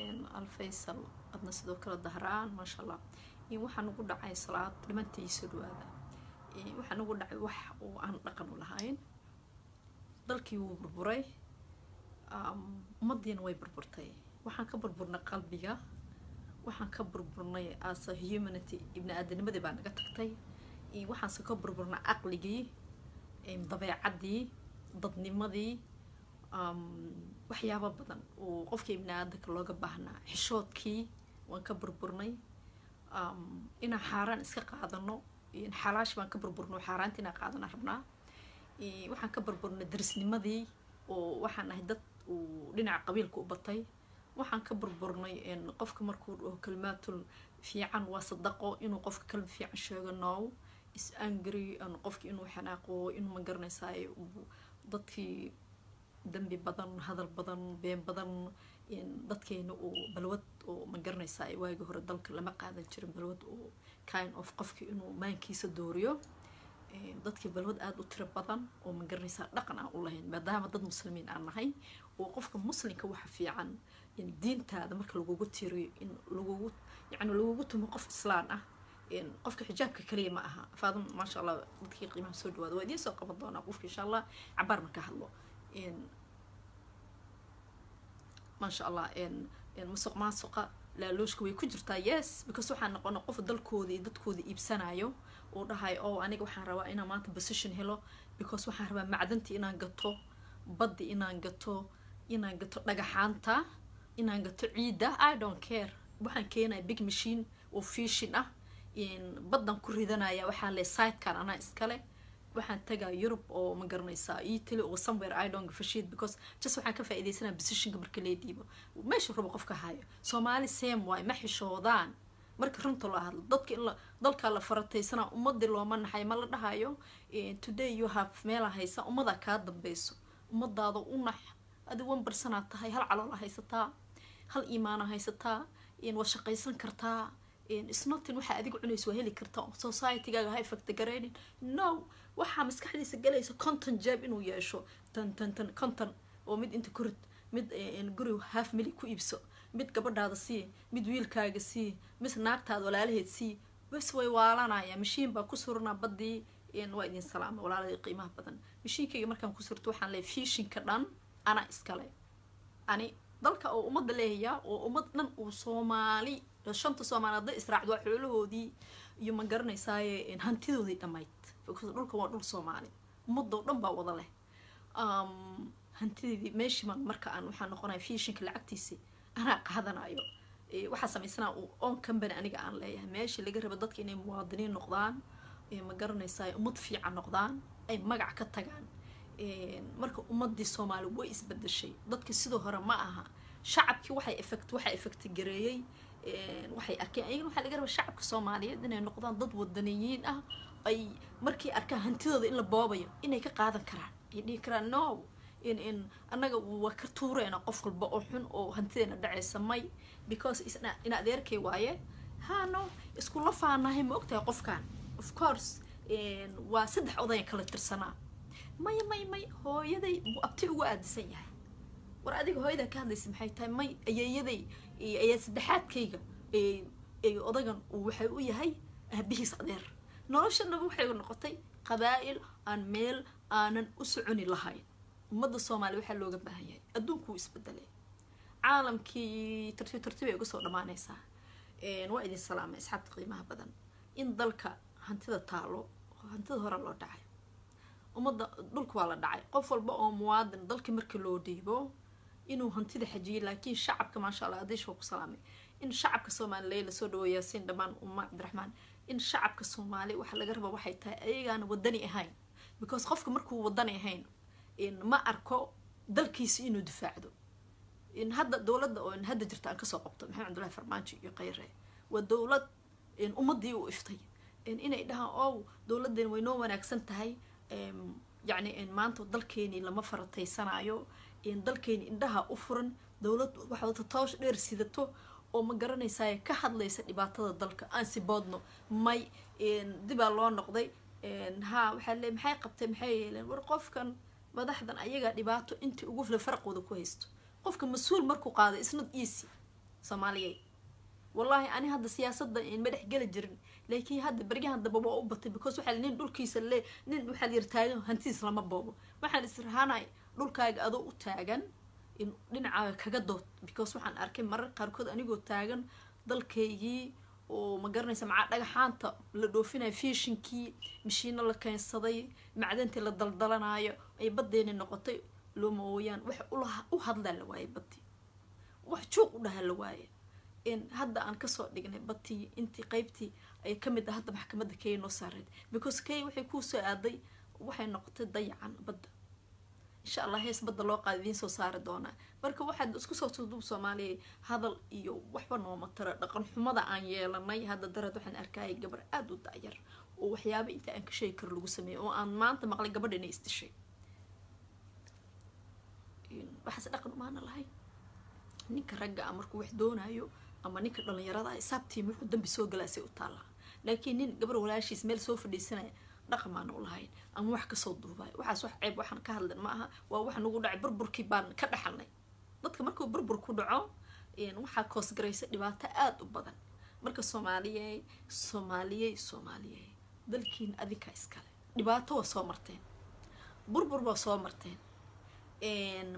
الفيصل قدنا سيدو كلا دهران ما شاء الله waxaan ugu dhacay salaad dhimantiisa dhawaada waxaan ugu dhacay wax oo aan dhaqan u lahayn dalkii wuu burburay umadiina way burburtay waxaan ka burburnay qalbiga waxaan ka burburnay as a humanity ibn aadanimadii baa naga tagtay waxaan ka burburnay aqligii dabeecadii dadnimadii waxyaabo badan oo qofka ibn aadamka looga baahnaa xishoodkii waan ka burburnay inaan xaaraan iska qaadano xalaash baan ka burburnay xaaraantii inaan qaadana rabnaa waxaan ka burburnay darisnimadii oo waxaan ahay dad uu dhinaca qabiilka u batay waxaan ka burburnay qofka markuu dhaho kalimaadul fiican waa sadaqo inuu qofka kalma fiican sheego now is angry qofka inuu xanaaqo inuu ma garanaysaay dadkii dambi badan hadal badan been badan dadkeena oo balwad oo ma garanaysaa waagi hore dalka lama qaadan jirin balwad oo kind of qofki inuu maankiisa dooriyo dadkii balwad aad u tiro badan oo ma garanaysaa dhaqan aan u lahayn maadaama dad muslimiin aan nahay oo qofka muslimka waxa fiican in diintaada marka lagugu tiriyo in lagugu tumo qof islaan ah qofka xijaabka kaliya ma aha faadum ma sha Allah dadkii qiimaha soo dhawaada waa idin soo qaban doonaa qofka insha Allah cabaar marka hadlo ما شاء الله مسق ماسقة لا لوش كوي كجرتا يس because waxaan noqonay qof dalkoodii dadkoodii iibsanayo oo dhahay oo aniga waxaan rabaa inaan maanta position helo because waxaan rabaa macdantii inaan gato baddi inaan gato dhagaxaanta inaan gato ciida I don't care waxaan keenay big machine oo fishing ah baddan ku ridanaya waxaan leeyahay site kan ana iskale waxaan tagaa Europe oo ma garanaysaa Italy oo somewhere I don't give a shit because just waxaan ka faa'iideysanaa positionka marka la diibo meesha rabo qofka haayo Soomaali same way ma xishoodaan marka runta la hadlo dadka in dalka la farataysana ummadii looma naxay ma la dhahayo today you have meel haysa ummada ka dambayso ummadaada u nax adi 1% tahay hal calool haysataa hal iimaan haysataa waa shaqaysan kartaa it's not in waxa adigu cunayso heli kartaa society-gaaga hay fakta gareenin no waxa maskaxdiisa galayso content jab inuu yeesho tan content oo mid inta kurid mid guri half mili ku iibso mid gabadhaada sii mid wiilkaaga sii mid naagtaada walaalaheed sii bas way waalanaya mashiin baa ku surna badii waa idin salaam walaalada qiimaha badan mashiinkayga markaan ku surto waxaan leeyahay fishing ka dhan ana iskale ani dalka oo umada leeyahay oo umad dhan oo Soomaali shanta Soomaaliyeed israacdo xoolahoodii iyo ma garanaysaa hantidoodii dhamayd because dhulka waa dhul Soomaali umada dhan baa wada leh hantidii meeshiman marka aan waxaan noqonay fishing lacagtiisa ana qaadanayo waxa sameysana on company aniga aan leeyahay meeshii laga rabo dadka inay muwaadiniin noqdaan ma garanaysaa umad fiican noqdaan ay magac ka tagaan marka ummadii Soomaali way isbedeshay dadka sidoo hore ma aha shacabkii waxay effect gareeyay waxay arkeen ayagana waxa laga rabaa shacabka Soomaaliyeed inay noqdaan dad wadaniyiin ah ay markii arkaan hantidooda in la boobayo inay ka qaadan karaan ay dhigi karaan no in anaga waa ka tuureena qof walba oo xun oo hantideena dhacaysa may because in adeerkay waaye no isku la faanahay ma ogtahay qofkan of course waa saddex oday kala tirsanaa may hooyaday abti ugu aadisan yahay war adiga hooyada ka hadlaysa maxay tahay may ayeeyaday ayaa saddexaadkayga odagan waxay u yahay aabihiis adeer noloshana waxay noqotay qabaa'il aan meel aanan u soconi lahayn ummadda Soomaali waxa looga baahan yahay adduunku isbedelay caalamkii tartiib ay uga soo dhamaanaysaa waa idin salaamay asxaabta qiimaha badan in dalka hantida taalo hantida hore loo dhacay ummadda dhulka waa la dhacay qof walba oo muwaadin dalka markii loo dhiibo inuu hantida xajiyo laakiin shacabka ma sha Allah adeesh ku salaamay in shacabka Soomaaliyeed la soo dhaweeyo siin dhamaan umma Cabdiraxmaan in shacabka Soomaali waxa laga rabaa waxay tahay ayagana wadani ahayn because qofka markuu wadani ahayn ma arko dalkiisa inuu difaacdo in hadda dawladda oo hadda jirta aan ka soo qabto Maxamed Cabdullaahi Farmaajo iyo qeyre waa dawlad ummadii u iftay inay dhahaan oo dawladeen way noo wanaagsan tahay يعني إن ما أنتو دلكيني لما فرتي سنايو إن دلكيني إندها أفرن دولة واحد تطاوش غير سيدتو أو مقرني ساي كحد ليس إباطة دلك أنسي بودنو ماي إن دبا الله نقضي إن ها وحلي محي قبتي محي لأن ورقوف كان مدحدا أيجا إباطة أنت وقف لفرق وذا كويستو قف كان مسؤول مركو قاضي إسند إيسي soomaaliyey والله أنا هذا سياسة مدح جل جرن لكن هذا برجع هذا بابا أوبطي because وحال نين دول كيس اللي نين وحال يرتاجن هنتيس لما بابا ما حال يصير هناي دول كاج أدو تاجن إن نين كجدوت because وحن أركب مرة قاركود أنا جو تاجن دل كيجي ومقرن سمع لقى حانطة لدوفينا فيشن كي مشينا اللي كان صدي معدنت اللي ضلنا أي بدين النقطة لو مويان وهذا اللواي بدي وحشوق ده اللواي إن هذا أنا كسر دقني بطي أنتي قيبتي أي كم ده هذا محكمة كي نصارد because كي وحي كوسو عادي وحي نقطة ضيع عن بد إن شاء الله هيس بد الله قاعدين سو صار دونا بركة واحد اسكو صوت صدوب سومالي هذا يو وحبا نوما ترى رقم حمضة عن يلمي هذا درد وحن أركاي قبر أدو داير وحيابي أنت أنك شيء كرلو سمي وأن ما أنت مقلي قبر إني استشي بحس رقم ما أنا لهاي نيك رجع أمركو وحدونايو أما نيك dhalinyarada isaabtii muxuu dambi soo galaasay u taala laakiin nin gabar walaashiis meel soo fadhiisanay dhaqan aan u lahayn ama wax ka soo duubay waxaas wax ceeb waxaan ka hadlan ma aha waa wax nagu dhacay burburkii baan ka dhaxalnay dadka markuu burbur ku dhaco waxa koos garaysa dhibaato aad u badan marka Soomaaliyeey dalkiin adinka iskale dhibaato waa soo marteen burbur waa soo marteen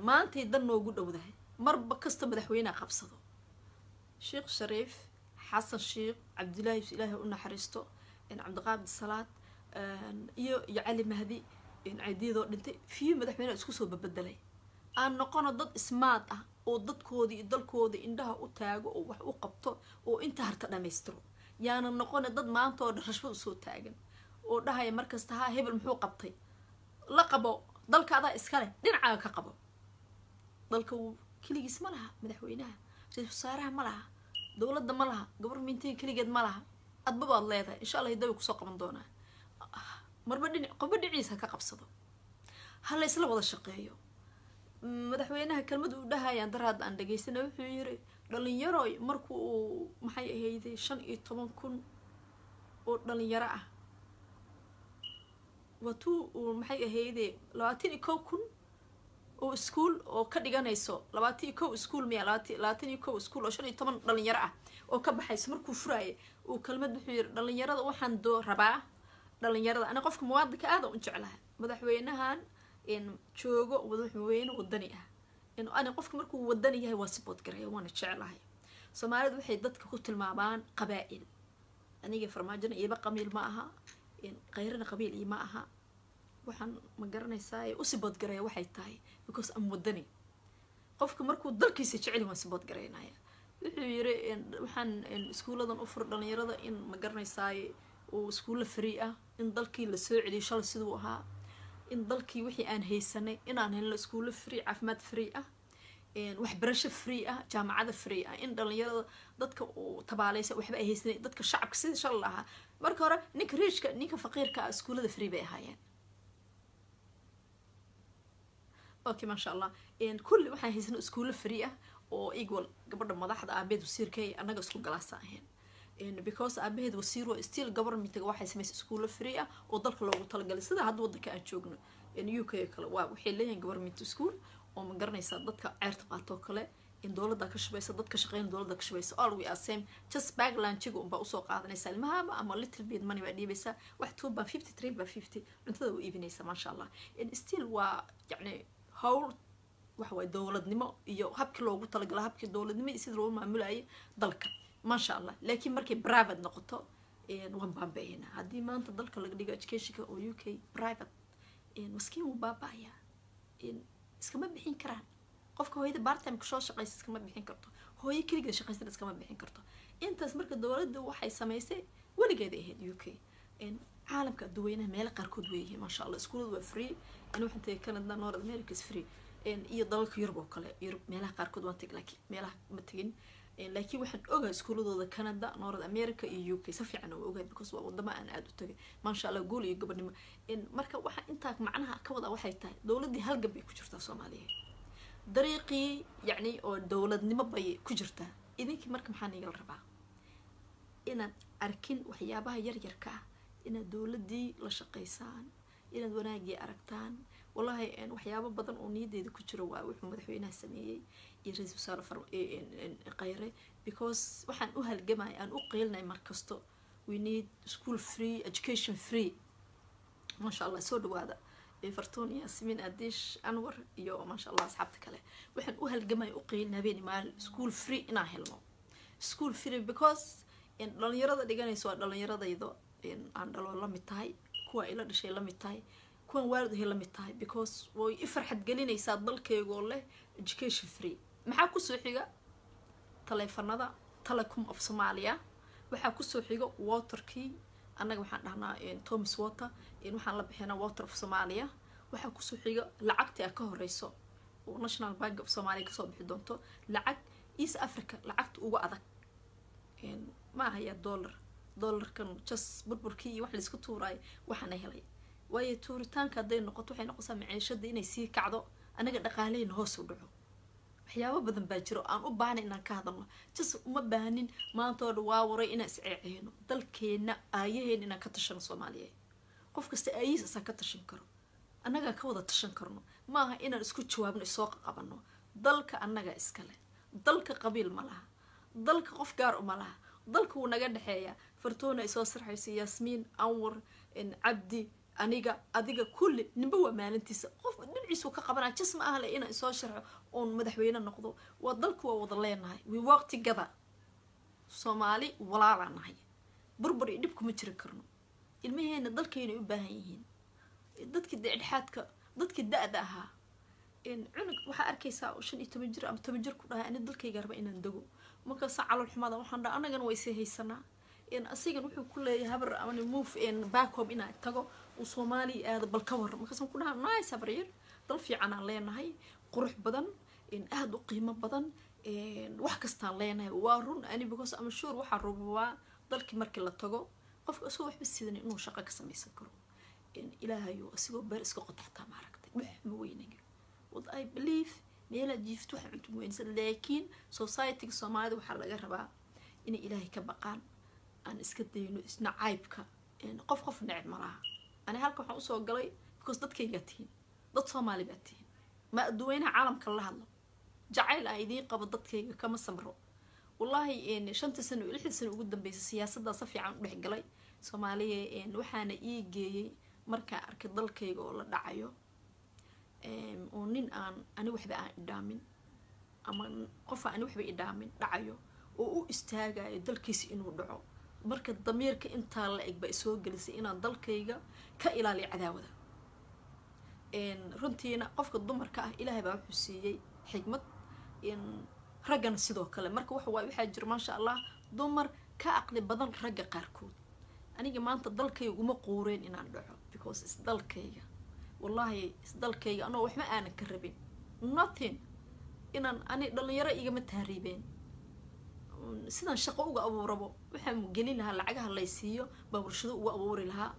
maanta dan noogu dhowdahay marba kasta madaxweynaha qabsado شيخ شريف حسن شيخ عبد الله إلهي قلنا حريستو إن عبد القادر الصلاة يعلي مهدي إن عديدو ننتي في مدحوينه اسكو سو ببدلay aan noqono dad ismaad ah oo dadkoodii dalkoodii indhaha u taago oo wax u qabto oo inta harta dhameystiro yaana noqono dad maanta oo rashwad soo taagan oo dhahay markasta ha hebel muxuu qabtay la qabo dalkaada iska leh dhinaca ka qabo dalka kaligiis ma laha madaxweynaha رئيس وزراء ملها دولة ملها government كليجد ملها أطبب الله إن شاء الله يدوي كساق من دونه مربدين قبل عيسى كقبصده هلا يسلا وضع الشقيو مدحوينها كلمة ودها يندرها عند جيسنا وحيري دلني يراي مركو محي هيدي شن طبعا كن ودلني يراه وتو ومحي هيدي لو أتيني كون oo school oo ka dhiganayso 21 school miya 21 school oo 15 dhalinyaro ah oo ka baxayso markuu furaayay oo kalmad wuxuu yiri dhalinyarada waxaan doo rabaa dhalinyarada ana qofka muwaadinka aad u jecelahay madaxweynahan in joogo madaxweyne wadani ah in ana qofka markuu wadani yahay waa support gareeyo waan jecelahay Soomaalidu waxay dadka ku tilmaamaan qabaa'il aniga farmaajina iiba qamiil ma aha in qayrina qabiil ma aha waxaan ma garanaysaa u support gareeyo waxay tahay because am wadani qofka markuu dalkiisa jecel yahay support gareynaya wuxuu yiri waxaan iskuuladan u fur dhalinyarada in ma garanaysaa oo iskuul free ah in dalkii la soo celiyo shal sidoo ahaa in dalkii wixii aan haysanay inaan helno iskuul free caafimaad free ah waxbarasho free ah jaamacada free ah in dhalinyarada dadka oo tabaalaysa waxba ay haysanay dadka shacabka sida shal laha marka hore ninka riishka ninka faqiirka iskuulada free bay ahaayeen اوكي ما شاء الله ان كل waxaan haysano iskuul free ah oo equal gabadha madaxda aabeed wasiirkay anaga isku galaasa ahayn in because aabeed wasiir oo still government waxay sameeyay iskuul free ah oo dalka loogu talagalay sida hadda wadanka aan joogno in UK kale waa waxay leeyihiin government school oo ma garanaysa dadka ceerta qaato kale in dawladda ka shaqeysa dadka shaqeyn dawladda ka shaqeysa all we are same just bag lunchiga umba u soo qaadanaysa ilmaha ama little bit money baa dhiibaysa wax 2 ba 50 cuntada u iibinaysa ma sha Allah in still waa yani hawl waxa dawladnimo iyo habkii loogu talagalay habkii dawladnimo sidii loo maamulayay dalka ma sha Allah laakiin markay private noqoto waan baabayna hadii maanta dalka laga dhigo educationka oo UK private maskiin uu baabaya iskama bixin karaan qofka hooyada part time ka soo shaqeysa iskama bixin karto hooyo kaliya shaqeysa iskama bixin karto intaas marka dawladdu waxay sameysay waligeed ahayd UK caalamka dadweynaha meel qaarkood weeyay ma sha Allah iskuuladu waa free in waxaan tagay Canada North America is free iyo dalalka Yurub oo kale Yurub meelaha qaarkood waan tagay laakiin meelaha ma tagin laakiin waxaan ogaa iskuuladooda Canada North America iyo UK si fiican oo ogaa because waa wadamo aan aad u tagay ma sha Allah gool iyo gabadhnimo marka waxa inta macnaha ka wada waxay tahay dawladii halgab ay ku jirtaa Soomaaliya dariiqii yani oo dawladnimo bay ku jirtaa idinkii marka maxaan iga rabaa inaan arkin waxyaabaha yar yarka ah inaad dawladii la shaqeysaan inaad wanaagii aragtaan wallahi waxyaabo badan oo niyadeeda ku jiro waa wuxuu madaxweynaha sameeyey iyo ra'iisul wasaare Khayre because waxaan u halgamay aan u qeylnay markasto we need school free education free ما شاء الله سود وهذا فرتون ياسمين أديش أنور يو ما شاء الله أصحابتك له وحن أهل جماعة أقيل نبيني مال سكول فري إنا هلمو سكول فري because إن لون يرضى دجاني سواء لون يرضى يدو إن عند الله متاعي كوا إلا الشيء لا متاعي كوا وارد هي لا متاعي because ويفرح تقولين يساعد ضلك يقول له education free محاكو سوحيجا تلفون هذا تلكم في صوماليا وحاكو سوحيجا water key annaga waxaan dhahnaa Thomas Water waxaan la bixinaa Water of Somalia waxa ku soo xiga lacagta ka horeyso oo National Bank of Somalia ka soo bixi doonto lacag East Africa lacagta ugu adag ma aha dollar kan just burburkii wax la isku tuuray waxaan helay way tuuritaanka haday noqoto waxay noqosaa maciishada inay sii kacdo anaga dhaqaaleyn hoos u dhaco waxyaabo badan baa jiro aan u baahnay inaan ka hadalno just uma baahnin maanta oo waa waray inaan isceeceeno dalkeena aayaheen inaan ka tashano Soomaaliyeed qof kasta aayihiisa ka tashan karo anaga ka wada tashan karno maaha inaan isku jawaabno soo qabano dalka anaga iskale dalka qabiil ma laha dalka qof gaar uma laha dalka uu naga dhaxeeya fartoona soo sarxaysa Yasmin Anwar Abdi aniga adiga kulli ninba waa maalintiisa qof dhinaciisu ka qabanaa jisma ah in ay soo sharxo oo madaxweyne noqdo waa dalku waa wada leenahay we work together Soomaali walaalaanahay burbur dib kuma jiri karno ilmaheena dalkeena u baahan yihiin dadkii dhexdhexaadka dadkii da'da ahaa cunug waxa arkaysaa 15 jir ama 10 jir ku dhahay in dalkayga raba inaan dago marka sacalo xumada waxaan dhahay anagana way sii haysanaa asigan wuxuu ku leeyahay habar ama move back home ina tago oo Soomaali aad bal ka war markaas ku dhahay nice habaryar dal fiican aan leenahay qurux badan aad u qiimo badan wax kasta leenahay waa run ani because am sure waxa rubaa dalkii markii la tago qofka soo waxba sidan inuu shaqo ka sameeysan karo ilaahay asigoo bar iska qotaxta ma aragtay wax ma weynaga what I believe meela jiifto waxa intu weynsan laakiin society Soomaalida waxa laga rabaa in ilaahay ka baqaan aan iska dayno isna caybka qof necb malaha ani halka waxaan u soo galay because dadkayga tiin dad Soomaali baa tiin ma adduunyaha caalamka la hadlo jacayl ay idin qabo dadkayga kama samro wallahi 5 sano 6 sano ugu dambeysay siyaasadda si fiican u dhaxgalay Soomaaliya waxaana ii geeyay marka arkay dalkayga oo la dhacayo oo nin aan ani waxba aan idaamin ama qof aan waxba idaamin dhacayo oo u istaagayo dalkiisa inuu dhaco marka damiirka inta la eg bay soo galisay inaan dalkayga ka ilaaliyo cadaawada runtiina qofka dumarka ah Ilaahay baa wuxuu siiyay xigmad ragana sidoo kale marka waxa jira ma sha Allah dumar ka aqli badan ragga qaarkood aniga maanta dalkayga uma qooreen inaan dhaco because is dalkayga wallahi is dalkayga anoo waxba aanan ka rabin nothing inaan ani dhalinyaro igama taariibeen sidaan shaqo uga abuurabo waxaan gelin lahaa lacagaha la siiyo baa warshado uga abuuri lahaa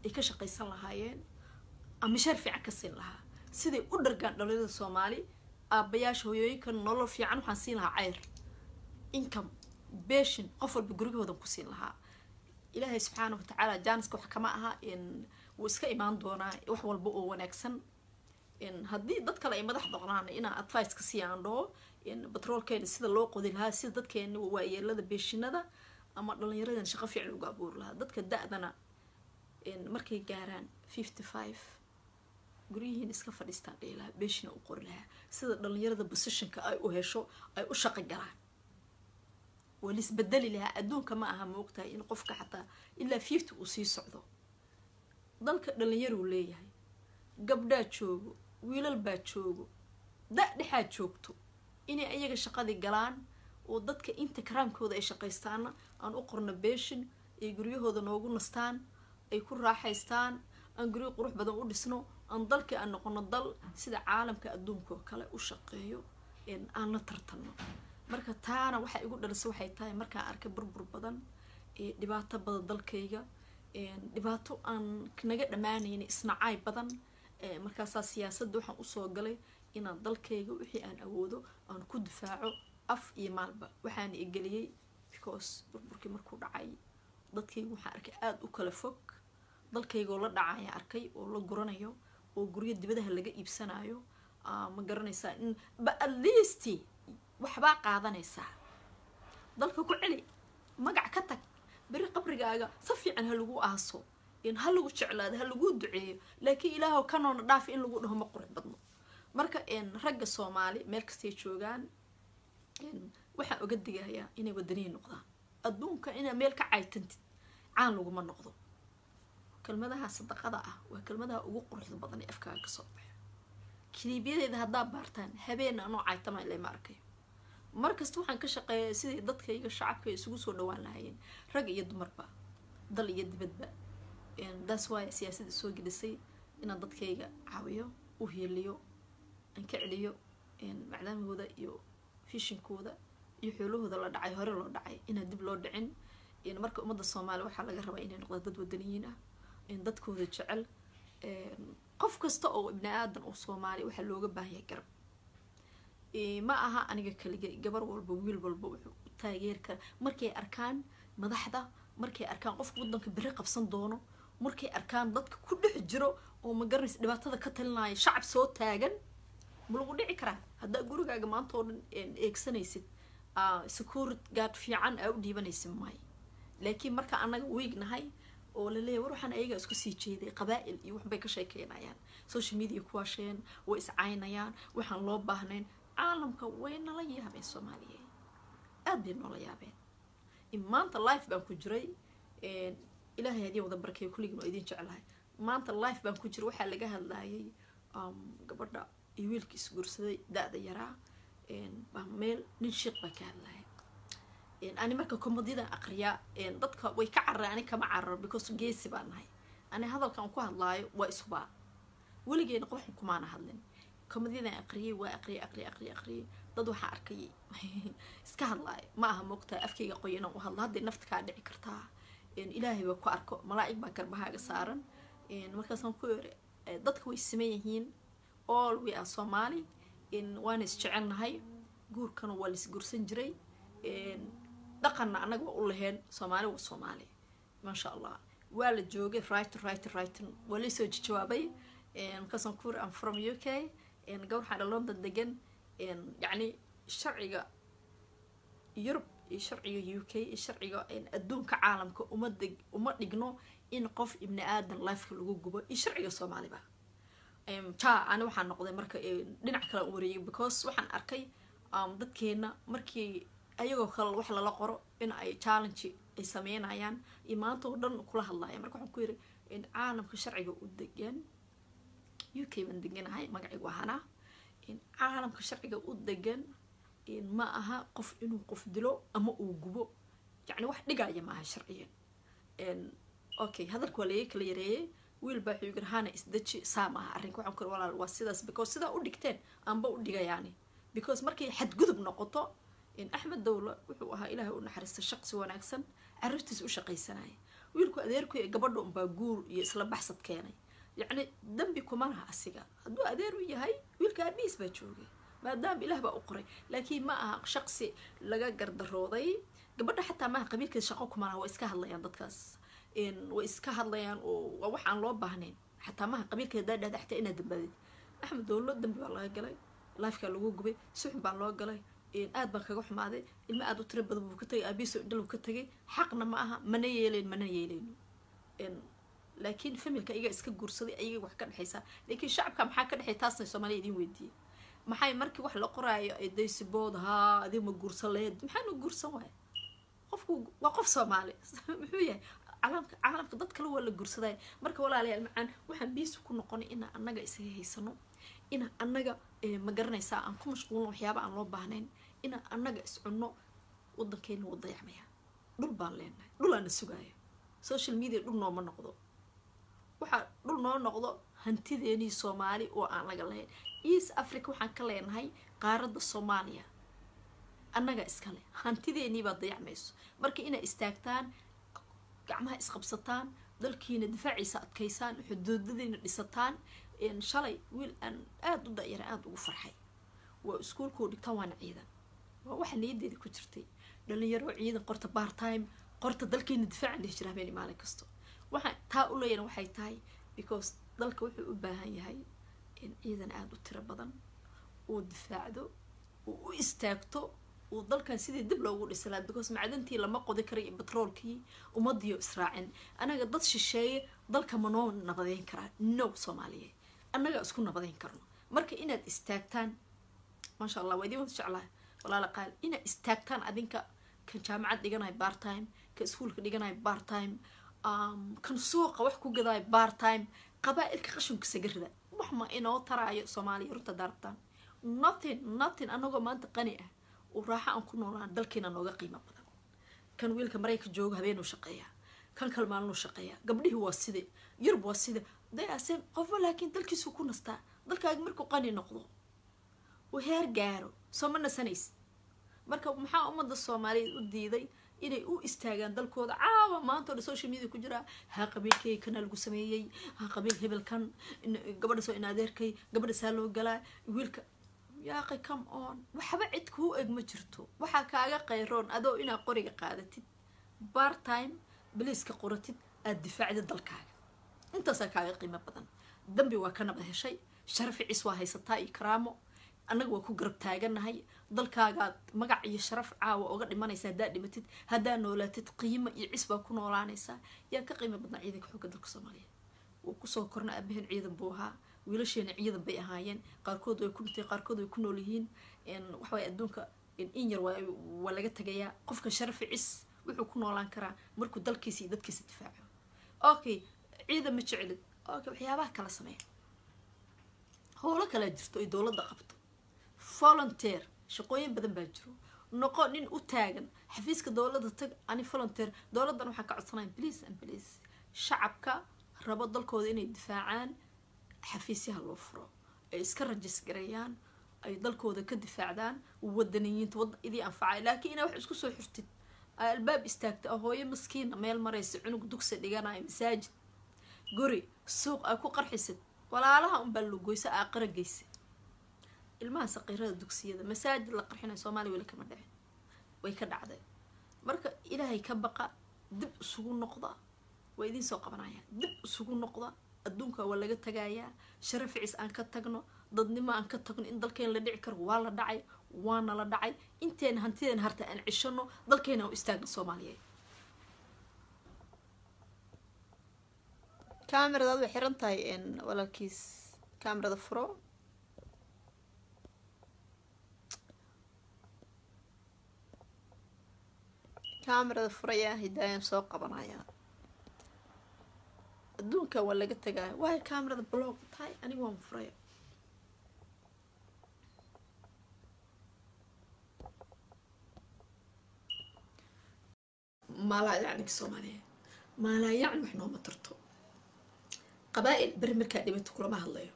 ay ka shaqaysan lahaayeen ama shar fiican ka siin lahaa sidii u dhargaan dhalinyarada Soomaali aabayaasha hooyooyinka nolol fiican waxaan siin lahaa cayr income beeshin qof walba gurigooda ku siin lahaa Ilaahay subhanahu wa ta'ala jaaniska wax kama aha wuu iska imaan doonaa wax walba oo wanaagsan haddii dad kale ay madax noqdaan inaan advice ka siiyaan dhoo batroolkeena sida loo qodi lahaa sida dadkeena waa yeelada beeshinada ama dhalinyarada shaqo fiican uga abuur lahaa dadka da'dana markay gaaraan 55 guriyihiin iska fadhiistaan dheelaha beeshina u qori lahaa sida dhalinyarada positionka ay u hesho ay u shaqo galaan walis bedeli lahaa adduunka ma aha moogtahay in qofka xataa ilaa 50 uu sii socdo dalka dhalinyaro uu leeyahay gabdhaa joogo wiilal baa joogo dhaxaa joogto inay ayaga shaqadii galaan oo dadka inta karaamkooda ay shaqaystaan aan u qorno beeshin ay guryahooda noogu nastaan ay ku raaxaystaan aan guriyo qurux badan u dhisno aan dalka aan noqono dal sida caalamka adduunka kale u shaqeeyo aan la tartano marka taana waxa igu dhalisay waxay tahay marka arkay burbur badan dhibaato badan dalkayga dhibaato aan naga dhamaanayna isnaacay badan markaas siyaasadda waxaan u soo galay inaan dalkayga wixii aan awoodo aan ku difaaco af iyo maalba waxaan igeliyay because burburkii markuu dhacay dadkaygu waxaan arkay aad u kala fog dalkayga oo la dhacaya arkay oo la guranayo oo guryo dibadaha laga iibsanayo ma garanaysaa in ba at least waxbaa qaadanaysaa dalka ku celi magac ka tag bari qabrigaaga si fiican ha lagu aaso in ha lagu jeclaado ha lagu duceeyo laakiin ilaahow kanoona dhaaf in lagu dhaho ma qurux badno marka ragga Soomaali meel kasta ay joogaan waxa uga digayaa inay wadaniin noqdaan adduunka ina meel ka caytantid caan lagu ma noqdo kelmadaha sadaqada ah waa kelmadaha ugu quruxda badan ee afkaaga ka soo baxay kiliibyadeeda haddaa baartaan habeen anoo caytama ilaa ma arkayo markasta waxaan ka shaqeeyay sidii dadkayga shacabka isugu soo dhawaan lahaayeen rag iyo dumarba dal iyo dibadba that's why siyaasadda soo gelisay inaan dadkayga caawiyo u heeliyo aan ka celiyo macdaamahooda iyo fishinkooda iyo xoolahooda la dhacay hore loo dhacay inaan dib loo dhicin marka ummadda Soomaali waxaa laga rabaa inay noqdaan dad wadaniyiin ah dadkooda jecel qof kasta oo ibn aadan oo Soomaali waxa looga baahan yahay garab ma aha aniga kaliya gabar walba wiil walba wuxuu taageerka markay arkaan madaxda markay arkaan qofka wadanka bari qabsan doono markay arkaan dadka ku dhex jiro oo ma garanaysa dhibaatada ka talinaya shacab soo taagan ma lagu dhici karaa hadda gurigaaga maanta oo dhan eegsanaysid security guard fiican u dhiibanaysid may laakiin marka anaga weegnahay oo la leeyahay war waxaan ayaga isku sii jeeday qabaa'il iyo waxbay ka sheekeynayaan social media ku waasheen way iscaynayaan waxaan loo baahnayn caalamka way nala yaabeen Soomaaliya aad bay nala yaabeen maanta live baan ku jiray ilaahay hadii wada barkay kulligiin oo idin jecelahay maanta live baan ku jiray waxa laga hadlayay gabadha iyo wiilkii isguursaday daada yaraa baa meel nin sheekh baa ka hadlayay ani marka komodida aqriya dadka way ka carraan ani kama carro because geesi baan nahay ani hadalkan ku hadlaayo waa isba waligeena qof kumaana hadlin komodida aqriyay waa aqriyay dad waxa arkay iska hadlaayo ma aha moogta afkayga qoyana u hadla hadii nafta ka dhici kartaa ilaahay ba ku arko malaa'ig baa garbahaaga saaran markaas aan ku yiri dadka way sameeyeen all we are Somali waan is jecelnahay guurkana waa la isguursan jiray dhaqanna anaga u lahayn Soomaali waa Soomaali ma sha Allah waa la joogay right waa la soo jawaabay markaas aan ku yiri I'm from UK gawar xada London degan يعني شرعية يوروب شرعية UK شرعية الدنيا عالم كأمدقنو إن قف ابن آدم لايف كله جوبا شرعية Soomaali بقى تا أنا وحنا نقضي مركا ننعكل أموري because وحنا أركي ضدكينا مركي أيوة خل وحلا لقرا إن أي challenge يسمين عيان إيمان تودن كلها الله يعني مركو حكيري إن عالم كشرعية ودقن UK من دقن هاي مقعي وهنا إن عالم كشرعية ودقن إن ما أها قف إنه قف دلو أما وجبو يعني واحد دقاية معها شرعيا إن أوكي هذا الكولي كليري ويلبح يقول هانا إسدتشي سامها أرنكو عمكر ولا الواسدة because سدا أودكتين أم بودقة يعني because مركي حد جذب نقطة إن أحمد دولة وحوها إلهي ونحرس الشخص وناكسن عرفتس وشقي سناي ويلكو أديركو قبضوا بقول يسلب بحث كاني يعني ذنبكم منها السجا هدو أديرو يهاي ويلكو أبيس بتشوقي ما دام إله بأقري لكن ما شخصي لقى قرد الروضي قبضنا حتى ما قبيل كذا شقوكم منها وإسكاه الله ينضكاس إن وإسكاه الله ين ووح عن لوب بهنين حتى ما قبيل كذا ده حتى إنا دبادي أحمد دولة دم بالله قلي لايف كان لوجو سحب على الله قلي إن آد بك روح معدي الما آد ترب بكتي أبيس دلو كتجي حقنا معها من يلين إن لكن فملك إيجا إسك جورسدي أيجا وحكان حيسا لكن الشعب كم حكان حيتاسن الصومالي دي ودي ما حي مركي وح لقراء ديس بود ها دي مجورسلاد محنو جورسواه وقف صومالي محوية عالم ضد كل ولا جورسداي مركي ولا عليه المعان وحن بيس كنا قني إن النجا إسهي سنو إن النجا مجرنا ساعة أنكم مشغولون وحيابا عن رب بهنين إن النجا إسعنو وضد كين وضيع مياه دول بالين دول أنا السجاية سوشيال ميديا دول نوع من نقضه waxa dhul noo noqdo hantideeni Soomaali oo aan laga lahayn East Africa waxaan ka leenahay qaaradda Soomaaliya annaga iska leh hantideeni baa dayacmayso marka inay istaagtaan gacmaha isqabsataan dalkiina difaaciisa adkaysaan xuduudadeena dhisataan in shalay wiil aan aad u daayira aad ugu farxay waa iskuulku dhigtaan waan ciidan waa waxa niyadeeda ku jirtay dhalinyaro ciidan qorta part time qorta dalkiina difaacan dhig jiraa maalin kasto waxaan taa u leeyahay waxay tahay because dalka wuxuu u baahan yahay in ciidan aada u tiro badan uu difaacdo uu u istaagto uu dalkan sidii dib loogu dhisi lahaa because macdantii lama qodi karay iyo batroolkii ummadiyo israacin anaga dad shisheeye dalka ma noo nabadeyn karaa no soomaaliyeed annaga isku nabadeyn karno marka inaad istaagtaan maasha allah waa idin wada jeclahay walaala qaal inaad istaagtaan adinka kan jaamacad dhiganayo part time kan iskuulka dhiganayo part time kan suuqa wax ku gadaayo part time qabaa'ilka qashinka sagarida wax ma inoo taraayo soomaaliya runta daartaan nothing anagoo maanta qani ah oo raaxa aan ku noolaan dalkeena nooga qiimo badan kan wiilka marayka jooga habeenuu shaqeeya kan kale maalinu shaqeeya gabdhihii waa side yurub waa side dayaase qofba laakiin dalkiisu ku nastaa dalkaaga markuu qani noqdo uu heer gaaro soo ma nasanaysa marka maxaa ummadda soomaaliyeed u diiday inay u istaagaan dalkooda caawa maanta oo social media ku jira ha qabiilkay kana lagu sameeyay ha qabiil hebelkan gabadha soo inaadeerkay gabadha saa loo galaa wiilka yaaqi come on waxba cid kuu eg ma jirto waxaa kaaga qayroon adoo inaad qoriga qaadatid part time biliiska qoratid aad difaacda dalkaaga intaasaa kaaga qiimo badan dambi waa ka nabad heshay sharafi cis waa haysataa iyo karaamo annaga waa ku garab taaganahay dalkaagaad magac iyo sharaf caawa oga dhimanaysa haddaa dhimatid haddaa noolaatid qiimo iyo cis baa ku noolaanaysaa yaa ka qiimo badnaa ciidanka xoogga dalka soomaaliyeed wuu kusoo korna aabaheen ciidan buu ahaa wiilasheena ciidan bay ahaayeen qaarkood way ku dhintay qaarkood way ku nool yihiin waxaway adduunka in yar waa laga tagayaa qofka sharafi cis wuxuu ku noolaan karaa markuu dalkiisa iyo dadkiisa difaaco okay ciidan ma jecelid okay waxyaabaha kala sameeya howlo kala jirto ay dowladda qabto volunteer shaqooyin badan baa jiro noqo nin u taagan xafiiska dowladda tag ani volunteer dowladdan waxaa ka codsanaya please shacabka rabo dalkooda inay difaacaan xafiisyaha loo furo ay iska rajis gareeyaan ay dalkooda ka difaacdaan wadaniyiinta idii anfacay laakiin inaa wax isku soo xirtid albaab istaagta hooyo maskiina meel maraysa cunug dugsi dhiganayo masaajid guri suuq ay ku qarxisid walaalaha unbaa lugoysa aaqara geysa ilmaha saqiirada dugsiyada masaajid la qarxinayo soomaaliya weli kama dhicin way ka dhacday marka ilaahay ka baqa dib isugu noqda waa idiin soo qabanayaan dib isugu noqda adduunka waa laga tagayaa sharaf cis aan ka tagno dadnimo aan ka tagno in dalkeen la dhici karo waa la dhacay waana la dhacay inteena hantideena harta aan cishano dalkeena u istaagno soomaaliyeed kaamiradaad way xiran tahay walaalkiis kaamirada furo kaamirada furayaa hidaayaan soo qabanayaa adduunka waa laga tagaaya waayo kaamirada blog tahay anigu waan furaya maalaa yacni soomaaliyeed maalaa yacni wax nooma tarto qabaa'il beri markaa dhibato kulama hadlayo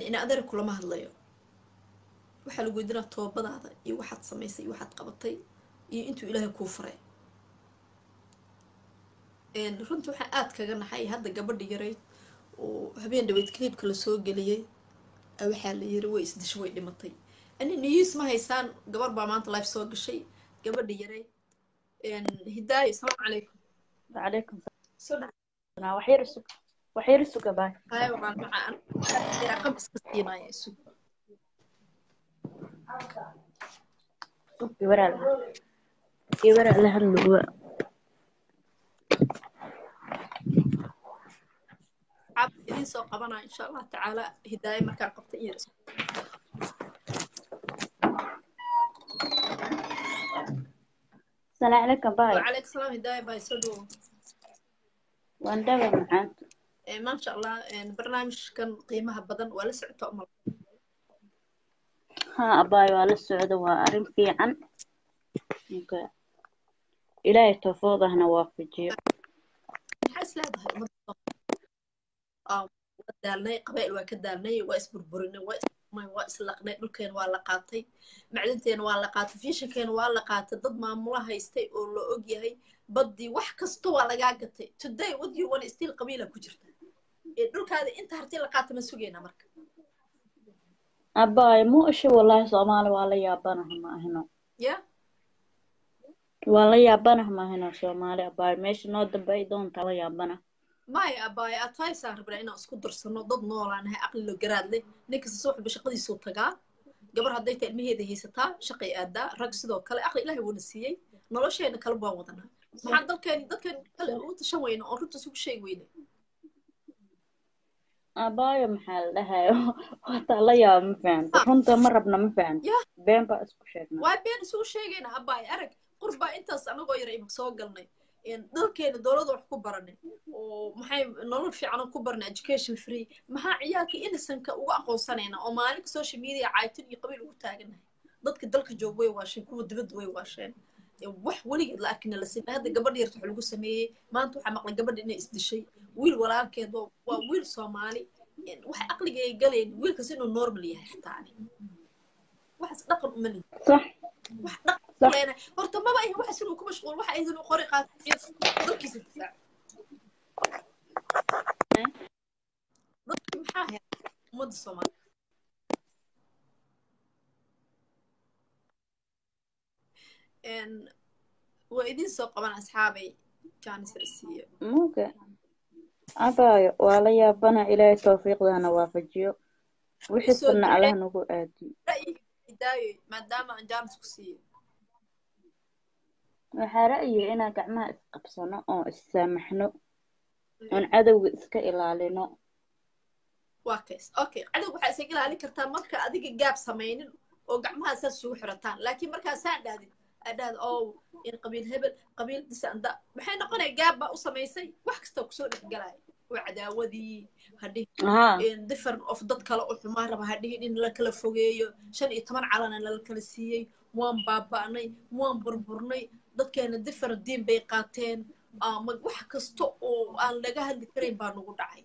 ina adeer kulama hadlayo waxaa lagu weydiinaa toobadaada iyo waxaad samaysay iyo waxaad qabatay iyo intuu ilaahay kuu faray runtii waxaa aada kaga naxay hadda gabadha yarayd oo habeen dhaweyd clipka lasoo geliyey waxaa la yiri way isdisho way dhimatay ani news ma haysaan gabar baa maanta live soo gashay gabadha yarayd hidaayo asalaamu calaykum وعليكم soo dhac السلام وحير السوق باي haya waqaan macaan raqam iska siinaya isug سوق ورا لها اللواء cab idiin soo qabanaya insha allah tacaala hidaayo markaa qabta iyo السلام عليكم باي وعليك السلام هداية باي سدو واندبر معاك ما شاء الله برنامج كان قيمها بدن ولا سعته أمر ها أباي ولا السعودة وأرم في عن إلهي تفوض هنا وافجي حس لا ده ودالني قبائل وكدالني واسبربرني واسلقني دولكين waa la qaatay macdanteen waa la qaatay fiishakeen waa la qaatay dad maamula haystay oo la og yahay badii wax kasto waa laga gatay today what you want still qabiila ku jirta dhulkaada inta hartii la qaatay ma sugeena marka أباي مو إشي والله صومالي ولا يابانه ما هنا ya ولا يابانه ما هنا صومالي أباي ماشي نود باي دون تلا يابانه maya abaay advice aan rabnaa inaan isku darsano dad noolaanahay aqli lo garaad leh ninkasta soo xulba shaqadiisuu tagaa gabar hadday tahay ilmaheeda haysataa shaqay aadaa rag sidoo kale aqli ilaahay wuuna siiyey nolosheena kale baan wadanaa صح maxaan dadkeeni kale صح ugu tashan weyne oo runta isugu sheegi weyne abaayo maxaa la dhahayo wataa la yaaba ma fahamta runta ma rabna ma fahamta ya been baa isku sheegnaa waa been isugu sheegayna abaay arag qurbaa intaas anagoo yara imaka soo galnay dalkeena dowladda wax ku baranay oo maxay nolol fiican ku barnay education free maxaa ciyaalka innocent-ka ugu aqoonsanayna oo maalinka social media caytin iyo qabiil ugu taaganahay dadka dalka joog way waasheen kuwa dibadda way waasheen wax weligeed la arkina la sinay hadda gabadh yarta wax lagu sameeyey maanta waxaa maqlay gabadha inay isdishay wiil walaalkeed waa wiil soomaali wax aqliga ay galeen wiilkaas inuu normal yahay xataa ani waxaas dhaqan uma lihi صح wax dhaqan صح leena horta maba ahin waxaas inuu ku mashquul waxa ahayd inuu qori qaato dalkiisa difaac dadki maxaa ahayd ummadda soomaali waa idin soo qaban asxaabay jaanis rasiiyo ممكن abaayo waa la yaabana ilaahay tawfiiqdana waafajiyo wixii isoo furna ducee allaha nagu aadiyo ra'yiga hidaayo maadaama aan jaanis ku siiyo waxaa ra'yiga inaan gacmaha isqabsano oo issaamaxno oon cadowga iska ilaalino waa kays okay cadow waxaa isaga ilaalin kartaa marka adiga gaab samaynin oo gacmaha saas isugu xirataan laakiin markaasaan dhahdin adhaad oo in qabiil hebel qabiil disanda maxay noqonaya gaab baa u samaysay wax kasta kusoo dhexgalaya oo cadaawadii haa hadhihin different of dad kale oo xumaa raba hadhihin in la kala fogeeyo 15 calana lala kala siiyey waan baaba'nay waan burburnay dadkeena different diin bay qaateen ama wax kasta oo aan laga hadli karayn baa nagu dhacay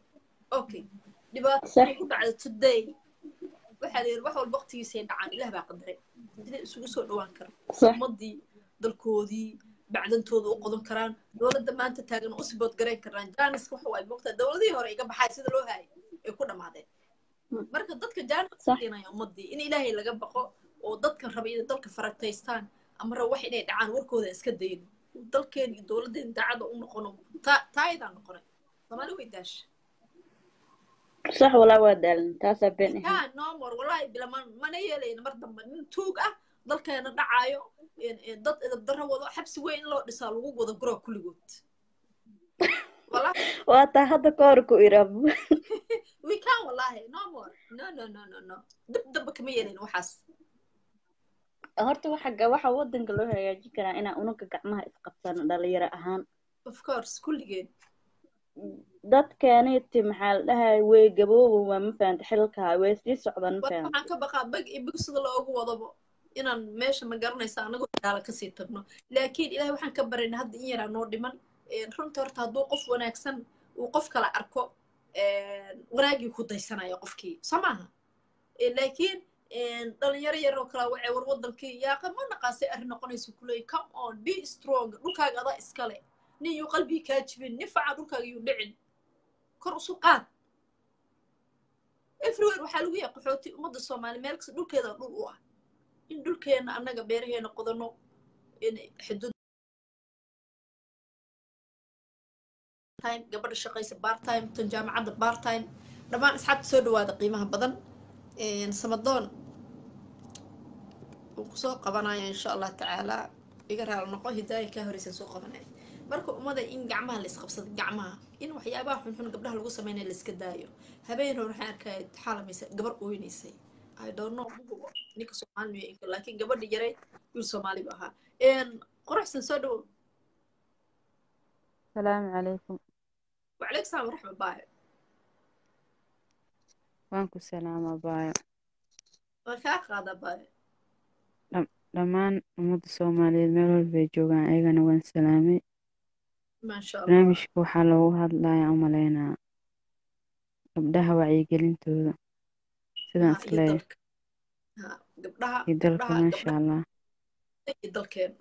okay dhibaato صح nagu dhacda today waxaa la yidhi wax walba waqtigiisay dhacaan ilaah baa qadaray hadina isugu soo dhawaan kara صح ummadii dalkoodii bacdantooda u qodan karaan dowladda maanta taagan u sibood garayn karaan jaanis waxa waay moogtaa dowladihii hore iga baxay sida loo haayay ay ku dhammaadeen marka dadka jaanis صح siinaya ummadii in ilaahay laga baqo oo dadkan raba inay dalka faragtaystaan ama raba wax inay dhacaan warkooda iska dayno dalkeen iyo dowladeen daacada u noqono taayadaan noqonay soomaali way daasha صح walaa waa daalin taasaa been ahayn yaa nomor wallahi bila mana yeelayna mar dambe nin tuug ah dalkeena dhacaayo dad edab darro wado xabsi weyn in loo dhisaa lagu wada guro kulligood wallahi waa taa hadda ka hor ku iraab we can wallahi no more no dib dambe kama yeelayna waxaas horta waxa wadanka loo hagaajin karaa inaan unuga gacmaha isqabsano dhalinyaro ahaan of course kulligeen dadkaaniti maxaa la dhahay way gabooba waa ma fahanta xilkaa way sii socdaan ma waxaan fahanta ka baqaa bag iyo big sida loogu wadabo inaan meesha ma garanaysa anagoo daala kasii tagno laakiin ilahay waxaan ka barayna hadda in yaraa noo dhiman runta horta hadduu qof wanaagsan uu qof kala arko wanaagii ku daysanaya qofkii soo maaha laakiin dhalinyaro yaroo kala wacay war wadankii yaaqa ma naqaasay arrin noqonaysa kuleey come on be strong dhulkaaga adaa iskale nin yuu qalbii kaa jibin nin facaa dhulkaaga yuu dhicin kor usu qaad everywhere waxaa lagu yahay qaxooti ummadda soomaali meel kasta dhulkeeda dhul u ah in dhulkeena annaga beeraheena qodano xuduud time gabadha shaqaysa bar time tan jaamacadda bar time dhammaan asxaabta soo dhawaada qiimaha badan samadoon wuu kusoo qabanaya insha allah tacaala iga raal noqo hidaaya kaa horeysan soo qabanaya marka ummada in gacmaha la isqabsado gacmaha in waxyaabaha xunxun gabdhaha lagu sameynaya la iska daayo habeen hore waxaan arkaya xaalamaysa gabar ooynaysay I don't know ninka soomaali laakiin gabadha yareyd wiil soomaali bu ahaa qoraxsan soo dhawow السلام عليكم وعليك السلام ورحمة الله وانكو السلام بايو وكاك هذا باي dhammaan ummadda soomaaliyeed meel walba ay joogaan ayagana waan salaamay ما شاء الله barnaamijka waxaa loogu hadlayaa u maleynaa gabdhaha wacyigelintooda sidaan ها isleeyahay يدلك ها قبلها iyo dalka قبلها maasha قبلها allah يدلكين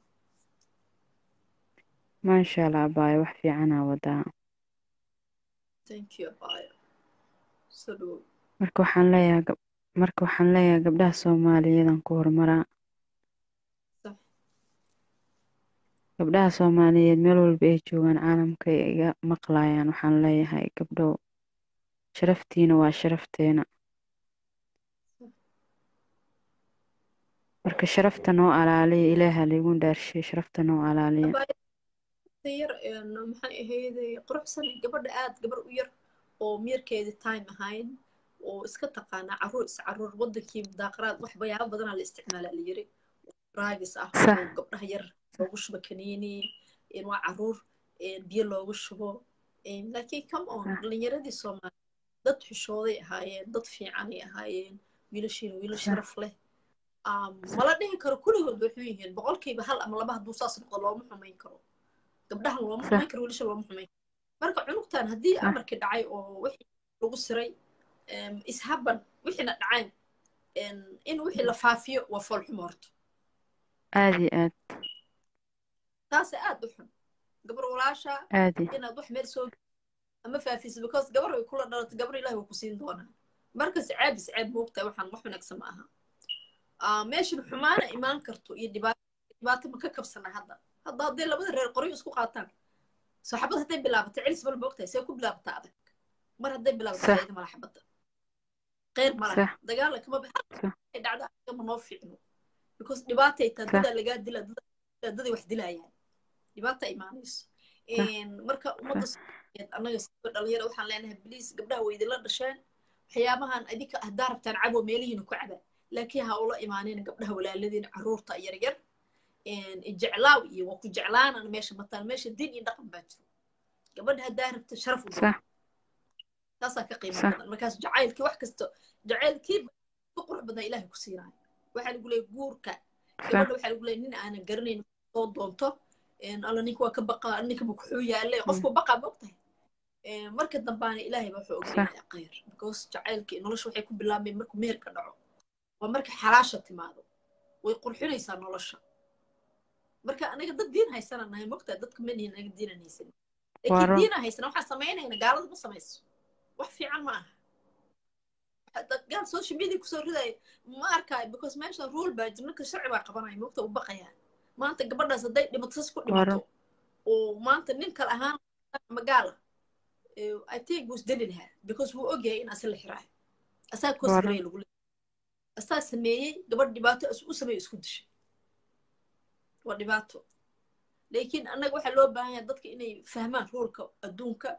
maasha allah abaayo wax fiicanaa wadaa thank you باي سلو marka waxaan leeyahay gabdhaha soomaaliyeed aan ku horumaraa صح gabdhaha Soomaaliyeed meel walba ay joogaan caalamka ay iga maqlayaan waxaan leeyahay gabdhow sharaftiina waa sharafteena marka sharafta noo alaaliya ilaaha laygu dhaarshay sharafta noo alaaliya yar maxay ahayd quruxsan gabadha aad gabar u yar oo meerkeedii time ahayn oo iska taqaana caruur wadankii daaqaraad wax bayaabo badanaa la isticmaalaa la yiri raagis ah oo gabdhaha yar loogu shubo kaniini waa caruur biyo loogu shubo laakiin come on dhalinyaradii Soomaali dad xishooday ahaayeen dad fiicanay ahaayeen wiilashiina wiil sharaf leh mala dhihi karo kulligood waxay yihiin boqolkiiba hal ama laba hadduu saas noqdo looma xumayn karo gabdhaha looma xumayn karo wiilasha looma xumayn karo marka cunugtan haddii amarkii dhacay oo wixii lagu siray ishaban wixiina dhacayn in wixii la faafiyo waa foolxumo horto aad iyo aad taase aad u xun gabar walaasha inaad wax meel soo ama faafiso because gabar way kula dhalatay gabar ilaahay wuu ku siin doonaa markas ceeb moogtahay waxaan wax wanaagsan ma aha meeshan xumaana imaan karto iyo dhibaato ma ka kabsana hadda haddii labada reer qoryo isku qaataan saxaabad hadday bilaabatay cilis bal moogtahay see ku bilaabataa adag mar hadday bilaabatay sayda mala xabada qeyr mala dagaal kama dhacda kama noo fiicno because dhibaatay taadada laga dila dadada wax dilayaan dhibaata imaanayso marka ummadda annaga dhalinyarada waxaan leenahay please gabdhaha way idinla dhasheen waxyaabahan adinka haddaa rabtaan cabo meelihiina ku caba laakiin ha ula imaaneen gabdhaha walaaladiina caruurta yaryar jeclaaw iyo waa ku jeclaanana meesha mataan meesha diin iyo dhaqan baa jiro gabadha haddaa rabta sharaf u dhow taasaa ka qiimo badan markaas jacaylkii wax kasta jacaylkii ku qurux badan ilaahay ku siinaayo waxaa lagu leeyahay guurka gabadha waxaa lagu leeyahay nin aanan garanayn soo doonto alla ninka waa ka baqaa ninka wuxuu yaalay qofku baqaa moogtahay marka dambaana ilaahay baa wuxuu ogyahay khayr because jacaylkii nolosha waxay ku bilaabmeen markuu meherka dhaco waa marka xalaasha timaado way qurxinaysaa nolosha marka anaga dad diin haysana nahay moogtahay dadka manihin anaga diinan haysan laakiin diina haysana waxaa samaynayna gaalada ma samayso wax fiican ma aha gaal social media kusoo ridaya ma arkaayo because meesha rule baa jir marka sharci baa qabanaya moogta u baqayaan maanta gabadhaas hadday dhimato sas ku dhimato oo maanta nin kale ahaan magaala I think wuu isdeli lahaa because wuu ogyahay in asa la xiraayo asaa koosgareey lagu leeyahay asaa sameeyey gabadh dhibaato u sameeyo isku dishay waa dhibaato laakiin annaga waxaa loo baahan yahay dadka inay fahmaan ruulka adduunka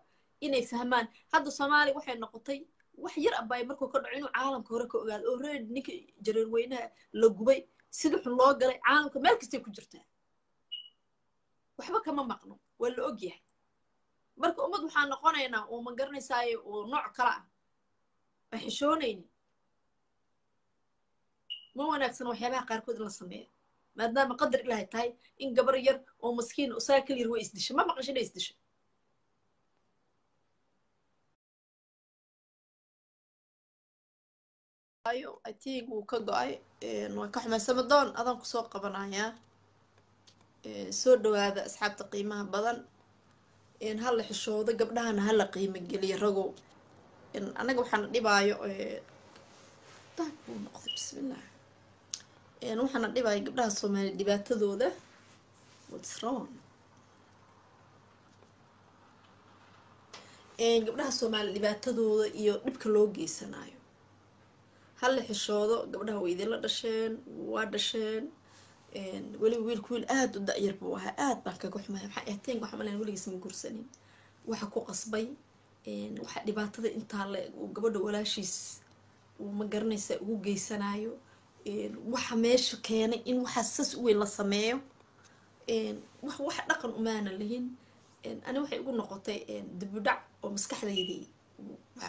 inay fahmaan hadda Soomaaliya waxay noqotay wax yar abay markuu ka dhaco inuu caalamka hore ka ogaado oo reer ninka jareer weynaha la gubay sida xun loo galay caalamka meel kastay ku jirtaa waxba kama maqno waa la ogyahay marka ummad waxaan noqonaynaa oo ma garanaysaayo oo nooc kala ah ba xishoonayni ma wanaagsan waxyaabaha qaarkood in la sameeyo maadaama qadar ilaahay tahay in gabar yar oo maskiin usaa kal yar way isdishay ma maqashin ay isdishay ayo I think wuu ka go-ay waa ka xumay samadoon adaan kusoo qabanayaa soo dhawaada asxaabta qiimaha badan hala xishoodo gabdhahana hala qiimo geliyo ragow anaga waxaana dhibaayo taag buu noqday bismillah waxaana dhibaayo gabdhaha Soomaaliya dhibaatadooda what's wrong gabdhaha Soomaaliya dhibaatadooda iyo dhibka loo geysanayo hala xishoodo gabdhaha way idinla dhasheen waa dhasheen weliba wiilku wiil aad u da'yar buu ahaa aad baan kaga xumay waxaa ahteen waxa malan weligiis ma gursanin waxa ku qasbay waxa dhibaatada intaa la gabadha walaashiis uu ma garanaysa ugu geysanayo waxa meesha keenay in waxa sas weyn la sameeyo wax dhaqan umaana lahin ani waxay ugu noqotay dib u dhac oo maskaxdaydii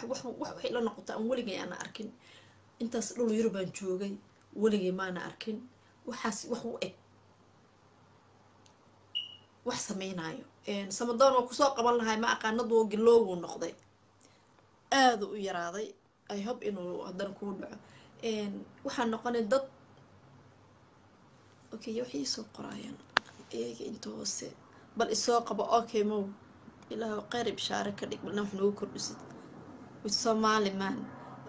wax waxay la noqotay aan weligay aan arkin intaas dhul yar baan joogay weligay maana arkin waxaas wax u eg wax samaynayo samadoon oo kusoo qaban lahay ma aqaanad woo giloogu noqday aad u yaraaday I hope inuu hadan ku dhaco waxaan noqonay dad okay waxay soo qorayaan eega inta hoose bal isoo qabo okay mo ilaahu qeyr bishaare ka dhig balna wax noogu kordhisid with Somali man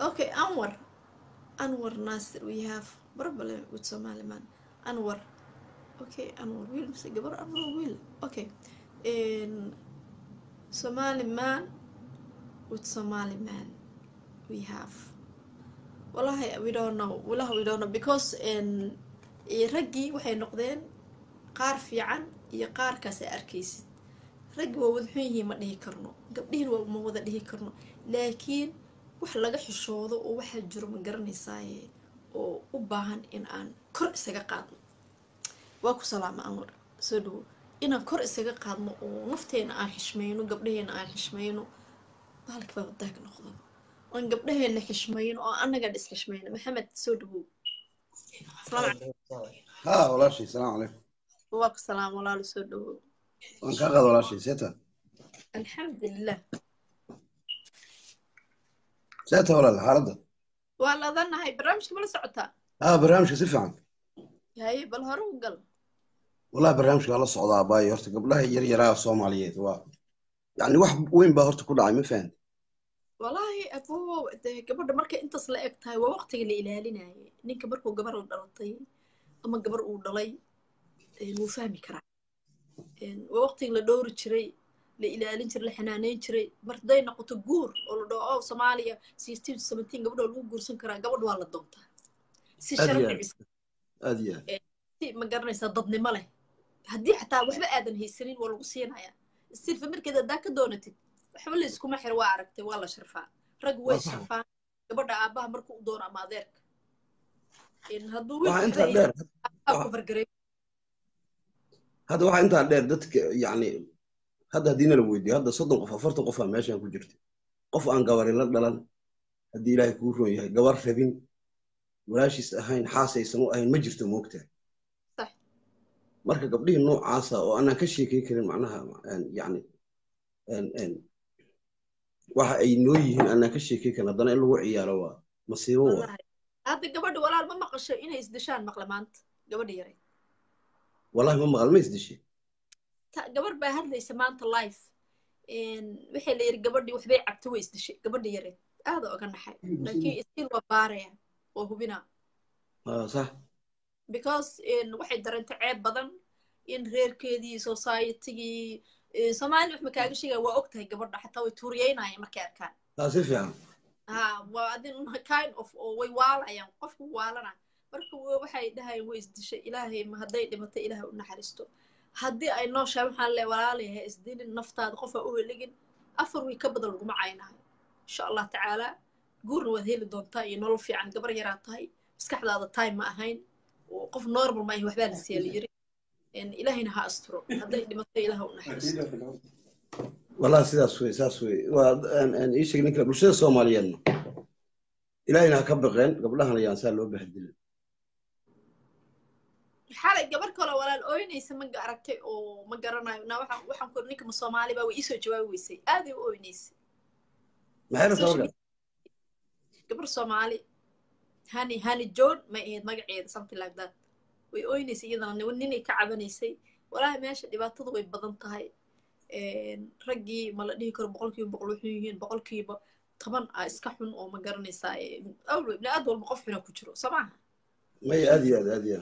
okay Anwar Nasir we have problem with Somali man Anwar okay anwar wiil mise gabar anwar wiil okay Somali man with Somali man we have wallahi we don't know wallahi we don't know because raggii waxay noqdeen qaar fiican iyo qaarkaas ay arkaysid raggi waa wada xun yihiin ma dhihi karno gabdhihiin waa ma wada dhihi karno laakiin wax laga xishoodo oo waxaa jiro ma garanaysaaye oo u baahan in aan kor isaga qaadno waa ku salaama anwar soo dhawo inaan kor isaga qaadno oo nafteena aan xishmayno gabdhaheena aan xishmayno bahalka baa wadaag noqdo oon gabdhaheena xishmayno oo annaga dhis xishmayno maxamed soo dhawo ها ولا شيء السلام عليكم waa ku salaam walaalo soo dhawo وان كان ولا شيء سيتا alxamdulilah سيتا ولا الحالة waa ladanahay barnaamijka mala socotaa برنامج كسيف عن haye bal hore u gal والله برنامج على الصعودة باي هرت قبلها يرى الصوماليات يعني واحد وين بهرت كل عام فين wallaahi abuu dee gabadha markay intaas la eg tahay waa waqtiga la ilaalinayay ninka markuu gabar la dhalatay ama gabar uu dhalay wuu fahmi karaa waa waqtiga la dhowri jiray la ilaalin jiray la xanaaneyn jiray marday noqoto guur oo la dhaho oh Soomaaliya 16 gabadha lagu guursan karaa gabadha waa la doontaa si sharci أديا si ma garanaysaa dadnimo leh haddii xataa waxba aadan haysanin waa lagu siinayaa silfa markeeda haddaa ka doonatid waxba la iskuma xir waa aragtay waa la sharfaa rag way sharfaan gabadha aabbaha markuu u doono ama adeerka hadduu أنت دير ku fargaray هذا واحد أنت دير دتك يعني هذا دينا الويدي هذا صدق قف فرت قف ماشي أنا كجرت قف أن جوار لا دلنا هدي لا يكون يا جوار فين ولا شيء هين حاسة يسموه هين مجرت موقته صح مركب قبليه نوع عاصة وأنا كشي كي معناها يعني ان waxa ay noo yihiin ana ka sheekay kana dana in lagu ciyaaro waa masiibo waa hadda gabadha walaal ma maqasho inay isdishaan maqla maanta gabadha yaray wallahi ma maqal ma isdishay gabadh baa hadlaysa maanta live waxay la yiri gabadhii waxbay cabtay way isdishay gabadha yaray aad uga naxay laakiin istiin waa baaraya oo hubina صح because waxay dareentay ceeb badan in reerkeedii society-gii Soomaali wax ma kaaga sheegay waa ogtahay gabadha xataa way tuuriyeynayaan markay arkaan si fiican waa adin kind of way waalayaan qofku waalana marka waxay dhahay way isdishay ilaahay ma haday dhimatay ilaahay u naxariisto haddii ay nooshahay waxaan leeyahay walaalahay isdilin naftaada qofa u heligin afar way ka badan laguma caynahay insha Allah tacaala guurna waad heli doontaa iyo nolol fiican gabar yaraa tahay maskaxdaada time ma ahayn oo qof normal ma ahay waxbaa la siiyay yiri إلهنا ها أسترو هذا اللي إله ونحرست والله ساسوي وأن إيش نكلا بلشة الصوماليين إلهنا كبغين قبلها أنا ينسى له بهدل حالة قبل كلا ولا الأوين يسمى قركتي أو ما قرنا وحن كورنيك من الصومالي بقى ويسوي جواب ويسي هذه أوينيس ما حلو صورة قبل الصومالي هاني جون ما إيه ما قاعد something like that way ooynaysay iyadana ninay ka cabanaysay walaahi meesha dhibaatadu way badan tahay raggii ma la dhihi karo boqolkiiba boqol wuxuu yihiin boqolkiiba 10 aa iska xun oo ma garanaysaa awlo ibn aad walba qof xun ku jiro sabaaha may aadiya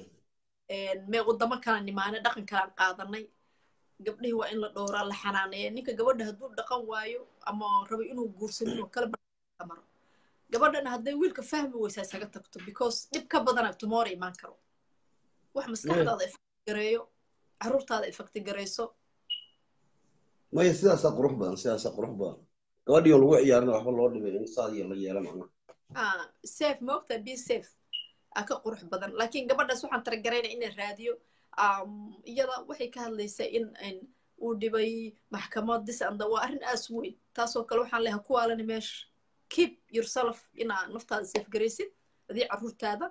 mee wadamo kala nimaana dhaqan kala qaadanay gabdhahi waa in la dhowraa la xanaaneeyo ninka gabadha hadduu dhaqan waayo ama rabo inuu guursado kala maro gabadhana hadday wiilka fahmi weysaa isaga tagto because dhib ka badan tomorrow imaan karo wax maskaxdaada ifaktigareeyo caruurtaada ifaktigareyso maya sidaasa qurux badan gabadhii oo lagu ciyaarina waxba loo dhibay in saadiya la yeela macnaha safe ma ogtaa be safe ka qurux badan laakiin gabadhaas waxaan taragarayna inay raadiyo iyada waxay ka hadlaysaa in uu dhibay maxkamad disanda waa arrin aas weyn taasoo kale waxaan leeyahay ku waalani meesha keep yourself inaa naftaada safe garaysid adii caruurtaada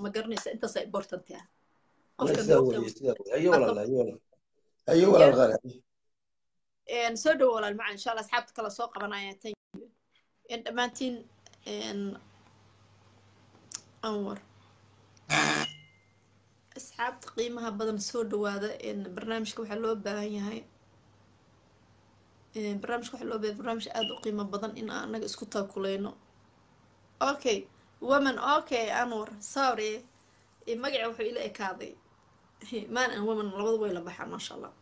ma garanaysa intaas ay important ah أيوة ولا الغالي soo dhawo walaal macaan insha Allah asxaabta kala soo qabanaya thank you dhamaantiin anwar asxaabta qiimaha badan soo dhawaada barnaamijka waxa loo baahan yahay barnaamij aad u qiimo badan in aan anaga isku taakuleyno okay woman okay anwar sorry magaca wuxuu ila ekaaday man and woman labada way la baxaan maasha allah.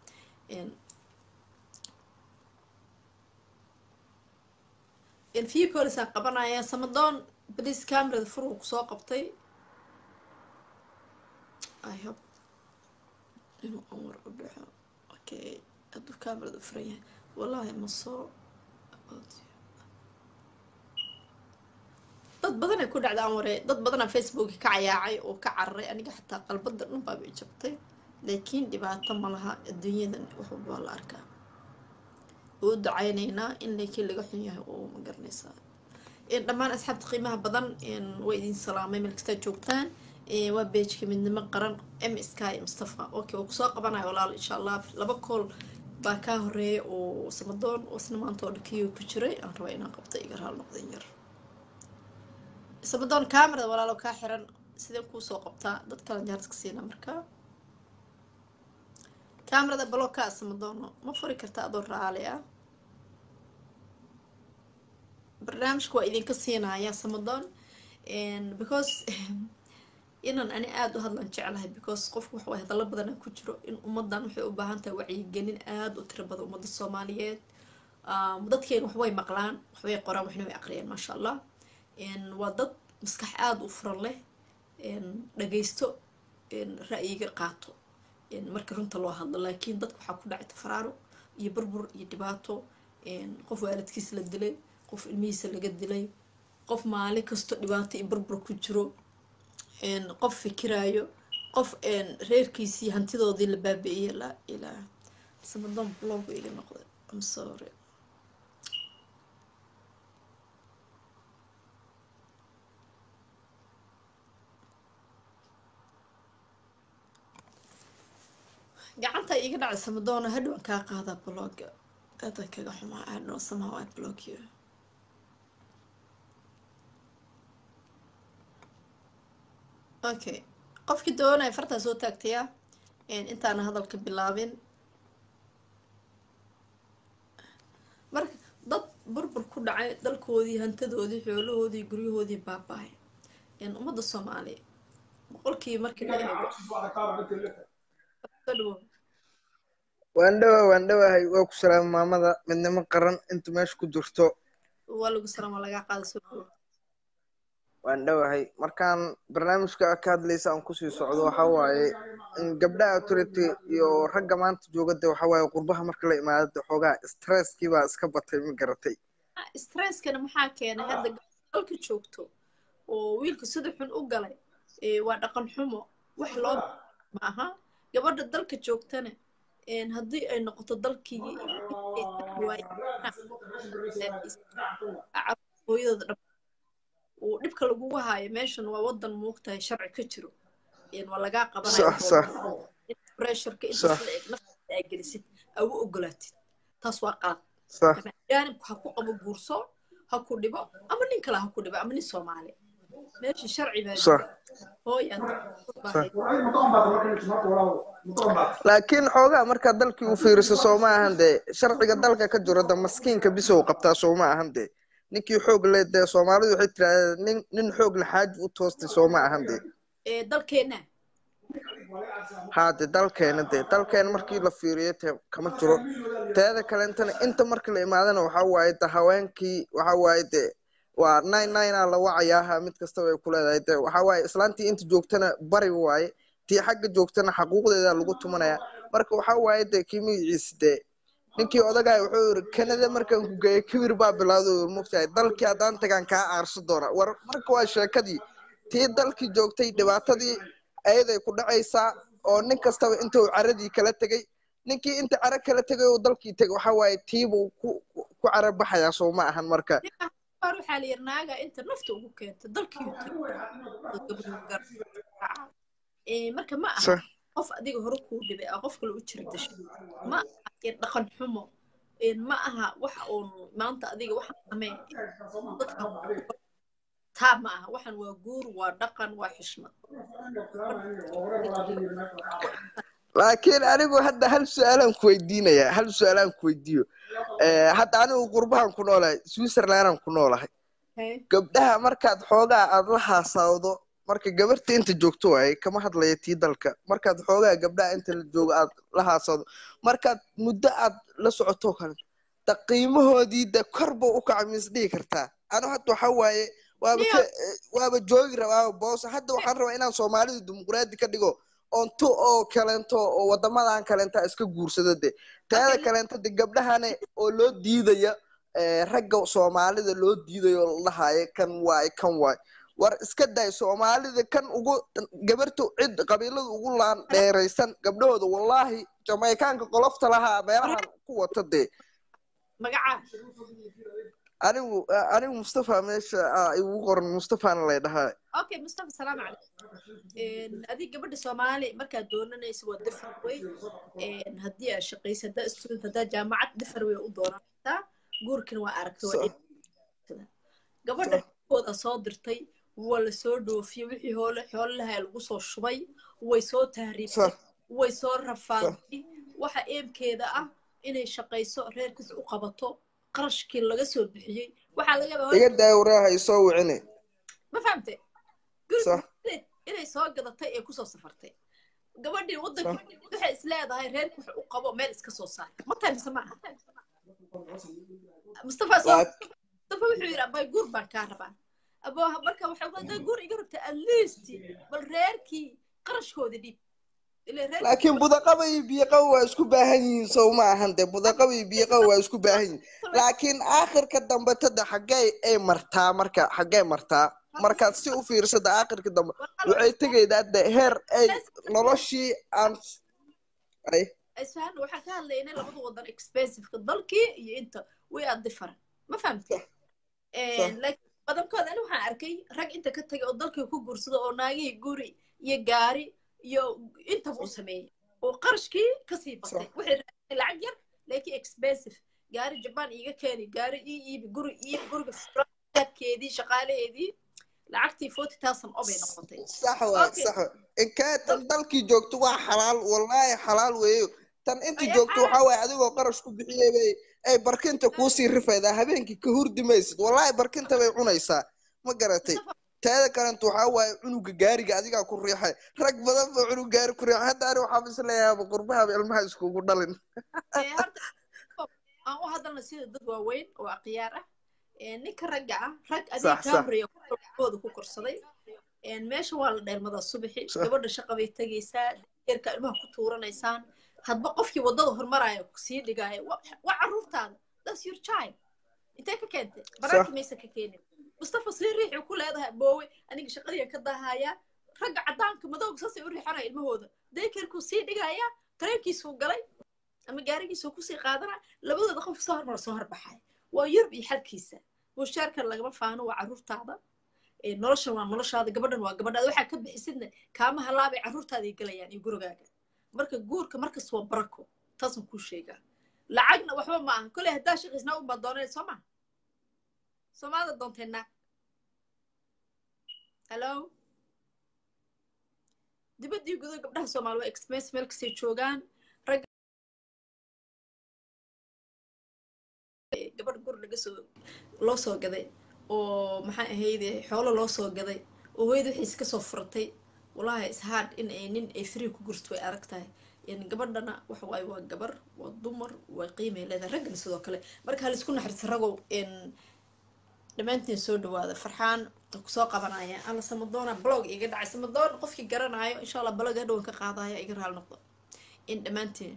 في كورس قبنا يا سمدون بليز كاميرا فروق سوق قبطي I hope إنه أمر أبيها أوكي أدو كاميرا فرية والله مصو dad badan ay ku dhacdaan waree dad badan aan Facebook ka cayaacay oo ka carray aniga xataa qalbada dhan baa bay jabtay laakiin dhibaato ma laha adduunyadan wax walba waa la arkaa oo ducaynaynaa in laakiin laga xun yahay oo ma garanaysaa dhammaan asxaabta qiimaha badan waa idin salaamay meel kasta joogtaan waa beejka midnimo qaran MSK Mustafa okay oo kusoo qabanayo walaal insha Allah laba kool baa ka horeeyay oo samadoon oo isna maanta oo dhakiyo ku jiray aan rabaa inaan qabto iga raal noqdeen yar samadoon kamarada walaalo ka xiran sideen ku soo qabtaa dad kala jaarska siina marka kamarada bloka samadoon ma furi kartaa adoo raali ah barnaamijku waa idinka siinaya samadoon because inaan ani aad u hadlan jeclahay because qofku waxa way hadallo badan ku jiro in ummadan waxay u baahan tahay wacyigelin aad u tiro badan ummadda Soomaaliyeed dadkeen wax way maqlaan wax way qoraan waxna way aqriyaan ma sha Allah waa dad maskax aad u furan leh dhageysto ra'yiga qaato marka runta loo hadlo laakiin dadku waxa ku dhacay tafaraaruq iyo burbur iyo dhibaato qof waalidkiis la dilay qof ilmihiisa laga dilay qof maalin kasto dhibaato iyo burbur ku jiro qof fikiraayo qof reerkiisii hantidoodii la baabi'iyay la ilaa samadoon blog iga noqday I'm sorry gacanta iga dhacay samadoona hadhow ka qaada blog aad kaga xumaa aad somehow I block you okay qofkii doonay farta soo taagtaya intaan hadalka bilaabin marka dad burbur ku dhacay dalkoodii hantadoodii xoolahoodii guryahoodii baabaay ummadda Soomaaliyeed boqolkii markii la eego waandhawahay waa ku salaam maamada midnimo qaran inta meesha ku jirto waa lagu salaam laga qaado soo waandhawahay markaan barnaamijka ka hadlaysa aan ku sii socdo waxa waaye in gabdhaha authority iyo ragga maanta joogada waxa waaye qurbaha marka la imaado xoogaa stresskii baa iska batay ma garatay stresskana maxaa keenay hadda dalka joogto oo wiilka sida xun u galay waa dhaqan xumo wax loo maaha gabadha dalka joogtana haddii ay noqoto dalkii hooyadooda uu dhibka lagu haayo meeshan waa wadan muugtahay sharci ka jiro waa laga qabanaya pressureka inta nafta ay gelisid awu ogolaatid taas waa qalad jaanibku ha ku qabo guurso ha ku dhibo ama nin kale ha ku dhibo ama nin Soomaali meesha sharci baa laakiin xoogaa marka dalkii uu fiiriso Soomaa ahan de sharciga dalka ka jiro da maskiinka bisow qabtaa Soomaa ahan de ninkii xoog leeyahay Soomaalidu waxay tiraahdaa nin xoog la xaaj u toostay Soomaa ahan de dalkeena haade dalkeena markii la fiiriyo kama jiro teeda kale inta markii la imaadana waxa waaye haweenkii waxa waaye de waa 99 la wacayaa mid kasta way ku leedahay waxa waaye islaantii inta joogtana bari waaye tii xagga joogtana xaquuqdeeda lagu tumanaya marka waxa waaye de kiimiiciisde ninkii odagay wuxuu yiri Canada markaan ku geeyay kibir baa bilaawday mugtahay dalkii hadaan tagaan ka aarso doona war marka waa sheekadii tii dalkii joogtay dhibaatadii ayday ku dhacaysaa oo nin kasta inta uu caradii kala tagay ninkii inta carad kala tagay oo dalkii tagay waxa waaye tiibu ku carab baxaya Soomaa ahan marka waxa la yarnaaga inta nafta ugu keento dalkii marka ma aha qof adiga hore ku dhibay qof kale u jira dasho ma aha dhaqan xumo ma aha wax oo maanta adiga waxa samee taa ma aha waxan waa guur waa dhaqan waa xishmad laakiin anigu hadda hal su'aalan ku weydiiyo hadda anigu qurbahan ku noolahay Switzerland ku noolahay gabdhaha markaad xoogaa aad la haasawdo marka gabarta inta joogto waaye kama hadlaya tii dalka markaad xoogaa gabdhaha inta la joogo aad la haasado markaad muddo aad la socoto kale da qiimahoodii da korba u kaca mis dhihi kartaa anu hadda waxa waaye niyo waaba joogi rabaa boos hadda waxaan rabaa inaan Soomaalidu dimuqraadi ka dhigo onto oo kalento oo wadamadan kalenta iska guursado de taada okay kalenta de gabdhahane oo loo diidaya ragga Soomaalida loo diidayo lahaye kan waay war iska day Soomaalida kan ugu gabartu cid qabiiladu ugu laan dheeraysan gabdhahooda wallahi Jamaicanka qolofta lahaa meelahan ku wata de magaca anigu Mustafa meesha igu qoran Mustafana la dhahaa okay Mustafa salaam calaykum adiga gabadha Soomaali marka doonanayso waa difar way hadii aad shaqayso hada student hada jaamacad difar way u doonaysaa guurkan waa aragtay waa gabadha kooda soo dirtay wala soo dhoofiyay wixii xoolaha lagu soo shubay way soo tahriibtay way soo rafaaday waxa eemkeeda ah inay shaqayso reerka u qabato qarashkii laga soo bixiyay waxa laga yaabaa iga daawraha ay soo wicine ma fahamtay inay soo gadatay ee ku soo safartay gabadhii wadanka waxay isleedahay reerka wax u qabo meel iska soo saar ma tahay sama Mustafa wuxuu yiri abay guur baan ka rabaa abo marka waxa uu guur iga rabtay at least bal reerkii qarashkooda dhib laakiin budaqabay biiqaw waa isku baahan yihiin soo ma ahan de budaqabay biiqaw waa isku baahan yihiin laakiin aakhirka dambe tada xagay ay martaa markaad si u fiirsada aakhirka dambe waxay tagaydaa de heer ay noloshii aan ay isfahan waxa ka hadlaynaa labada wadan expensive ka dalkii iyo inta way aad different ma fahamtay laakiin badankooda aniga waxaan arkay rag inta ka tagay oo dalkii ku guursado oo naagii guri iyo gaari iyo inta uu sameeyay oo qarashkii ka sii batay waxay lacag yar laakiin expensive gaari Japan iga keeni gaari guriga keedii shaqaalaheedii lacagtii 40,000 oo bay noqotay صح in ka tan dalkii joogto waa xalaal wallahi xalaal weeyo tan intii joogto waxa way adigoo qarash ku bixiyay ay barkinta ku sii rifayda habeenkii ka hurdimaysid wallahi barkinta bay cunaysaa ma garatay taada kalanta waxa way cunuga gaariga adiga ku riixay rag badan oo cunug gaari ku riixay hadda ari waxa bisleeyahay qurbaha ilmaha iskugu dhalin aan u hadalna sida dad waaweyn oo aqyaar ah ninka ragga ah rag adiga kaamriya ku korsaday meesha waa la dheelmada subaxi gabadha shaqo bay tagaysaa eerka ilmaha ku tuuranaysaan hadba qofkii wadada hormaraya ku sii dhigaya waa caruurtaada that's your child intee ka keentay baraanka maysa ka keenin Mustafa sii riixi ku leedahay boowe aniga shaqadii ka daahaya ragga cadaanka madowga saasay u riixanay ilmahooda deekerku sii dhigaya tareenkiisu galay ama gaarigiisu ku sii qaadana labadooda qof soo horbaxay waa yurb iyo xalkiisa mushaarka lagama faano waa caruurtaada noloshan waa noloshaada gabadhan waa gabadhaada waxa ka bixisidna kaama halaabay caruurtaada galayaan iyo gurigaaga marka guurka markas waa barako taas ku sheega lacagna waxba ma aha kulay hadaa shaqisna u badoonay Soomaalida doonteena hello dibadii gudo gabdhaha Soomaaliya waa expensive meel kasii joogaan rag gabadh gur laga soo loo soo gaday oo maxay ahayd xoolo loo soo gaday oo hooyadu wixii iska soo furtay wallahi is hard in ay nin ay free ku gurto way aragtahay in gabadhana waxa way waa gabar waa dumar way qiimay leedahay ragna sidoo kale marka hal isku naxariis ragow in dhamaantiin soo dhawaada farxaan ku soo qabanaya alla samadoona blog iga dhacay samadoon qofkii garanayo insha Allah blog hadhow ka qaadaya iga raal noqdo in dhamaantiin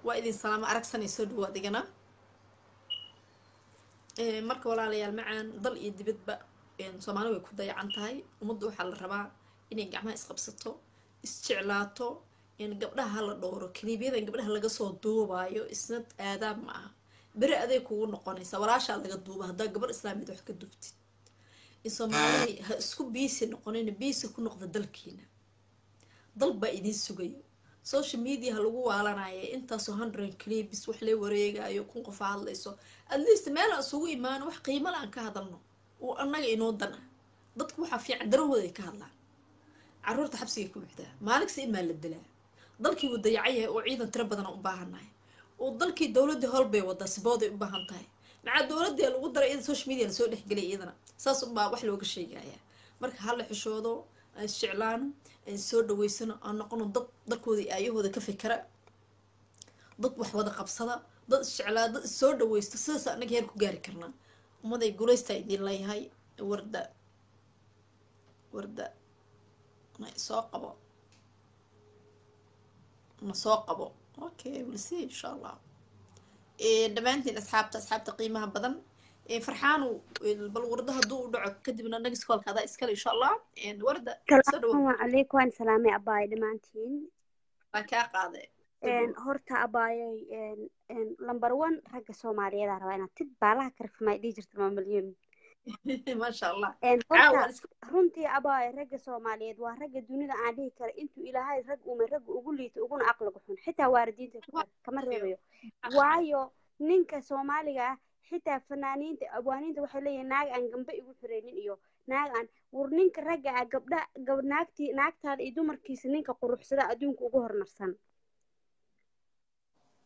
waa idin salaamo aragsanay soo dhawaad igana marka walaalayaal macaan dal iyo dibadba Soomaaliya way ku dayacan tahay ummaddu waxa la rabaa inay gacmaha isqabsato isjeclaato in gabdhaha la dhooro kaliibiyada gabdhaha laga soo duubayo isna aadaab ma aha bari aday kugu noqonaysa walaasha laga duuba hadaa gabar islaamid wax ka duubtid in Soomaaliya ha isku biisi noqonayna biisi ku noqdo dalkiina dalba idin sugayo social media lagu waalanayo intaas 100 clips wax la wareegayo kun qof hadlayso at least meel aan isugu iimaan wax qiimo la aan ka hadalno oo annaga inoo dana dadku waxa fiican darahooda ka hadlaan caruurta xabsiga ku buuxda maalintii in ma la dilaa dalkii uu dayacay oo ciidan tiro badan u baahanahay oo dalkii dawladda holbay wada sibooday u baahan tahay maca dawladda lagu daray in social media la soo dhexgalay iyadana saas u baa wax looga sheegaya marka hala xishoodo aan isjeclaano aan soo dhaweysano aan noqono dad dalkooda iyo aayahooda ka fikira dad wax wada qabsada dad isjeclaa dad soo dhaweysto sidaas anaga heer ku gaari karnaa ummaday guulaystaa idin leeyahay warda na soo qabo okay we'll see insha allah dhammaantiin asxaabta qiimaha badan farxaanu bal warda hadduu u dhaco kadibna next callka adaa iskale insha allah warda soo dhawo السلام عليكم وأنا سلامي أباي دمانتين baa kaa qaaday هورتا أباي لمبر 1 رجع سومالية دار وأنا تد بالها كرف ما يدي جرت مليون ما شاء الله هورتا runtii abaay ragga Soomaaliyeed waa ragga dunida aan dhihi karo intuu ilaahay rag ugu liito uguna aqliga xun xitaa waaridiinta kama reebayo waayo ninka Soomaaliga xitaa fanaaniinta abwaaniinta waxay leeyihiin naag aan gamba igu xireenin iyo naag aan war ninka ragga ah naagtaada iyo dumarkiisa ninka quruxsada adduunka ugu hormarsan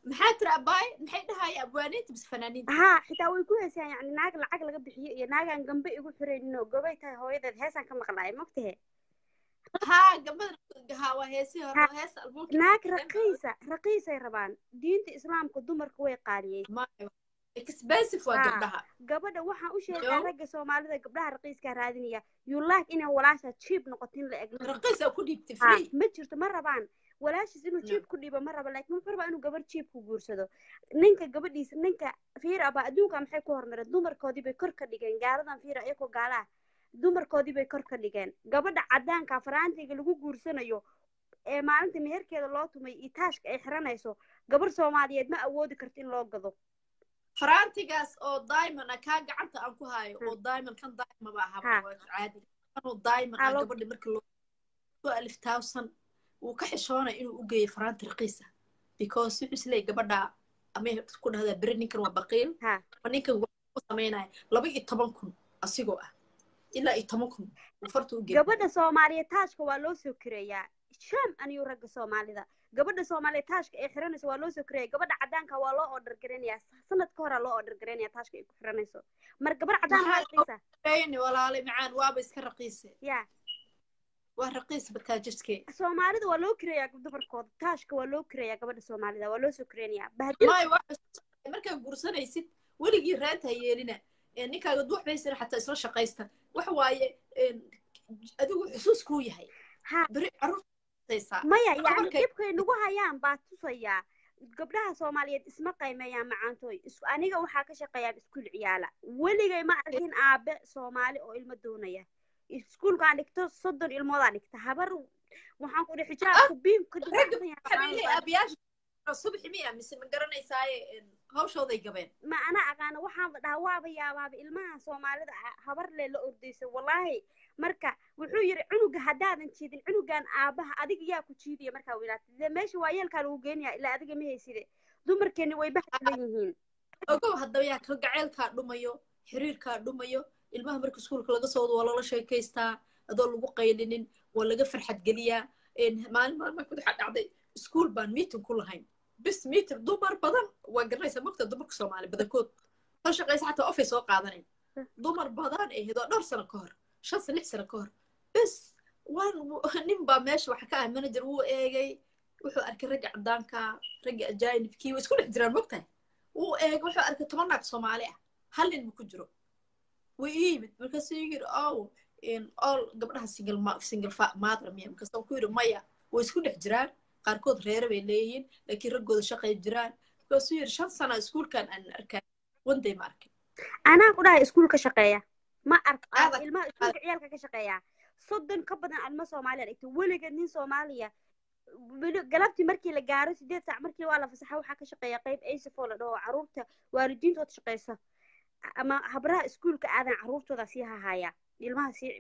maxaa tira abaay maxay dhahay abwaaniinta bis fanaaniinta xitaa way ku heesaan yani naag lacag laga bixiyo iyo naag aan gamba igu xireenin oo gobay tahay hooyadeed heesaan ka maqlaay mogtahe gabadha waa heesii hore hees albuunka naag raqiisay rabaan diinta islaamka dumarka way qaaliyey expensive waa gabdhaha gabadha waxaan u sheegaa ragga Soomaalida gabdhaha raqiiska raadinaya you like inay walaasha cheap noqotin la eg raqiisa ku dhiibtay free ma jirto ma rabaan walaashis inuu cheap ku dhiibo ma rabo laakiin wuxuu rabaa inuu gabar cheap ku guursado ninka gabadhiisa ninka fiir aba adduunka maxay ku hormareen dumarkoodii bay kor ka dhigeen gaaladan fiir ayagoo gaalaha dumarkoodii bay kor ka dhigeen gabadha cadaanka faraantiga lagu guursanayo ee maalinta meherkeeda loo tumay iyo taashka ay xiranayso gabar Soomaaliyeed ma awoodi karto in loo gado faraantigaas oo diamond ka gacanta aan ku hayo oo diamond kan diamond ma aha waa caadi oo diamond aan gabadha marka loo 12000 uu ka xishoonay inuu u geeyo faraanti raqiisa because wuxuu isleeyahay gabadha ama ku dhahdaa bari ninkan waa baqiil ninkan wuxuu sameynaa 12000 asigoo ah ilaa 10000 fartu u geeyo gabadha Soomaaliyeed taashka waa loo soo kireeyaa sham aniyo ragga Soomaalida gabadha Soomaaliyeed taashka ay xiranayso waa loo soo kireeyaa gabadha cadaanka waa loo order garanayaa sanad ka hor loo order garanayaa taashka ay ku xiranayso mar gabar cadaan waa raqiisa walaali macaan waaba iska raqiise waa raqiis bataajirke Soomaalida waa loo kireeyaa dumarkooda taashka waa loo kireeyaa gabadha Soomaalida waa loo soo kireenayaa marka guursanaysid waligii raanta yeelina ninkaaga duux baysan xataa isla shaqaysta waxa waaye adigu xusuus ku yahay bari arurtaysa maya yani dibkay nagu hayaan baa tusaya gabdhaha Soomaaliyeed isma qiimeeyaan macaantooy aniga waxa ka shaqeeyaa iskuul ciyaala waligay ma arkin aabe Soomaali oo ilmo doonaya iskuulka aan dhigto 30 ilmood aan dhigta habar waxaan ku dhixi xijaabku biim ka dhigay abiyaasha subaxi miya mise ma garanaysaa hawshooday gabeen ma ana aqaana waxaan dhahaa waaba yaabaaba ilmaha Soomaalida habar la ordayso wallahi marka wuxuu yiri cunuga hadaadan jiidin cunugan aabaha adiga yaa ku jiidiya marka wiilaatay meesha waa yeelka lagu geenaya ilaa adiga ma hayside dumarkeeni way baxsan yihiin ogow hadaba yaa ka gaceelka dhumayo xiriirka dhumayo ilmaha marka iskuulka laga soo wado la sheekaystaa adoo lagu qaylinin waa laga farxad geliyaa maalin ku dhacday iskuul baan meeting ku lahayn bis meeting dumar badan waa garanaysaa magta dumarka Soomaali badankood oo shaqaysa xataa office soo qaadanay dumar badan ee hado dhowr sano ka hor 5 sano ka hor bis nin baa meesha waxa ka ah manager uu eegay wuxuu arkay rag cadaanka rag ajaanibkii isku dhex jiraan magta uu eegay wuxuu arkay 10 naag Soomaali ah hal nin ku jiro ويجيب مركز يجير أو إن all قبلها single mother مية مركز أو كير مية ويسكون حجران قاركود غير بيلين لكن رجود شقة حجران بس يجير شخص سنة سكول كان أن أركان وندي مارك أنا أقولها سكول كشقية ما أرك الماء سكول عيالك كشقية صدق كبدنا الماء Soomaaliya إنت ولا جنين Soomaaliya قلبتي مركي لجارو سديت ساعة مركي ولا فسحة وحا كشقية قيب أي سفولة دو عروبته والدين توت شقيسة ama habraha iskuulka aadan caruurtooda si haya ilmaha si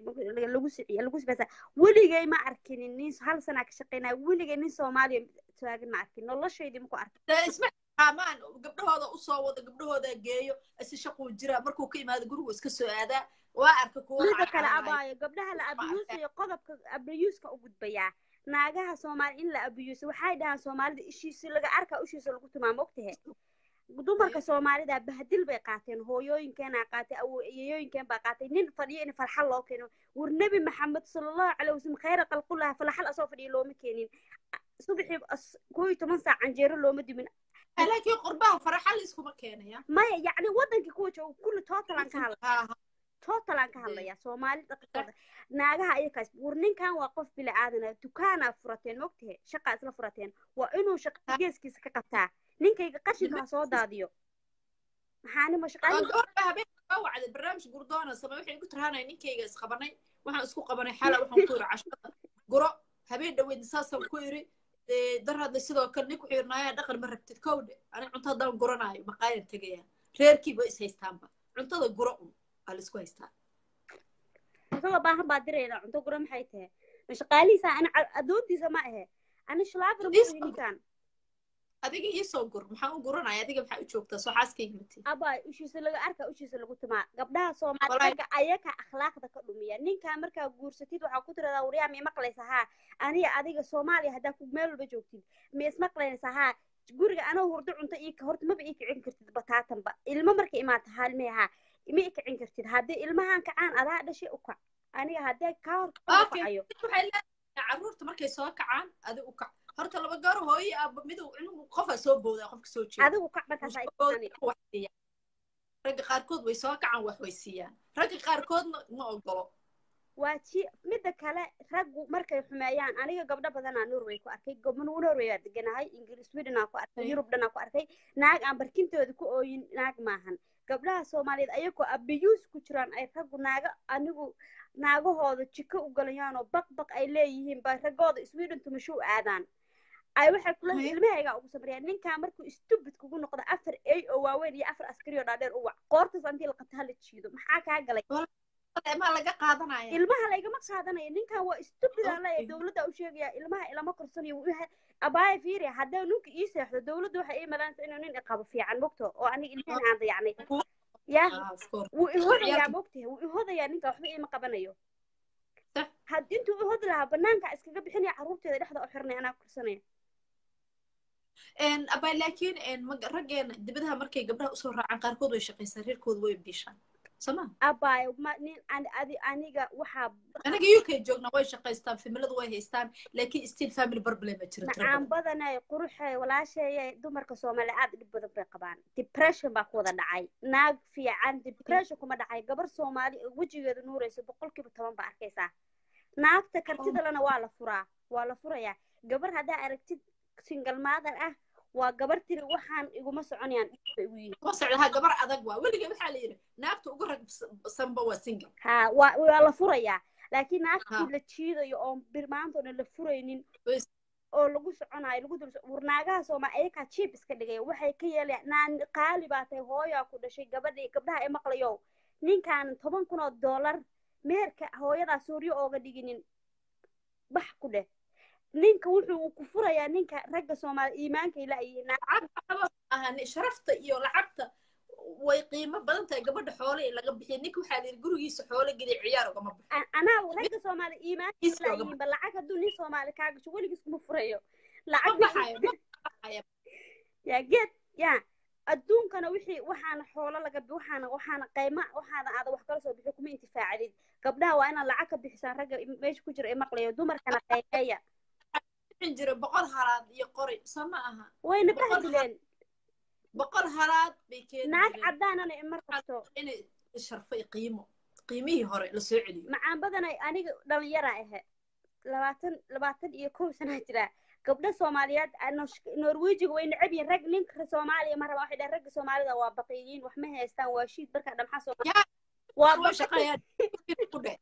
lagu sibasa waligay ma arkin nin hal sana ka shaqeynaa waligay nin Soomaali taagan ma arkin nolosheedii ma ku arkin isma amaan gabdhahooda u soo wada gabdhahooda geeyo asi shaqo jira markuu ka imaado guriga iska soo aada waa arka kuwa kala abaayo gabdhaha la abiyuusayo qodobka abiyuuska u gudbaya naagaha Soomaali in la abiyuuso waxay dhahaan Soomaalida ishiisa laga arka ishiisa lagu tumaamo ogtahay dumarka Soomaalida bahdil bay qaateen hooyooyinkeena qaatay awoyooyinkeen baa qaatay nin fadhiyo in farxal loo keeno war nabi maxamed sallallahu alayhi wasallam khayr qalqulaha farxal asoo fadhiyo looma keenin subaxii 12 saac canjeero looma dimin laakiin qurbaha farxal iskuma keenaya maya yacni wadankii kuwa jooga kulli totalan ka hadlaya totalan ka hadlaya Soomaali dhaqankooda naagaha ayakaas war ninkan waa qof bila aadana dukaana furateen mogtahay shaqa isla furateen waa inuu shaqa geeskiisa ka qabtaa ninkayga qashinka soo daadiyo maxaani ma shaqayn habeenka wacday barnaamij gurdoona samay waxay ku tiraanay ninkayga isqabanay waxaan isku qabanay xala waxaan ku yiri cashada guro habeen dhaweyd saasaan ku yiri darada sidoo kale ninku xirnaaya dhaqan ma rabtid kowde ani cunto daan guranaayo maqaayan tagaya reerkiiba is haystaanba cuntada guro al isku haystaan cuntada baahan baa direena cunto guro maxay tahay shaqaalihiisa ana adoontiisa ma ahe ana shalaafar ma ninkan adiga ii soo gur maxaan u guranaya adiga maxaa u joogtaa soo xaaskayga mati aba ushiisa laga arka ushiisa lagu tumaa gabdhaha Soomaaliga ayaka akhlaaqda ka dhumiya ninka markaa guursatid waxa ku tiradaa wariyaa ma maqlaysa ha aniga adiga Soomaaliya hadaa ku meel walba joogtid ma ismaqlaysa ha guriga ana hurdo cunto ii ka horta maba ii kicin kartid bataatan ba ilmo marka imaata halmeeha ma ii kicin kartid hadii ilmahan kacaan adaa dhashay u kac aniga hadee ka hor kacayo waxay leedahay carruurta markay soo kacaan adiga u kac horta laba gaar hooyo aaba midow inuu qof soo booda qofka soo jeedo adigu kac markaas ay ragga qaarkood way soo kacaan wax way siiyaan ragga qaarkoodna ma ogolo waa ci midda kale raggu markay xumeeyaan aniga gabdho badan aan Norway ku arkay gobol Norway aad deganahay Ingiriis Sweden aan ku arkay Europe dhan aan ku arkay naag aan barkintooda ku ooyin naag maahan gabdhaha Soomaaliyeed ayagoo abiyuus ku jiraan ay raggu naaga anigu naagahooda jiko u galayaan oo baq ay leeyihiin ba ragooda Sweden tumashu aadaan ay waxay kula ilmahayga ugu sabriyaan ninka markuu stupid kugu noqdo 4 ay oo waaweyn iyo 4 askari oo dhaadheer u wac qoortas antii la qabta hal jiido maxaa ka galay ilmaha laga qaadanaya ilmaha laga ma qaadanayo ninka waa stupid la ee dawladda u sheegaya ilmaha ilama korsanayo abaay fiiri hadaa ninka ii seexdo dawladdu waxa ay malaynaysaa inuu nin qabo fiican mogto oo aniga ilmahan aan dayacnay ya wuu ihodaya mogtay wuu ihodaya ninka waxba iima qabanayo had intuu ihod lahaa banaanka iskaga bixinaya carruurteeda dhexda u xirnay anaa korsanaya abay laakiin raggeena dibadaha markay gabdhaha usoo raacaan qaarkood way shaqaystaan reerkooda way bishaan sama abay nin aniga waxa aniga UK joogna way shaqaystaan familadu way haystaan laakiin still family problem jira aan badanay quruxay walaashay dumarka Soomaali aad dhib badan bay qabaan depression baa ku wada dhacay naag fiican depression kuma dhacay gabar Soomaali wajigeedu nuurayso 10% ba arkaysaa naagta kartida lana waa la furayaa gabar hadaa aragtid single mother ah waa gabar tiri waxaan iguma soconayaan igu yihiin ma socdaha gabar adag waa weliga waxa la yiri naagta ugu rag sanba waa single ha waa la furayaa laakiin naagta la jiidayo oo birmaanto la furaynin oo lagu soconayo lagu dul warnaagaha Soomaali ay ka cheap iska dhigay waxay ka yeelaan qaali baatay hooyo ku dhashay gabdhaha ay maqlayo ninkan $10,000 meerka hooyada Suuriyo ooga dhiginin bax ku dheh ninka wuxuu ku furayaa ninka ragga Soomaali iimaanka ila ay ahaan sharafta iyo lacagta way qiimo badan tahay gabadha xoolo ee laga bixiyo ninka waxa la gurigiisa xoolo geli ciyaar uga ma baxo ana ragga Soomaali iimaanka ila ay ba lacag haduu nin Soomaali kaaga soo waligiis kuma furayo lacag baxayo ya get ya adduunkana wixii waxaan xoolo laga waxaan qiimo waxaan aad wax kala soo bixi kuma intifaacid gabdhaha waa inaan lacag ka bixisaan ragga meesha ku jira ay maqlayo dumarkana qayqaya jira 100 halaad iyo qori sama aha wayna bahdileen 100 halaad bay keenay naag cadaanana markasto inay sharfay qiimihii hore la soo celiyo macaan badanay aniga dhalinyara ah 20 iyo 1 sano jira gabdha Soomaaliyeed Norwejiga way necab yihiin rag ninka Soomaaliya ma raba waxay dhahay ragga Soomaalida waa baqiyiin wax ma haystaan waa shiid barka dhamxa Soomaaliya waa shaqayaan ku dheh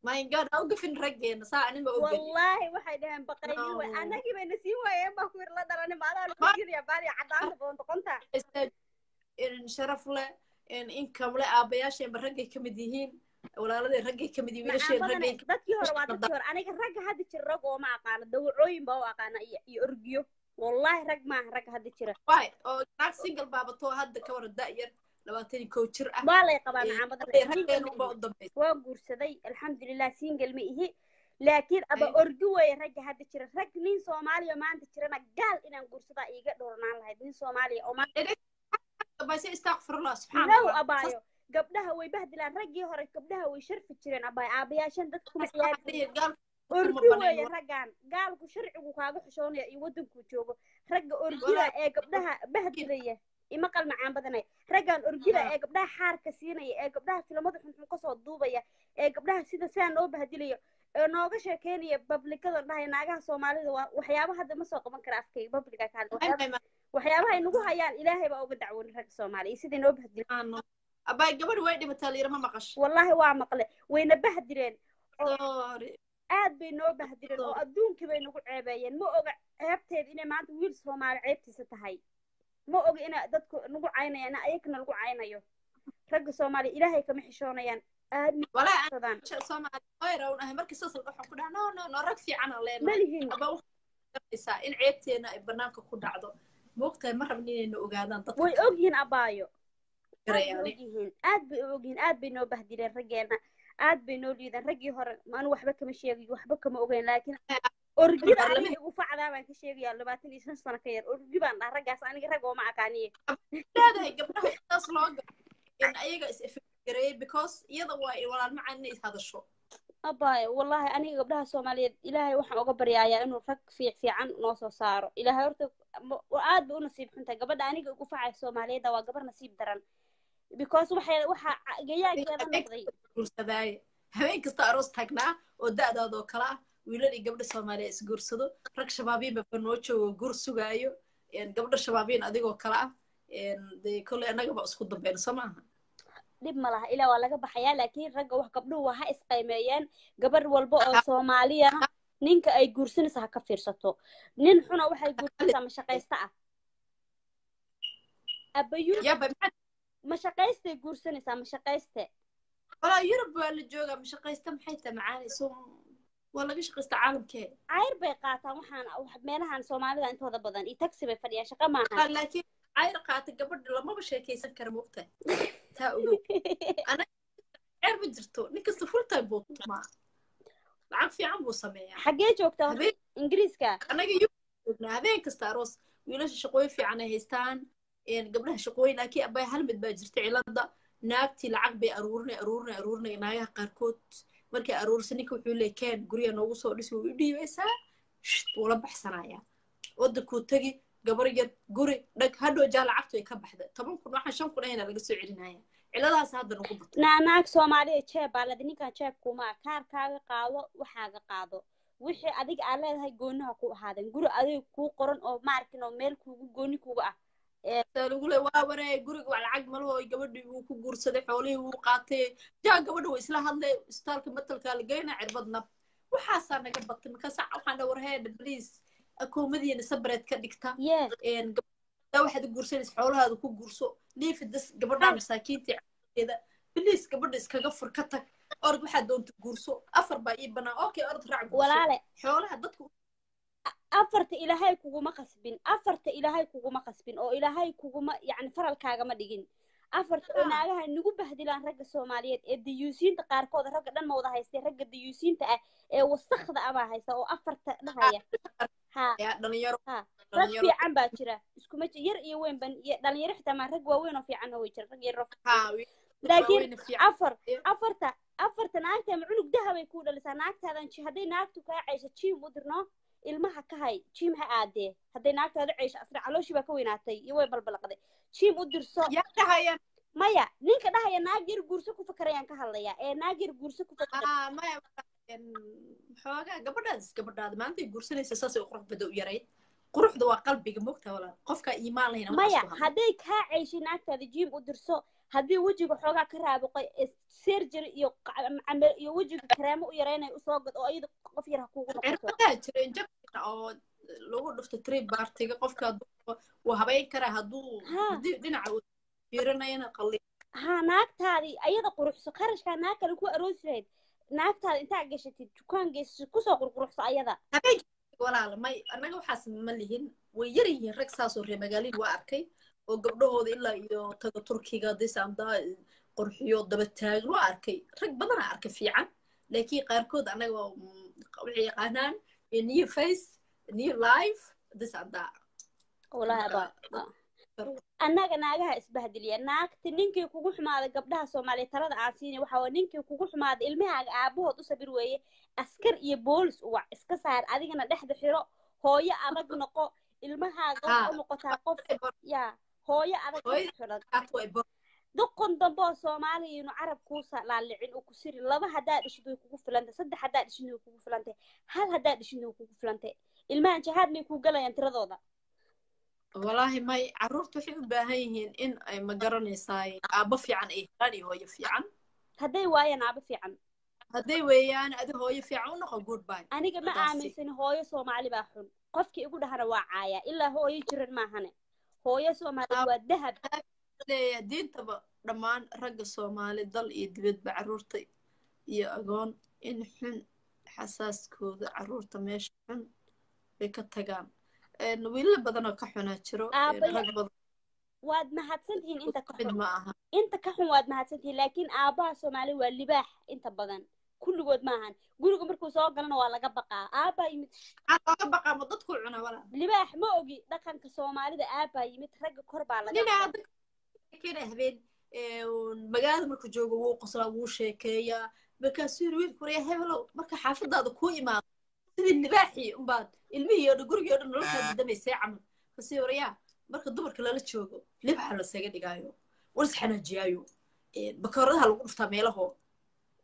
my god how gafin raggeena saa anima og wallahi waxay dhahan baqiyiin way anagi bay nasiib waayeen ba ku la daran maadaama la jiriya baari cadaan boonto qonta in sharaf leh in income leh aabayaasheen raggay kamid yihiin walaaladii raggay kamid yihiin wiilasheen raggay dadkii hore waa dadkii hore aniga ragga hadda jira rag oo ma aqaan dawacooyin baa u aqaan iyo orgiyo wallahi rag ma rag hadda jira way oo naag single baabato hadda ka warada yar 21 jir ah waa la qabaa macaan raggeen u baa u dambeeyay waa guursaday alxamdulillah single ma ihi laakiin aba orgi way ragga hadda jira rag nin Soomaaliya maanta jirana gaal inaan guursada iiga dhornaan lahayd nin Soomaaliya oo maanta بس استغفر الله سبحان no الله abaayo gabdhaha way bahdilaan raggii hore gabdhaha way sharfi jireen abaayo aabayaashan dadka kuma ciyaari jirin قال orgi weeye raggan gaalku sharcigu kaaga xushoonaya iyo waddankuu joogo ragga orgida ee gabdhaha bahdilaya ima qalmacaan badanay raggan orgida ee gabdhaha xaarka siinaya ee gabdhaha filimada xunxun kasoo duubaya ee gabdhaha sida sidaa noo bahdilayo ee nooga sheekeynaya bablikada dhahay naagaha soomaalida waa waxyaaba hadda ma soo qaban kara afkayga babliga ka hadla waxyaabaha ay nagu hayaan ilaahay baa uga dacwoonay ragga soomaaliya sidii noo bahdilay abay gabadh way dhimataa liirama maqash wallahi waa maqle wayna bahdileen sorry aad bay noo bahdileen oo adduunkii bay nagu ceebeeyeen ma oga ceebteed inay maanta wiil soomaali ceebtiisa tahay ma oga ina dadku nagu caynayaan ayagana lagu caynayo ragga soomaaliya ilaahay kama xishoonayaan aad wala sadaan soomaali way rawnahay markii soo waxaan ku dhahnaa no rag fiican aan leenahay malihin aba waxaysaa in ceebteena ay banaanka ku dhacdo moogtahay ma rabin inayna ogaadaan dadka way ogyihiin abaayo garayaan aad bay ogyihiin aad bay noo bahdileen raggeena aad bay noo liidaan raggii hore anu waxba kama sheegayo waxba kama ogeyn laakiin orgida aniga igu facdaa baan ka sheegayaa 25 sano ka yar orgi baan dhaha raggaas aniga rag oo ma aqaaniye leedahay gabdhaha taas loo in ayaga is effectgareeyay because iyada waa walaal macaan inay hadasho abaayo wallahi aniga gabdhaha soomaaliyeed ilaahay waxaan uga baryayaa inuu rag fiican noo soo saaro ilaahay horta aad bay u nasiib xuntahay gabadha aniga ugu facay soomaaliyeedda waa gabar nasiib daran because waxa gayaankeeda noqday guursadaaye habeen kasta aroos taagnaa oo da'daadoo kala ah wiilal iyo gabdha soomaaliya is guursado rag shabaabiinba noo joogo guur sugaayo gabdha shabaabiin adigoo kala ah dee kolley annagaba isku dambeyn soo maaha dhib ma laha ilaa waa laga baxayaa laakiin ragga wax gabdhuhu waa ha isqaymeeyeen gabar walba oo soomaaliya ninka ay guursanaysa ha ka fiirsato nin xuna waxay guursanaysaa mashaqaysta ah abayu mashaqaystay guursanaysaa mashaqayste walaa yurub waa la joogaa mashaqaysta maxay tahay macaanayso waa laga shaqaysta caalamkeeda cayr bay qaataan waxaan meelahan soomaalida intooda badan iyo taxi bay fadhiyaan shaqa maaha laakiin cayr qaata gabadha lamaba sheekaysan kara moogtahay taa ogow anaga cayr ma jirto nin kasta full time buu tumaa lacag fiican buu sameeyaa xaggee joogtaa ingiriiska anaga joognaa habeen kasta aroos wiilasha shaqooyin fiican ay haystaan gabdhaha shaqooyin laakiin abay hal mid baa jirta cilada naagtii lacag bay aruurinay naagaha qaarkood markay aruurisa ninka wuxuu leeyahay keen guriga noogu soo dhis wuu u dhiibaysaa wuu la baxsanayaa wadankuu tegi gabar yar guri dhag hadhow jaa lacagtu ay ka baxda 10 kun waxaan 5 kun ahayna laga soo celinaya ciladaas hadda nagu bato naag soomaaliya jeeb baa ladi ninkan jeeb kuma kaarkaaga qaado waxaaga qaado wixii adiga aad leedahay gooniha ku ahaadeen guri adiga kuu qoran oo maarkin oo meel kuugu gooni kuuga ah lagu leeyahay waa wareey guriga waa lacag malaho gabadhii uu ku guursaday xoolihii uu qaatay jaa gabadha way isla hadlay isbitaalka matalka la geeyna cirbadna waxaasaa naga batay markaas waxaan warheed please akoomadiina sabreed ka dhigta gabadha waxaad guursanaysaa xoolahaada ku guurso liifidas gabadha masaakiinta please gabadha iskaga fur ka tag orod waxaad doonto guurso afar baa ii banaan okay orod raac walaale xoolaha dadku afarta ilaahay kuguma qasbin oo ilaahay kuguma yani faralkaaga ma dhigin afarta oo naagaha nagu bahdilaan ragga soomaaliyeed ee dayuusiinta qaarkood ragga dhan ma wada haystee ragga dayuusiinta ah ee wasakda abaa haysta oo afarta dhahaya rag fiican baa jira iskuma yar iyo weyn ban iyo dhalinyaro xitaa maa rag waaweyn oo fiican way jira rag yar laakiin afarta naagta ma cunug dahabay ku dhalisaa naagtaadan hadday naagtu kaa cayso jiim u dirno ilmaha ka hay jiim ha aadee hadday naagtaada ceysho asra calooshii baa ka weynaatay iyo way balbalaqday jiim u dirso maya ninka dhahaya naag yar guurso ku fakarayaan ka hadlaya ee naag yar guurso ku fakara maya xoogaa gabadhaada maanta ay guursanaysa saasay qurux bada u yarayd quruxda waa qalbiga moogtaa walaal qofkaa iimaan lahayn maya hadday kaa ceyshay naagtaada jiim u dirso haddii wejiga xoogaa ka raabuqay surgery iyo wejiga kareemo u yaraynay usoo gad oo iyada qof yar ha kuugu noqoto jira injectin oo lagu dhufto tree bartiga qofka wuu habayn karaa hadduu dhinaca uu fiirinayana qalli naagtaadii ayada quruxso qarashkaa naag kale ku aroosi lahayd naagtaada intaa gashatid dukaan geysa kusoo qurquruxso ayada walaala may annaga waxaas ma lihin way yar yihiin rag saasoo reer magaalin waa arkay oo gabdhahooda ilaa iyo taga turkiga disamdaa qurxiyo daba taagan waa arkay rag badana arkay fiican laakiin qaarkood annaga waxay yaqaanaan new face new life disamdaa annaga naagaha isbahdiliya naagta ninkii kugu xumaaday gabdhaha Soomaaliyeed talada aan siinay waxa waa ninkii kugu xumaaday ilmahaaga aabahood u sabir weeye askar iyo boolis uwac iska saar adigana dhexda xiro hooyo adag noqo ilmahaaga wax u noqotaa qof yaa hooyo adag xiro doqon dambe oo Soomaaliya inuu carab ku salaalicin oo ku siri laba hadaa dhishid way kugu filantay saddex hadaa dhishid way kugu filantay hal hadaa dhishid way kugu filantay ilmahan jahaad may ku galayaan tiradooda والله ما عرورت وحي باهيهن إن أي مقرني ساي أبا في عن إيه راني هو يفي عن هدي وايان أبا في عن هدي ويان أده هو يفي عن ونقول جود باي أنا جماعة آمن سنة هو يسوى معلي باحون قفك يقول هذا وعايا إلا هو يجرن معهنا هو يسوى معلي والذهب دين تبا رمان رجع سومالي ضل يدبد بعرورتي يا أجون إن حن حساس كود عرورته مش حن بكتجان ويلا بدنا كحنا ترى واد ما هتسنتين أنت كحن أنت كحن واد ما هتسنتين لكن آباء سومالي واللباح أنت بدن كل جود معهن قولوا مركو سواق لنا ولا جبقة آباء يمت جبقة ما تدخل عنا ولا لباح ما أجي ده كان كسومالي ده آباء يمت رجع كرب على جبقة كده هبين مجال مركو جوجو قصلا وشيكيا بكسر ويل كوريا هبلو مركو حافظ هذا كوي ما اللباحي بعد المية نقول يا رجل نروح الدم ساعة فسيوريا مركو دمر كلا لتشوجو لبح على سجد جايو ورسحنا جايو بكررها لو قفت ميله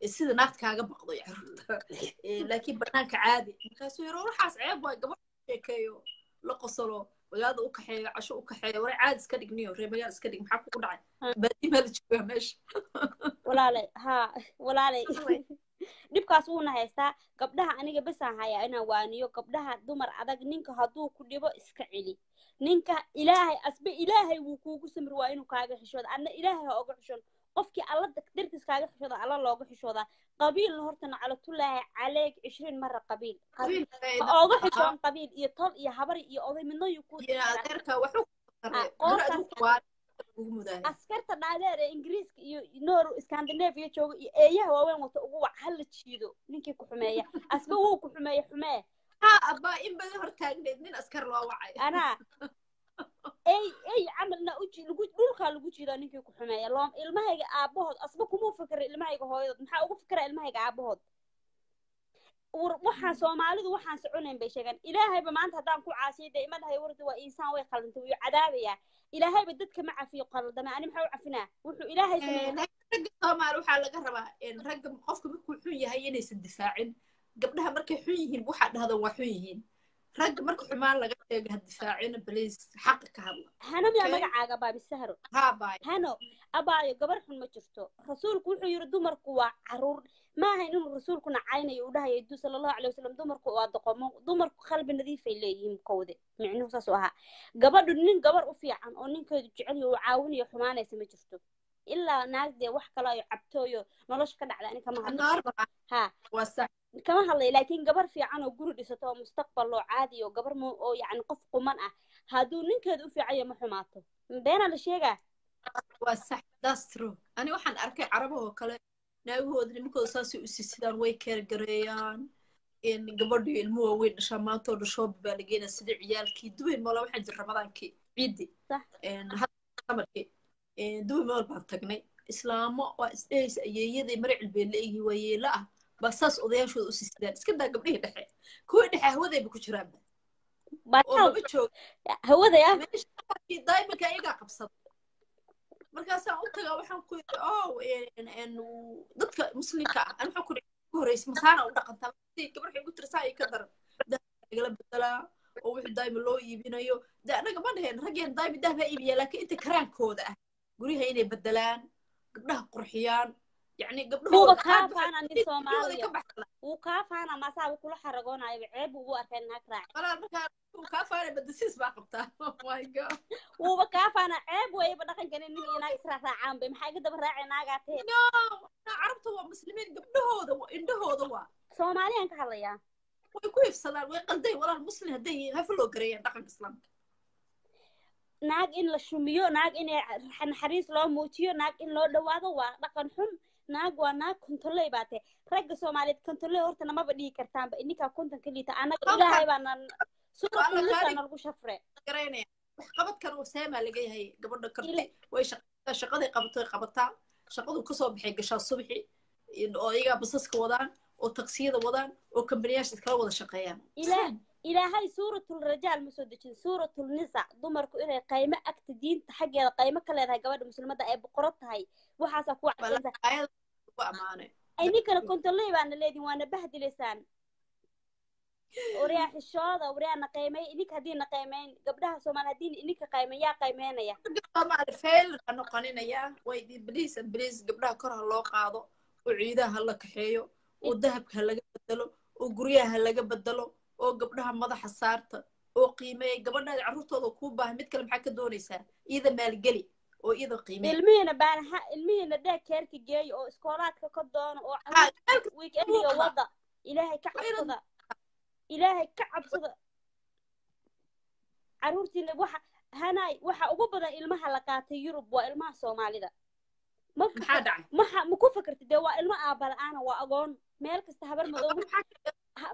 السيد ناقد كاجا بقضي يعني لكن بنانك عادي كسيرو روح عصعب قبل شيكيو لقصلو وهذا وكحي عشو وكحي ورا عاد اسكدق نيو ري مجال اسكدق محاكو كدعي بدي ما لتشوفها ماشي ولا لي ها ولا لي dhibkaas uuna haystaa gabdhaha aniga bas aan hayaa inaan waaniyo gabdhaha dumar adag ninka hadduu ku dhibo iska celi ninka ilaahay asba ilaahay wuu kuugu samir waa inuu kaaga xishooda anna ilaahay ha oga xishoon qofkii alla dartiis kaaga xishooda alla looga xishooda qabiil hortana calatullaahi caleeg 20 mara qabiil ha oga xishoon qabiil iyo tol iyo habar iyo oday midna yu ku adeerka wuxuu askarta dhaadheer ee ingiriiska iyo noor Scandinavia jooga iyo eeyaha waaweyn wata ugu wac hal jiido ninkii ku xumeeya asba wuu ku xumeeya xumee aba in badan hortaagneed nin askar loo wacay ana ay amalna dhulka lagu jiido ninkii ku xumeeya loom ilmahayga aabahood asba kuma fikir ilmahayga hooyadood maxaa ugu fikira ilmahayga aabahood waxaan Soomaalidu waxaan soconayn bay sheegan ilaahayba maanta hadaan ku caasiyay deemadhay wardi waa insaan way qalantay iyo cadaabaya ilaahayba dadka ma cafiyo qaldama ani maxaa u cafinaa wuxuu ilaahay sameeyay ragga Soomaali waxa laga rabaa in ragga qofka markuu xun yahay inaysan difaacin gabdhaha markay xun yihiin waxa dhahda waa xun yihiin ragga marka xumaan laga sheego had difaacin please xaq ka hadla hana miya magacaaga baabi sahro ha baay hano abaayo gabar xun ma jirto rasuulku wuxuu yiri dumarku waa caruur ما هي إنه الرسول كنا عيني وده يدو صلى الله عليه وسلم دمرك وادقهم دمرك قلب نظيف إليهم كوده معناه ساسوها قبل نين قبل أفيع عن أو نين كجعلي وعاوني حمانة سمي شفته إلا ناس دي وحكة لا يعبتوه نلاش كده على أنا كمان ها وسع كمان هلا لكن قبل في عنه جرود يستوى مستقبل له عادي وقبل مو أو يعني قف قمنة هادو نين كده في عيا محماته بين الشيء وسع داسترو أنا واحد أركي عربه وكله ناوي nimankooda saasi u sidaan way keer gareeyaan in gabadhii ilmuhu weyn dhamaanto dhasho baalgeena sida ciyaalkii duway mola waxaan jir ramadaankii ciidi hadda duway mool baan tagnay islaamo waa isdheys ayeeyadii maricil bay leeyihiin waayeela ah basaas odayaashooda u sidaan iska daa gabdhihii dhexe kuwii dhexe hawadayba ku jiraan oo laba joog hawada ya daaimaka iyagaa qabsada markaasaan u tagaa waxaan ku yidhi dadka muslimka ah aan waxaan ku horeysa masaana u dhaqantaa gabar waxay ugu tirsaa ay ka daran dahagala bedelaa oo wixii daa'ima loo iibinayo de anaga ma dhaheen raggeen daa'ima dah baa iibiyaa laakiin inta karaankooda ah guryaha inay bedelaan gabdhaha qurxiyaan يعني هو كافانا ني سوماليا وكافانا ما صاب كل حرقونا عيب واركن هكراع ولا marka كافانا بدسيس baa qabtaa oh my god هو كافانا عيب way badaqan kan nin ina isra raacaan bay maxay ka daba raaceenaaga tee no carabtu waa muslimiin gabdhahooda indhahooda waa Soomaaliyan ka hadlaya way ku ifsadaan way qalday walaal muslim haday haflo gareeyaan dhaqanka islaamka naag in la shumiyo naag in naxariis loo muujiyo naag in loo dhawaado waa dhaqan xun naag waa naag kontolley baate ragga Soomaaliyeed kontolley horta nama badhigi kartaan ba ininka konton kaliita anaga ilaahay baan suuqa lagu shafre gareynaya wax qabad kan oo seema laga yahay gabadha karti way shaqaday qabataa shaqadu ka soo baxay gashaa subaxi oo iyaga basaska wadaan oo taksiyada wadaan oo kambaniyasha kala wada shaqeeyaan ilaahay suuratul rajaal ma soo dejin suuratul nisa dumarku inay qaymo agta diinta xaggeeda qaymo ka leedahay gabadha muslimada ay boqorad tahay waxaasa ku wacsansa ay ninkana kontoley baana leedin waana bahdilaysaan وريا حشودة وريا نقيمة إنك هدي نقيمين قبلها سوما هدي إنك قيمة يا قيمين يا طبعا الفيل أنا قانينا يا ويدي بليس قبلها كره الله قاضو وعيدها هلا كحيو والذهب هلا بدلو وقريها هلا بدلو وقبلها مضح السارت وقيمة قبلنا عروضه وكوبة متكلم حكي دونيسا إذا مال قلي وإذا قيمة المينا بانها المينا ده كيرك جاي أو سكولات كقدون أو ويك أني وضع إلهي كعبصدة إلهي كعبصدة عروتي اللي هناي وحا أقوبضا إلمها لقاتي يوروب وإلمها سومالي ده ما كو فكرت ده وإلما آبال أنا وأقون ميلك استهبر مدوب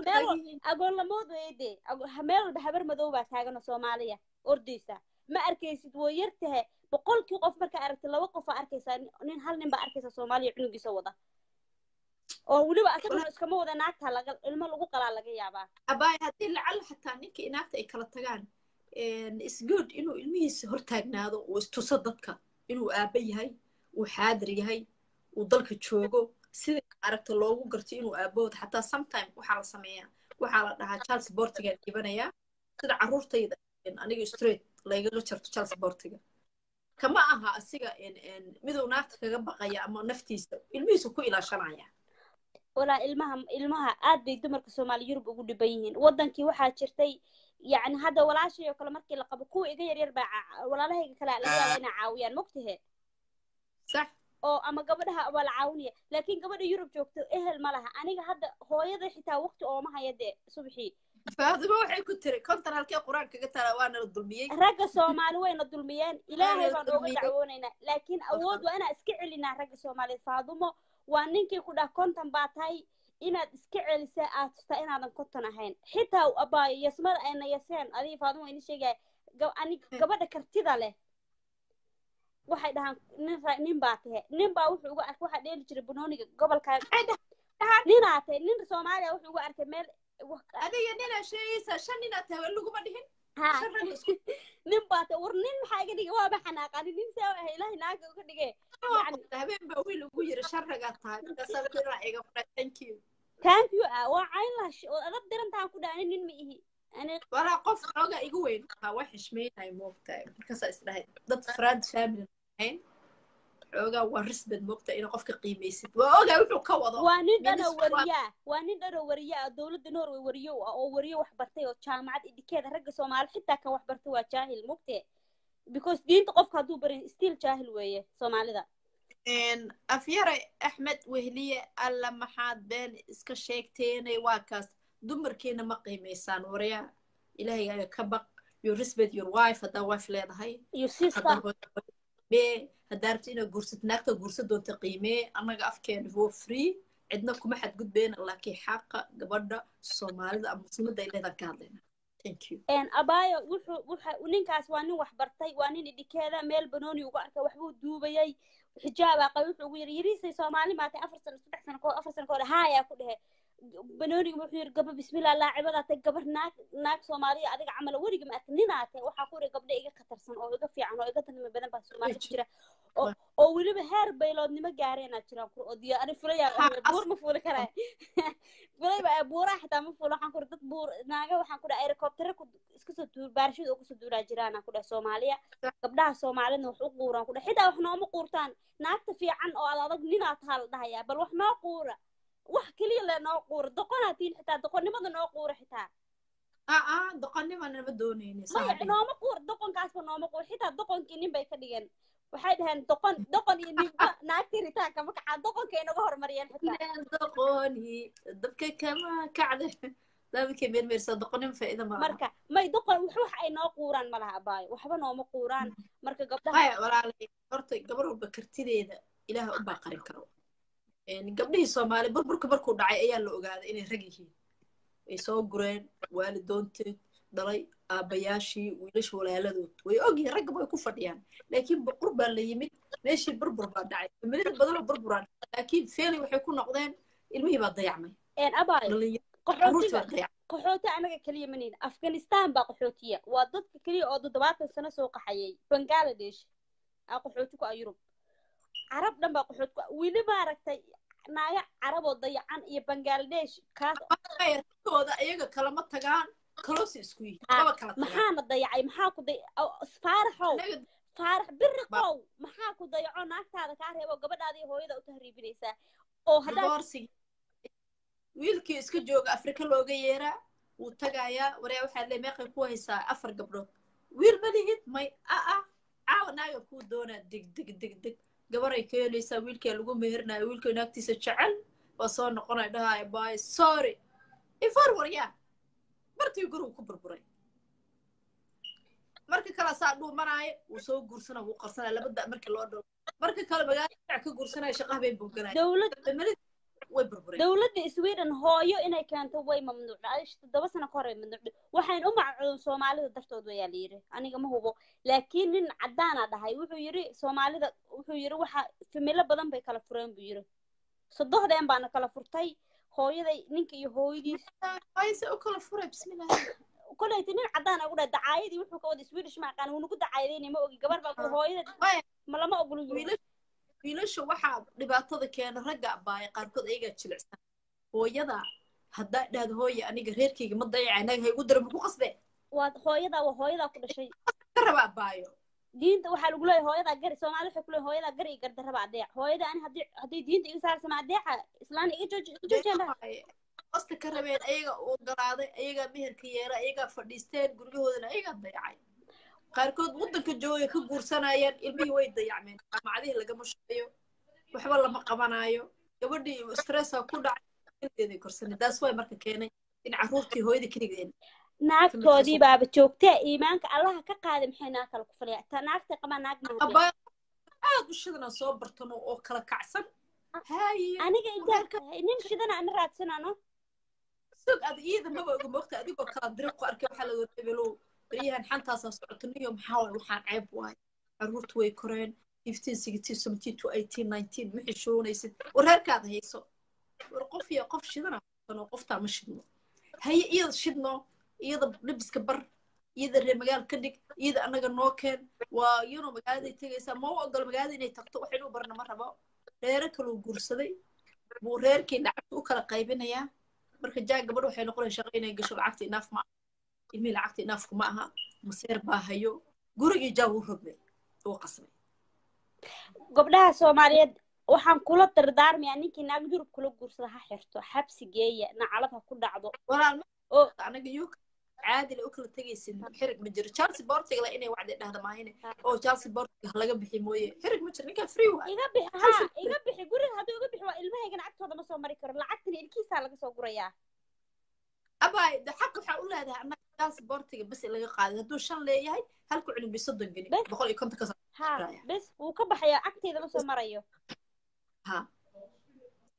ميل أقول لمود ويدي ميل بحبر مدوبة تاغنا سومالية أرديسة ما أركيسيد ويرتها بقول كي قف مركا أركي لو قف أركيسا نين هل نين بأركيسا سومالية عنوكي سوضا oo waliba asaguna iskama wada naagta laga ilmo lagu qalaa laga yaabaa abay hadii lacal xataa ninkii naagta ay kala tagaan is good inuu ilmihiisa hortaagnaado oo istuso dadka inuu aaba yahay uu xaadir yahay uu dalka joogo sida aragta loogu garto inuu aabood xataa sometime waxa la sameeyaa waxa la dhahaa child supportiga dibanaya sida caruurtayda aniga straight layga jarto child supportiga kama aha asiga miduu naagta kaga baqaya ama naftiisa ilmihiisa ku ilaashanaya ولا ilmaha aad bay dumarka Soomaali Yurub ugu dhiban yihiin wadankii waxa jirtay yaani hada walaashay oo kale markii la qabo kuwa iga yar baa walaalahayga kale la yaabaa inay caawiyaan mogtahay sax oo ama gabadha wala caawiniya laakiin gabadha Yurub joogto ehel ma laha aniga hadda hooyada xitaa waqti oo ma hayade subaxii faadimo waxay ku tiri kontar halkii quraan kaga tala waana la dulmiyay ragga Soomaali wayna dulmiyeen ilaahay baan uga dacwoonayna laakiin awood waa ina iska celinaa ragga Soomaali faadimo waa ninkii ku dhax kontan baa tahay inaad iska celisay aad tusta inaadan kontan ahayn xitaa abay yasmar ayna yaseen adii faadimo in sheegay gabadha kartida leh waxay dhahan nin baa tahay nin baa wuxuu uga arkay waxa dheeli jiray banooniga gobolka nin aatay nin Soomaaliya wuxuu uga arkay meel adiga nina sheeyisa shan nin aad tahay lagu ma dhihin nin baa tahay war nin maxaa iga dhigay waa baxanaaqani nin saa ilaahay naaga uga dhigay يعني habeen baa wiil ugu yiri sharraga tahay kasabtira iga thank you waa cayn la oo adab dirantaan ku dhaanin nin ma ihi ani wala qof xooga igu weyn wax xishmeynay moogtay markaas isdhahay dad friend family ahayn xooga waa respect moogtay in qofka qiimeysid waa ogaa wuxuu ka wado waa nin dhano wariya dawladda Norway wariyo oo wariyo wax bartay oo jaamacad idikeeda ragga Soomaali xitaa kan wax bartay waa jaahil moogtay because diinta qofka haduu barin still jaahil weeye Soomaalida afyare Ahmed Wehliye alla maxaad been iska sheegteenay waa kaas dumarkeena ma qiimeysaan wariya ilaahay ka baq you respect your wife hada wife leedahay your sister be hadarti ina gursad naagta gursad doonta qiimee anaga afkeena waa free cidna kuma xad gudbeen laakiin xaqa gabadha Soomaalida ama muslimada ay leedahay ka hadlayna thank you abayo wuxuu ninkaas waa nin wax bartay waa nin idikeeda meel banooni uga arkay waxbuu duubayay xijaaba qay wuxuu ugu yiri Soomaali maatay 4 sano 3 sano 4 sano haaya ku dhahay banooni wuxuu yiri gaba bismillaah laacibada tay gabar naag Soomaaliya adiga camal wariga ma arkninaatay waxa ku yiri gabdha iga khatarsan oo iga fiican oo iga tanma badan baa Soomaali jira oo waliba heer bayloodnimo gaareen jiraan ku oo diyaar ani fulaya buur ma fuuli karaa fulay buura xitaa ma fuulo waxaan ku dad buur naaga waxaan ku dhahay helicopter ku iska soo duur baarshid oo ku soo duuraa jiraan ku dhahay Soomaaliya gabdhaha Soomaalida wax u quuraan ku dhahay xitaa wax nooma quurtaan naagta fiican oo adag ninaad hal dhahaya bal wax noo quura wax kaliya la noo quura doqonaatiin xitaa doqonnimada noo quura xitaa doqonnimada ma doonayno ma nooma quur doqonkaas nooma quur xitaa doqonkii nin bay ka dhigeen waxay dhahan doqon iyo ninba naagtii ritaanka ma kaca doqonka inaga hormariyeen xitaa doqoni dadka kama kacde dadka meermeersa doqonin faa'iido ma marka may doqon wax ay noo quuraan ma laha baay waxba nooma quuraan marka gabdhaha walaalay horta gabar walba kartideeda ilaaha u baaqarin karo gabdhihii Soomaali burburka markuu dhacay ayaa la ogaaday inay rag yihiin ay soo gureen waalidoonteed dhalay aabayaashii wiilasha walaaladood way ogyihiin ragga way ku fadhiyaan laakiin boqor baa la yimid meeshii burbur baa dhacay familiyada badanoo burburaan laakiin feeli waxay ku noqdeen ilmihii baa dayacmay abaayo qaxooti anaga kaliya maniin afghanistan baa qaxootiya waa dadka kaliya oo 70 sano soo qaxayay bangladesh qaxooti ku Yurub carab dhan baa qaxooti wili maaragtay naaga carab oo dayacan iyo bangladesh kaas kooda iyaga kala ma tagaan close isku yihiin maxaana dayacay maxaa ku faarax birqow maxaa ku dayaco naagtaada kaa reebo gabadhaadii hooyada u tahriibinaysaa oo hadaa wiilkii iska jooga Afrika looga yeeraa wuu tagayaa wareey waxa la meeqay ku haysaa 4 gabdhood wiil ma lihid may caawanaaga ku doona dig gabaray ka yeelaysaa wiilkii lagu mehernayo wiilkii naagtiisa jecel oo soo noqonay dhahay bye sorry ifar waryaa martii guriga ku burburay marka kala saa dhuumanaayo uu soo guursana uu qarsanaa labada markii loo dhalo marka kale magaalada ka guursanay shaqo bay buuganay dawladda Sweden hooyo inay keento way mamnuucay 7 sano ka hor ay mamnuucday waxaan u macluun Soomaalida dartood way yiri aniga ma hubo laakiin nin cadaan ah dhahay wuxuu yiri Soomaalida wuxuu yiri waxa familo badan bay kala fureen buu yiri saddexdeen baan kala furtay hooyaday ninka iyo hooyadiis ayse u kala furay bismillaah كله تنين عدانا أقول دعايدي وحنا كود سويدش مع كانوا نقول دعايدين ما أقول قبل بقول هاي ما لما أقول ويلش واحد لبعض كان رجع باي قاركود إيجا تشلعسان هو يدا هدا ده هو يعني غير كي ما تضيع عينك هي قدر بكو قصبه وهاي دا كل شيء ربع بايو دين وحال يقول هاي دا قري سوما على حكله هاي دا قري قدر ربع ديع هاي دا أنا هدي دين تيجي صار سمع ديع إسلام إيجا جندا أصل كربين أيها وقراضي أيها مهر كيرا أيها فرديستين قرقودنا أيها ضيعين قاركود ودك الجوية كقرصنايا المي ويد ضيعمين مع عليه لقى مش أيو وحب الله ما قبنايو يبدي ستريس وكل عين كرسني ده سوي مركز كيني إن عروتي هو يدي كذي naagtoodii baaba joogtay iimaanka allaha ka qaaday maxay naag kala ku falaya ta naagta qaba naag ma aad u shidana soo bartano oo kala kacsan hay aniga inta nin shidana aan raadsanano sug ad iida ma oga moogta adigoo kala diriq ku arkay waxa lagu tabelo bariyahan xantaas socotaniyo maxaa waxaan ceeb waay caruurtu way koreen 15 16 17 to 18 19 wixii shoonaysid wareerkaad hayso war qof iyo qof shidana qofta ma shidno hay iyada shidno iyada libiska bar iyada reer magaal ka dhig iyada anaga noo keen waa iyano magaalada tagaysaa ma ogol magaalada inay tagto waxay u barna ma rabo reer kale uu guursaday buu reerkii lacagta u kala qaybinayaa marka jaag gabadh waxay noqonaysaa shaqo inay gasho lacagta inaaf ma ilmi lacagta inaaf kuma aha maseer baa hayo gurigii jaag uu rogmay oo qasmay gabdhaha Soomaaliyeed waxaan kula dardaarmayaa ninkii naag Yurub kula guursada ha xirto xabsi geeya nacalada ku dhacdo walaal oo anaga yuk عادي لو كل تجيسين حرق مجرى تشارلز بورتيغ لا إني وعد ده ما هنا أو تشارلز بورتيغ هلا بحي مويه حرق مجرى نكا فريو يقبح قري هذا يقبح المها يجن عكس هذا مسوا مريكر العكس الكيس على قصة قرية أبا ده حق حقول هذا أنا تشارلز بورتيغ بس اللي قاعد هدو شن ليه هاي هلكو علم بيصدق جني بقول يكون تكسر بس وكبح يا عكس هذا مسوا مريو ها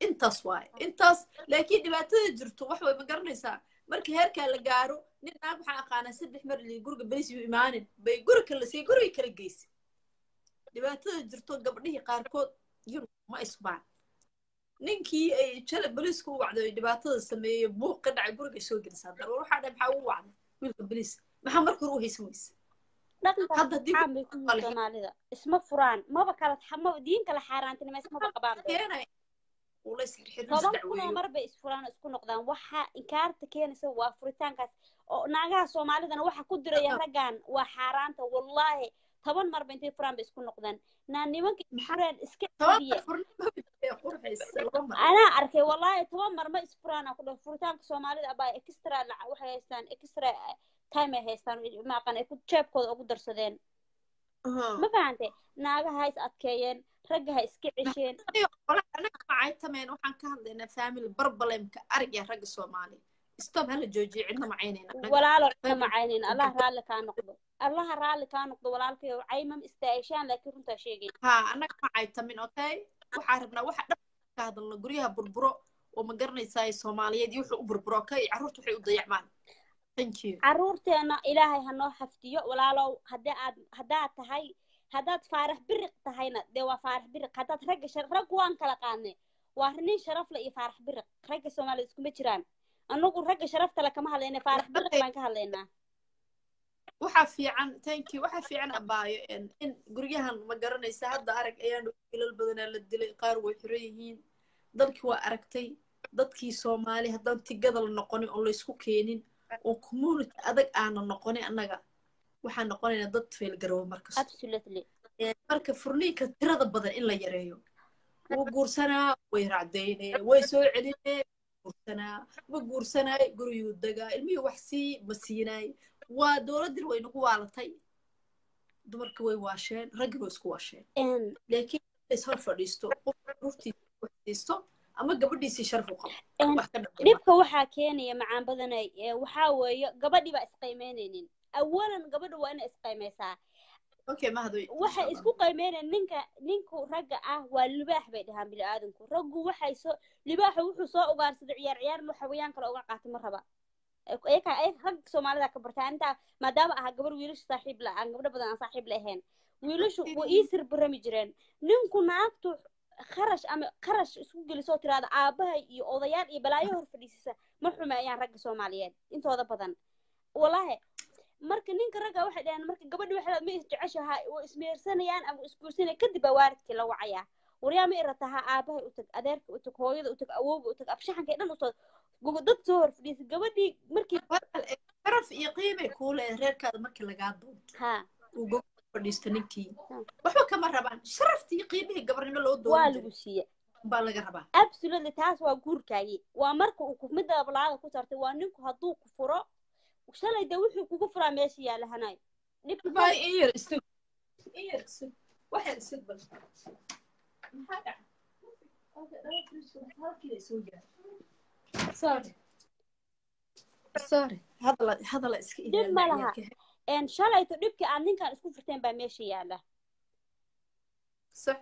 انتص واي انتص لكن دبعت جرتو وحوي مقرنيسا marka heerka la gaaro nin naag waxa aqaana 3 mar li guriga bariis uu imaanin bay guriga kala sii guriga kala geysay dhibaatada jirto gabdhihii qaar kood yur ma isbaan ninkii ay jala bariisku u wacday dhibaatada sameeyay buuq ka dhacay guriga soo gelisay dar waxa dhan waxa uu wacday wiilka bariis waxa markuu u haysan weys hadda dib Soomaalida isma furaan maba kala xamo diin kala xaaraantinimo isma qabaan ولا يصير حد دعوة مرة بيسفران اسكو نقدان وحا إنكارت كيان سوا فريتان كاس ناقا سومالي دانا وحا كدر يا رقان وحارانتا والله طبعا مرة بنتي فران بيسكو نقدان ناني ممكن محران اسكي أنا أركي والله طبعا مرة ما إسفران أقول فريتان كسومالي دا أبا إكسترا وحا يستان إكسترا تايم يستان ما كان يكون تشاب كود أقول درسدين ما فهمتي ناقا هايس أتكيين رجها إسكعشين أنا معي تمين وحن كهذا فاميلي بربلم كأرجع رجع الصومالي استوب هلا جوجي عندنا معينين ولا لا معينين الله رالي كان نقض الله رالي كان نقض ولا لك عيمم استعيشان لكن أنت شيء ها أنا معي تمين أوكي وحاربنا واحد هذا اللي قريها بربرو وما قرني ساي الصومالية دي وحو بربرو كي عرفت وحي وضيع مان thank you caruurteena ilaahay ha noo xafdiyo walaalow haddaad tahay haddaad faarax biriq tahayna dee waa faarax biriq haddaad rag waan kala qaadnay waa nin sharaf leh iyo faarax biriq ragga Soomaaliya iskuma jiraan anagu ragga sharafta leh kama hadlayna faarax biriq baan ka hadlaynaa waxa fiican thank you waxa fiican abaayo in guryahan ma garanaysa hadda arag ayaan ilal badan la dilay qaar way xiran yihiin dalkii waa aragtay dadkii Soomaali haddaan tigada la noqonin oo la isku keenin oo community adag aan noqonin annaga waxaan noqonaynaa dad feel garow markaas absolutely marka furniinka tirada badan in la yareeyo wuu guursanaa way raacdeynee way soo celinee guursanaa ma guursanay guriyuu dagaa ilmihii wax sii ma siinaay waa dowladii way nagu waalatay dumarka way waasheen ragga way isku waasheen laakiin is hor fadhiisto qof ruurtiisa waxdiisto ama gabadhiisii sharaf u qabo wax ka dhaqan dhibka waxaa keenaya macaan badanay waxaa weeye gabadhii baa isqiimeynaynin awalan gabadhu waa inay isqiimeysaa okay ma hado waxay isku qiimeynayaan ninku ragga ah waa libaax bay dhahaan bini'aadanku raggu waxay soo libaaxa wuxuu soo ugaarsaday ciyaar ma xawayaan kale uga qaato ma raba ay rag Soomaalida ka bartaan inta maadaama ah gabar wiilasha saaxiib la aan gabadha badan aan saaxiib lahayn wiilashu way isir barami jireen ninku naagtu kharash isku geliso tiraada aabahay iyo odayaal iyo balaayo hor fadhiisisa ma xumeeyaan ragga Soomaaliyeed intooda badan wallahi marka ninka ragga waxa dhahan marka gabadhu waxa ma isjeceshahay oo ismeersanayaan ama isguursanay kadib waaridkii la wacaya wariyaa ma irataha aabahay u tag adeerka u tag hooyada u tag awowga u tag abshaxanka dhan u soo dad soo hor fadhiisay gabadhii markii sharaf iyo qiime kuule reerkaada markii laga doonto uu go'o fadhiisto ninkii waxba kama rabaan sharaftii qiimihii gabarnimo loo doono waa lagu siiyay baa laga rabaa absolutely taas waa guurkaagii waa marka uu midda balaaga ku saartay waa ninku hadduu ku furo shalay da wuxuu kugu furaa meesha yaala hanay dhib baa in yar isug waxa isug bal maxaa sorry hadala iska dhib ma laha shalayto dhibkii aad ninkan isku furteen baa meesha yaala sax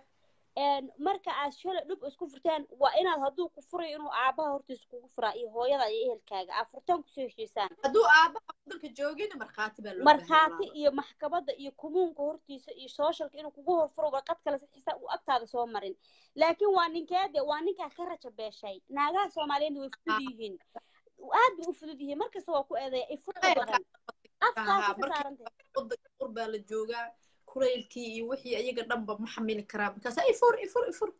marka aad shalay dhib isku furteen waa inaad hadduu ku furayo inuu aabaha hortiisa kugu furaa iyo hooyada iyo ehelkaaga aad furtaan kusoo heshiisaan hadduu aabaha dalka joogina markhaati baa loo markhaati iyo maxkamadda iyo kumuunka hortiisa iyo socialka inuu kugu horfuro warqad kale xisaab uu agtaada soo marin laakiin waa ninkeede waa ninkaa ka raja beeshay naagaha Soomaaliyeed way fudud yihiin aad bay u fudud yihiin markasta waa ku eedeeya ay fudud badan afkaas ka saarantay qurbaa la joogaa kulaylkii iyo wixii ayaga dhanba ma xamili karaa markaas ay fur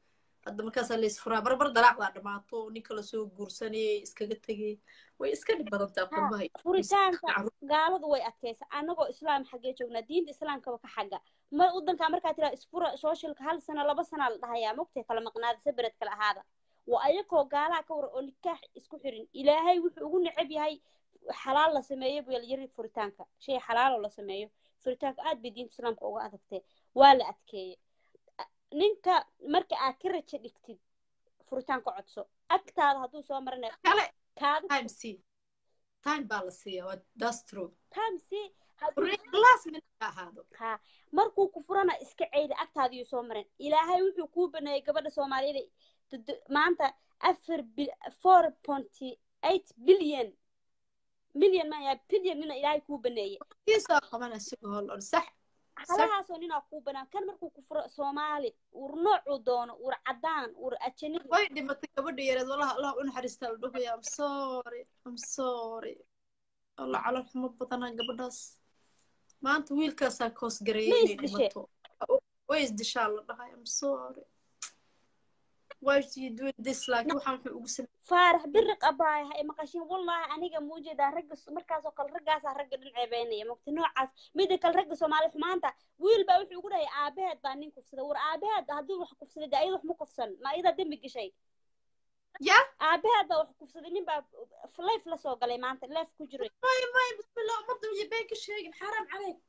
hadda markaasaa la isfuraa barbar dalaacdaa dhamaato ninka lasoo guursanayay iskaga tegay way iska dhib badantaa qurbaha furitaanka gaaladu way adkaysa anagoo islaam xaggee joognaa diinta islaamkaba ka xagga waddankaa markaa tiraa isfura socialka 1 sano 2 sano la dhahayaa mogtay kala maqnaada sabared kala ahaada waa ayagoo gaalaha ka war oo nikaax isku xirin ilaahay wuxuu ugu neceb yahay xalaal la sameeyo buu yiri furitaanka shay xalaal oo la sameeyo furitaanka aad bay diinta islaamka uga adagtay waa la adkeeyay ninka marka aad ka raja dhigtid furitaanka codso agtaada hadduu soo marinayo kaada time baa la siiyaa that's true time see last minute ahaado markuu ku furana iska ceeli agtaada iyo soo marin ilaahay wuxuu kuu baneeyay gabadha Soomaaliyeed maanta 4.8 billion ma ya billion nina ilaahay kuu baneeyay kiisa qabana sigol sax halahaasoo ninaa kuu banaan kan markuu ku furo Soomaali ur noocuu doono ur cadaan ur ajnabi way dhimatay gabadha yareed wallahi Allah u naxariista la dhahayaa I'm sorry Allah calool xumo badana gabadhaas maanta wiilkaasaa koos gareeyay inay dhimato way isdishaa la dhahay I'm sorry why do you do this like waxaan wuxuu ugu sameeyay faarax biriq abaay hay maqashin wallahi aniga muujeeda ragga markaas oo kale raggaas ragga dhinceebeynaya maqti noocaas mid kale ragga Soomaali xumaanta wiil baa wuxuu ugu dhahay aabaheed baa nin kufsada war aabaheed hadduu wax kufsaday ayada wax ma kufsan ma ayada dambi gashay ya aabaheed baa wax kufsaday nin baa life la soo galay maanta life ku jiray may bismillah umadu iyo been ka sheegin xaraam calayk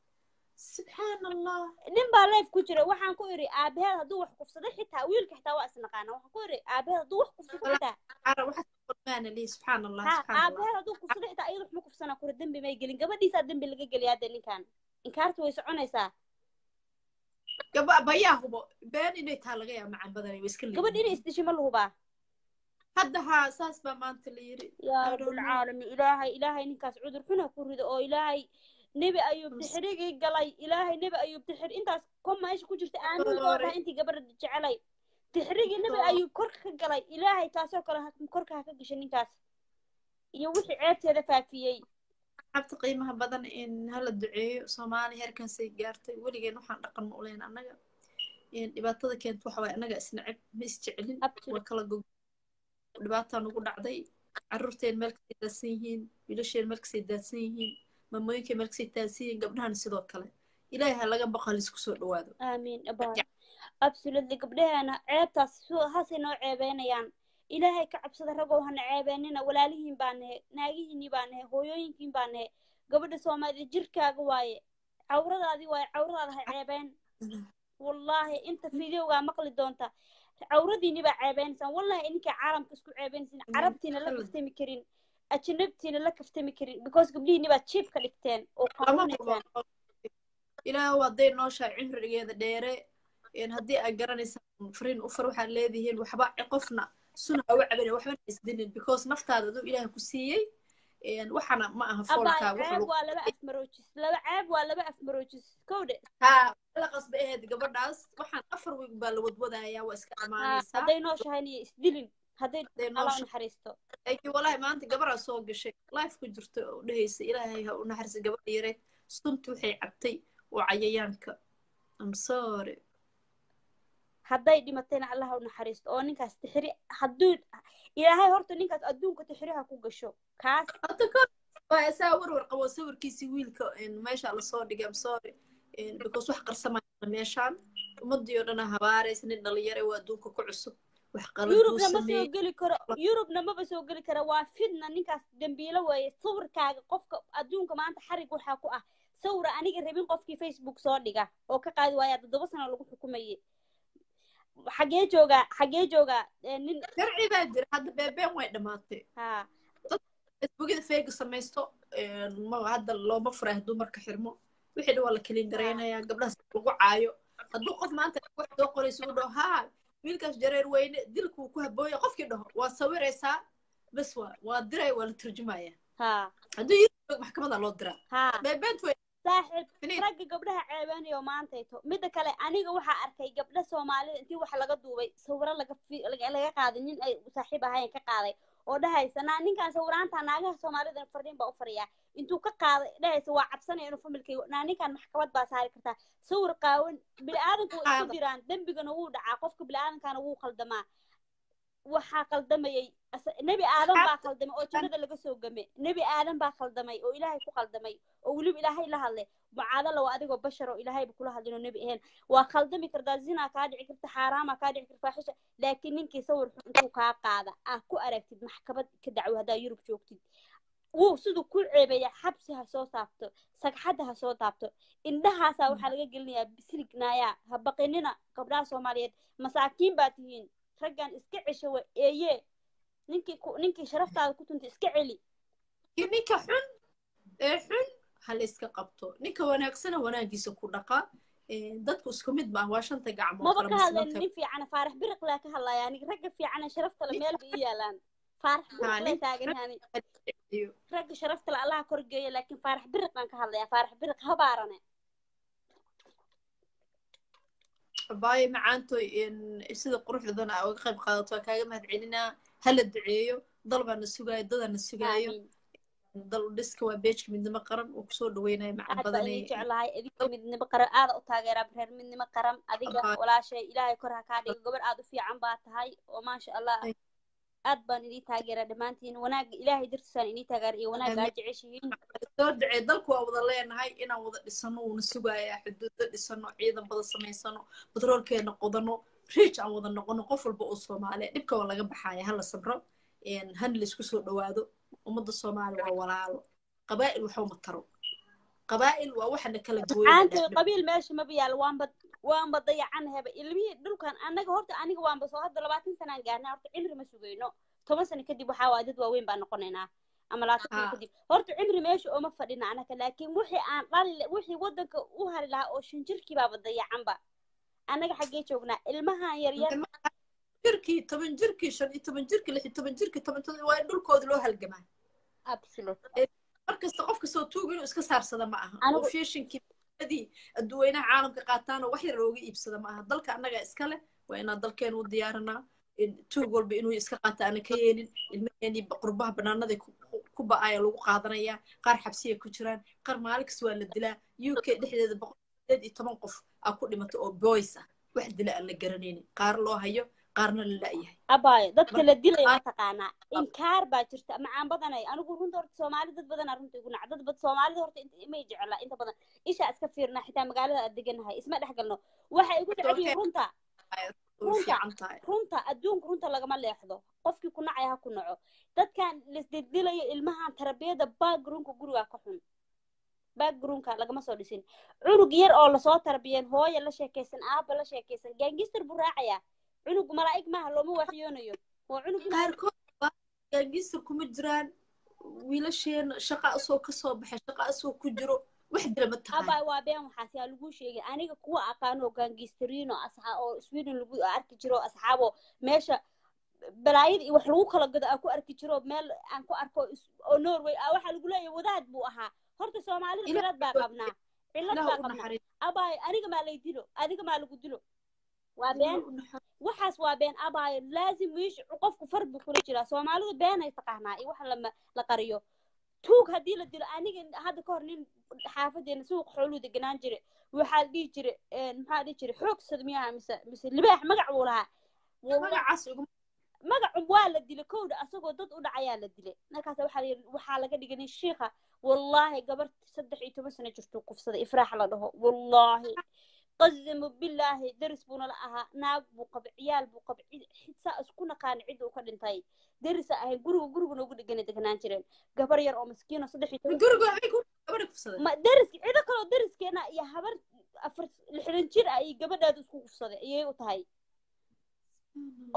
subhanallah nin baa life ku jira waxaan ku iri aabaheed hadduu wax kufsaday xitaa wiilka xitaa waa isnaqaana waxaan ku iri aabaheed hadduu wax kufsaday xitaa waxa qurbaana li subhanallah aabaheed hadduu kufsaday xitaa ayada wax ma kufsana kura dambi may gelin gabadhiisa dambi laga geliyaa hadda ninkan inkaartu way soconaysaa bayaa hubo been inay taa laga yaa macaan badan way iska leeyihiin gabadh inay isdishay ma la hubaa hadda haa saas baa maanta la yiri يا I رب don't know العالمين إلهي نكاس عذر حنا كوريد أو إلهي نبي أيوب تحريقي قلي إلهي نبي أيوب تحر أنت كم إيش كوجرت آمين قولها أنت قبل تجعلي تحريقي نبي أيوب كرك قلي إلهي تاسو كله كرك هكذا شنين تاس يوحي عيبت هذا فافيي xabta qiimaha badan in hala duceeyo Soomaali heerkan say gaartay waligeen waxaan dhaqan ma u leyn annaga in dhibaatada keento waxa waaye annaga isnacib ma isjecelin waa kala gog dhibaataa nagu dhacday carruurteen meel kasii daadsan yihiin wiilasheen meel kasii daadsan yihiin mamooyinkeen meel kasii daadsan yihiin gabdhahan sidoo kale ilaahay ha laga baqo halisku soo dhawaado آمين أبا absolutely gabdhaheena ceebtaas hase noo ceebeynayaan ilaahay ka cabsada ragoo hana ceebeenina walaalihiin baan nahay naagihiinii baan nahay hooyooyinkiin baan nahay gabadha Soomaaliyeed jirkaaga waaye cawradaadii waaye cawradaada ha ceebeen wallaahi inta fiidiyowgaa maqli doonta cawradiini baa ceebeenaysan wallaahi ininka caalamka isku ceebeenaysan carabtiina la kaftami karin ajnabtiina la kaftami karin because gabdhihiini baa jiib ka dhigteen oo qamuunaysaan ilaahu hadday nooshahay cimrigeeda dheere haddii aad garanaysaan fariin u far waxaad leedihiin waxba qofna suna uga cabin waxba isdinin because naftaada aduu ilaahay ku siiyey waxana ma aha foolkaaga ceeb waa laba afmaroojis laba afmaroojis kowdhe haa la qasba ahayd gabadhaas waxaan 4 week baa la wadwadayaa waa iska dhamaanaysaa hadday nooshahayn iyo isdilin hadday alla naxariisto laakiin walaahi maanta gabaraa soo gashay life ku jirto oo dhahaysa ilaahay ha u naxariiso gabadha yare sunti waxay cabtay oo cayayaanka I'm sorry hadday dhimatayna allah u naxariisto oo ninkaas tixri hadduu ilaahay horta ninkaas adduunka tixriha ku gasho kaas hadda ka waa saa warwar qabo sawirkiisii wiilka meesha la soo dhigay I'm sorry because wax qarsamaya meeshaan ummadii oo dhan habaaraysa nin dhalinyaro waa adduunka ku cusub wax qalad Yurubna ma soo geli karo Yurubna ma soo geli karo waa fidna ninkaas dambiilo weeye sawirkaaga qofka adduunka maanta xarig waxa ku ah sawir aniga rabin qofkii Facebook soo dhiga oo ka qaadi waaya 7 sano lagu xukumayay xagee jooga nin sharci baa jira hadda beebeen way dhamaatay ha facebookida feega samaysto ma hadda looma furay hadduu marka xirmo wixii waa la kelin gareynayaa gabdhahaas lagu caayo hadduu qof maanta wax soo qorayso u dhaho haa wiilkaas jareer weyne dilkuu ku habooya qofkii dhaho waa sawiraysaa bas waa diray waa la turjumaya ha hadduu yiri maxkamadda loo diraa beebeent way saaxiib ragga gabdhaha ceebaanayo maantayto midda kale aniga waxaa arkay gabdha Soomaalida intii wax laga duubay sawiro laga qaaday nin ay saaxiib ahayn ka qaaday oo dhahaysana ninkan sawiraanta naagaha Soomaalida fardin baa u fariya intuu ka qaaday dhahaysa waa cabsanay inuu familkayga ninkan maxkamad baa saari kartaa sawir qaawan bilaadanku isku diraan dambigana wuu dhacaa qofka bilaadankaana wuu qaldamaa waxaa qaldamayay nabi aadan baa qaldamay oo jannada laga soo gamay nabi aadan baa qaldamay oo ilaahay ku qaldamay oo waliba ilaahay la hadlay mucaadala waa adigoo bashar oo ilaahay kula hadlino nabi ahayn waa qaldami kartaa zina ka dhici karta xaraama ka dhici karta faaxisha laakiin ninkii sawir intuu ka qaada ku aragtid maxkamad ka dacwo hadaa Yurub joogtid wuu sidoo ku ceebaya xabsi ha soo saabto sagxada ha soo taabto indhahaasa waxa laga gelinayaa bislignaaya ha baqinina gabdhaha Soomaaliyeed masaakiin baa tihiin raggan iska cisho eeye ninkii sharaftaada ku tuntay iska celi ninka xun hal iska qabto ninka wanaagsana wanaagiisa ku dhaqa dadku isku mid baa waa shanta gacmood maba ka hadleen nin fiican faarax biriq la ka hadlaya aniga ragga fiican sharafta la meel bay yaalaan faarax biriq la taaganani ragga sharafta la Allah korgeeyo laakiin faarax biriq aan ka hadlaya faarax biriq habaarane باي معانتو sida quruxdan ay uga qayb qaadato kaaga mahad celinaa hala duceeyo dalbana sugaayo dadana sugaayo dal dhiska waa beejka midnimo qaran oo kusoo dhaweynaya macaan badan ay jeclahay idinka midnimo qaran aad u taageeraa reer midnimo qaran adiga walaashay ilaahay kor ha ka dhigo gabar aad u fiican baa tahay oo maasha Allah aad baan idin taageeraa dhamaantiin wanaag ilaahay dirtiisaan idin taageer iyo wanaag aad jeceshihiin soo dhacay dalku waa wada leenahay inaan wada dhisano una sugaaya xuduudo dhisano ciidan badan sameysano batroolkeena qodano reach aan wada noqono qof walba oo Soomaali dhibka waa laga baxaya hala sabro han la isku soo dhawaado ummadda Soomaali waa walaalo qabaa'il waxa ma taro qabaa'il waa waxa kala gooyay aanta qabiil meesha ma biyaal waanba dayacan haba ilmihii dhulkan aniga waanba soo hadda 20 sano gaarnaa horta cimri ma sugayno 10 sano kadib waxa waa dad waaweyn baan noqonaynaa ama 20 sano kadib horta cimri meesha oo ma fadhina anaka laakiin wixii wadanka u hari lahaa oo 5 jirkii baa dayacanba anaga xagee joognaa ilmahan yar jirkii 10 jirkii 15 jirkii 16 jirkii 18 waa in dhulkooda loo halgamaa absolutely markasta qofka soo tuuga inuu iska saarsada ma aha oo anigu fiishinkii adduweynaha caalamka qaataan oo wax yar looga iibsada ma aha dalka annaga iska leh waa inaan dalkeena u diyaarinaa tuug walba inuu iska qaata ana ka yeelin ilmaheenii qurbaha banaanada ku ba'aya lagu qaadanayaa qaar xabsiya ku jiraan qaar maalin kasta waa la dilaa UK dhexdeeda 110 qof aa ku dhimatay oo boys ah wax dila aan la garanaynin qaar loo hayo qaarna la la'yahay abaayo dadka la dilay ma taqaanaa inkaar baa jirta macaan badanay anigu runta horta Soomaali dad badan runta igu nac dad bad Soomaalida horta ma jecla inta badan isha iska fiirna xitaa magaalada aad deganahay isma dhaxgalno waxa igu dhacay runta adduunka runta lagama leexdo qofkii ku nacay ha ku naco dadkan lisdilayo ilmahan tarbiyada backgroundka guriga ka xun backgroundka lagama soo dhisin cunug yar oo la soo tarbiyeen hooyo la sheekaysan aaba la sheekaysan gangster buu raacaya cunug malaa'ig maaha looma waxyoonayo waa cunug qaarkood gangster kuma jiraan wiilasheen shaqa soo ka soo baxay shaqa soo ku jiro wax dila ma tahay abaa waa been waxaas yaa lagu sheegay aniga kuwa aqaano gangsterino asxaa oo Sweden lagu arki jiro asxaabo meesha balaayada wax lagu kala gado aan ku arki jiro meel aan ku arko oo Norway waxa lagu leeyahay wadaad buu ahaa horta Soomaalida cilad baa qabnaa abaa aniga ma lay dilo adiga ma lagu dilo waa been waxaas waa been abaa laazim wiish qofku farb kula jira Soomaalida been ay taqaanaa iyo wax la qariyo tuug hadii la dilo aniga hadda ka hor nin xaafadeena suuq xooluhu deganaan jiray waxa la dhigi jiray maxaa dhigi jiray xoog sadmiyaha mise libaax magac uu lahaa magac waa la dilay kowda asagoo dad u dhacayaa la dilay markaas waxa laga dhigay sheekha wallahi gabar 13 sano jirto qofsada ifraax la dhaho wallahi قسم بالله درس بونا لها ناق بقب عيال بقب حتى اسكونا كان عدو كدنتاي درس اهي غرغو نوغو دغنا دغنان جيرين غبر ير او مسكينه 13 غرغو اي غبر كفسده ما درس عيدا كلو درس كينا يا habar afar lixdan jir ay gabadhaadu isku kufsaday ayay u tahay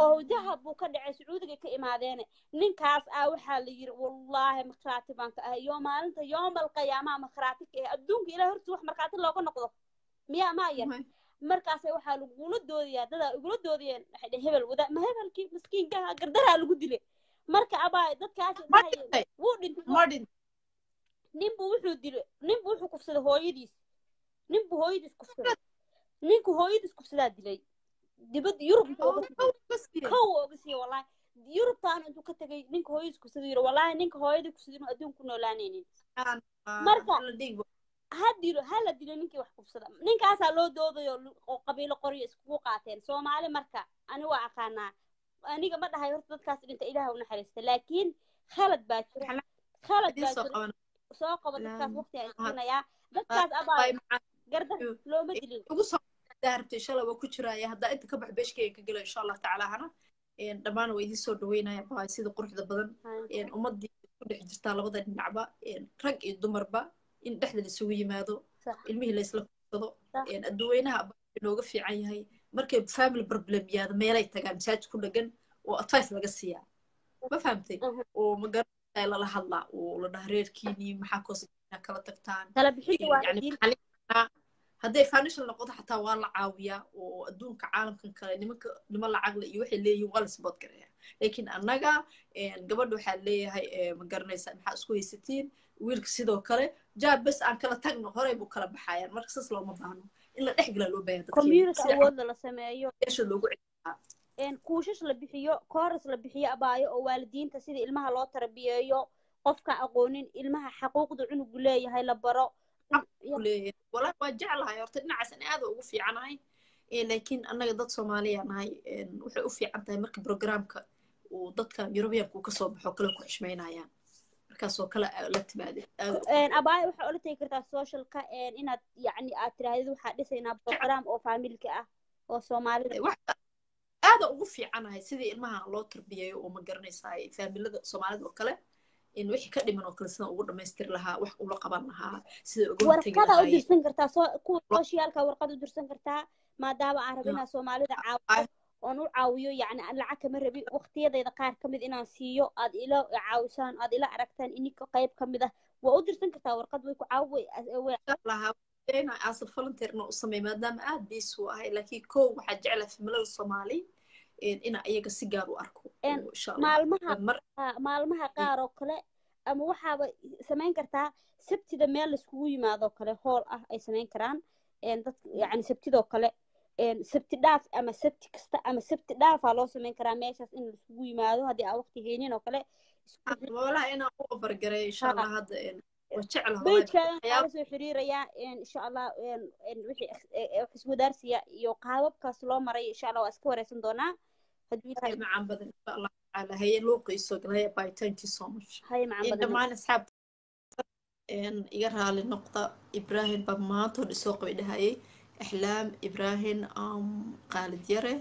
oo dahab buu ka dhacay Sacuudiga ka imaadeen ninkaas waxa la yiri wallahi marxaati baan ka ahay yoo maalinta yoomal qiyaamaha marxaati ka adduunka ilaa horta wax marxaati looga noqdo miya ma yar markaas waxa lagu doodiyaa dad ugu doodiyeen waxa hebel wada ma hebelkii miskiinka gardara lagu dilay marka abaa dadkaas wuu dhintay ninbu wuxuu kufsaday hooyadiis ninku hooyadiis kufsadaa dilay dibad Yurub kawogasi wallahi Yurub taan intuu ka tagay ninku hooyadiis kufsaday wallahi ninka hooyadiis kufsaday inuu adduunku noolaanaynin marka hala dilo ninkii wax kufsada ninkaas loo doodayo oo qabiilo qoriyo isku qaateen Soomaali marka ani waa aqaanaa aniga ma dhahay horta dadkaas dhinta Ilaahay u naxariisto laakiin khalad baa jira soo qabo dadkaas waqti ay siinaya dadkaas abaa garda looma dilin ugu soo daartay shalay waa ku jiraya hadda inta ka bax beeshkay ka galo insha Allah taala hana dhamaan way idin soo dhaweynaya baa sida quruxda badan ummadii ku dhex jirta labada dhinacba rag iyo dumarba in dhexda la isugu yimaado ilmihii la isla fursado adduweynaha inooga fiican yahay markay family problem yaada meelay tagaan masaajid ku dhagan oo advice laga siiyaa ma fahamtay oo magaranay la hadlaa oo la dhahreerkiini maxaa koosina kala tagtaan kala bixid waa hadday financial noqoto xataa waa la caawiyaa oo adduunka caalamkan kale niman lacag la iyo waxay leeyihiin waa la support gareeyaa laakiin annaga gabadha waxaa leeyahay ma garanaysaa maxaa isku haysatiin wiilka sidoo kale jaab bas aan kala tagno horey buu kala baxayaan marka saas looma baahno in la dhex gala loo baahan dadka community awood la sameeyo yeesho loogu celiyaa kuushash la bixiyo kooras la bixiyo abaayo oo waalidiinta sida ilmaha loo tarbiyeeyo qofka aqoonin ilmaha xaquuqda cunugu leeyahay la baro والله وجعل هاي أرتدي نعس أنا هذا وقفي عن هاي لكن أنا قدرت سومالية عن هاي وقفي عن هاي مركب برنامج وضد كان يوروبيان كوكسوب حكله كحشمين هاي مركزو كلا لتبادل أباي وحقول تيكرت السوشيال إن يعني أترى هذا حدثنا برنامج أو فاميلي كأ أو سومالي هذا وقفي عن هاي سيدي المها الله تربية ومقرني ساي فاميلي سومالي وكله إن وحي كدي من وكل سنة وقدر ما يستر لها وح ولا قبلها ورقة ودرسن كرتا كل سوشيال كورقة ودرسن كرتا ما دام عربنا سومالي عاو أنو عاويو يعني لعك مرة وقتي إذا قار كمد إن سيو أد إلى عاوسان أد إلى عرقتان إني قيب كمده ودرسن كرتا ورقة ويكو عاوي لها أنا أصل فلنتير نقصمي ما دام بيسوا هاي لكن كو واحد جعله في ملل الصومالي ina iyaga si gaar u arko een insha allah maalmaha qaar oo kale ama waxaaba samayn kartaa sabtida meel laiskugu yimaado kale hool ah ay samayn karaan dad yani sabtidoo kale sabti dhaaf ama sabti kasta ama sabti dhaafaa loo samayn karaa meeshaas in laiskugu yimaado haddii aa waqti haynin oo kale walahi inaan u ofargaray insha allah hadda wajecla bejkaadan kaala soo xiriirayaa insha allah wixii wax iswadaarsiya iyo qaababkaas loo maray insha allah waa iska wareysan doonaa haddii tahay macaan badan insha allah tacaala haye luuqiiso galaya by thank you so much haye macaan badan dhammaan asxaabta iga raali noqda ibrahim baa maanta hor isoo qabay dhahayay axlaam ibrahim qaalid yare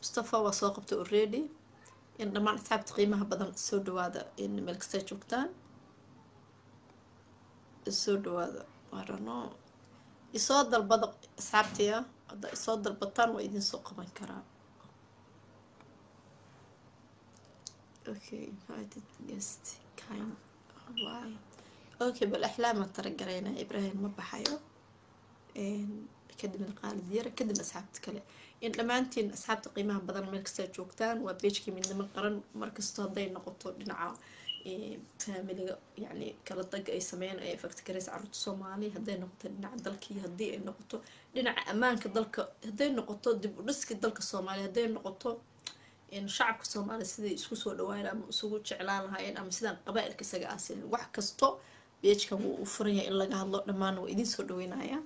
mustafa waa soo qabtay already dhammaan asxaabta qiimaha badan soo dhawaada meel kasta joogtaan soo dhawaada warano isoo dalbada asxaabtiya hadda isoo dalbataan waa idin soo qaban karaa okay invited guest kind why okay bal axlaama taragarayna ibrahim ma baxayo kadibna qaalid yare kadibna asxaabta kale dhammaantiin asxaabta qiimaha badan meel kasta joogtaan waa beejkii midnimo qaran markastoo hadday noqoto dhinaca faamiliga yani kala dag ay sameeyaan ay effect garaysa carruurta soomaali hadday noqoto dhinaca dalkii haddii ay noqoto dhinaca ammaanka dalka hadday noqoto dib u dhiska dalka soomaaliya hadday noqoto shacabka soomaaliya siday isku soo dhawaayeen ama isugu jeclaan lahaayeen ama sidaan qabaa'ilka isaga aasilin wax kasto beejkan wuu u furan yahay in laga hadlo dhammaan waa idin soo dhaweynaya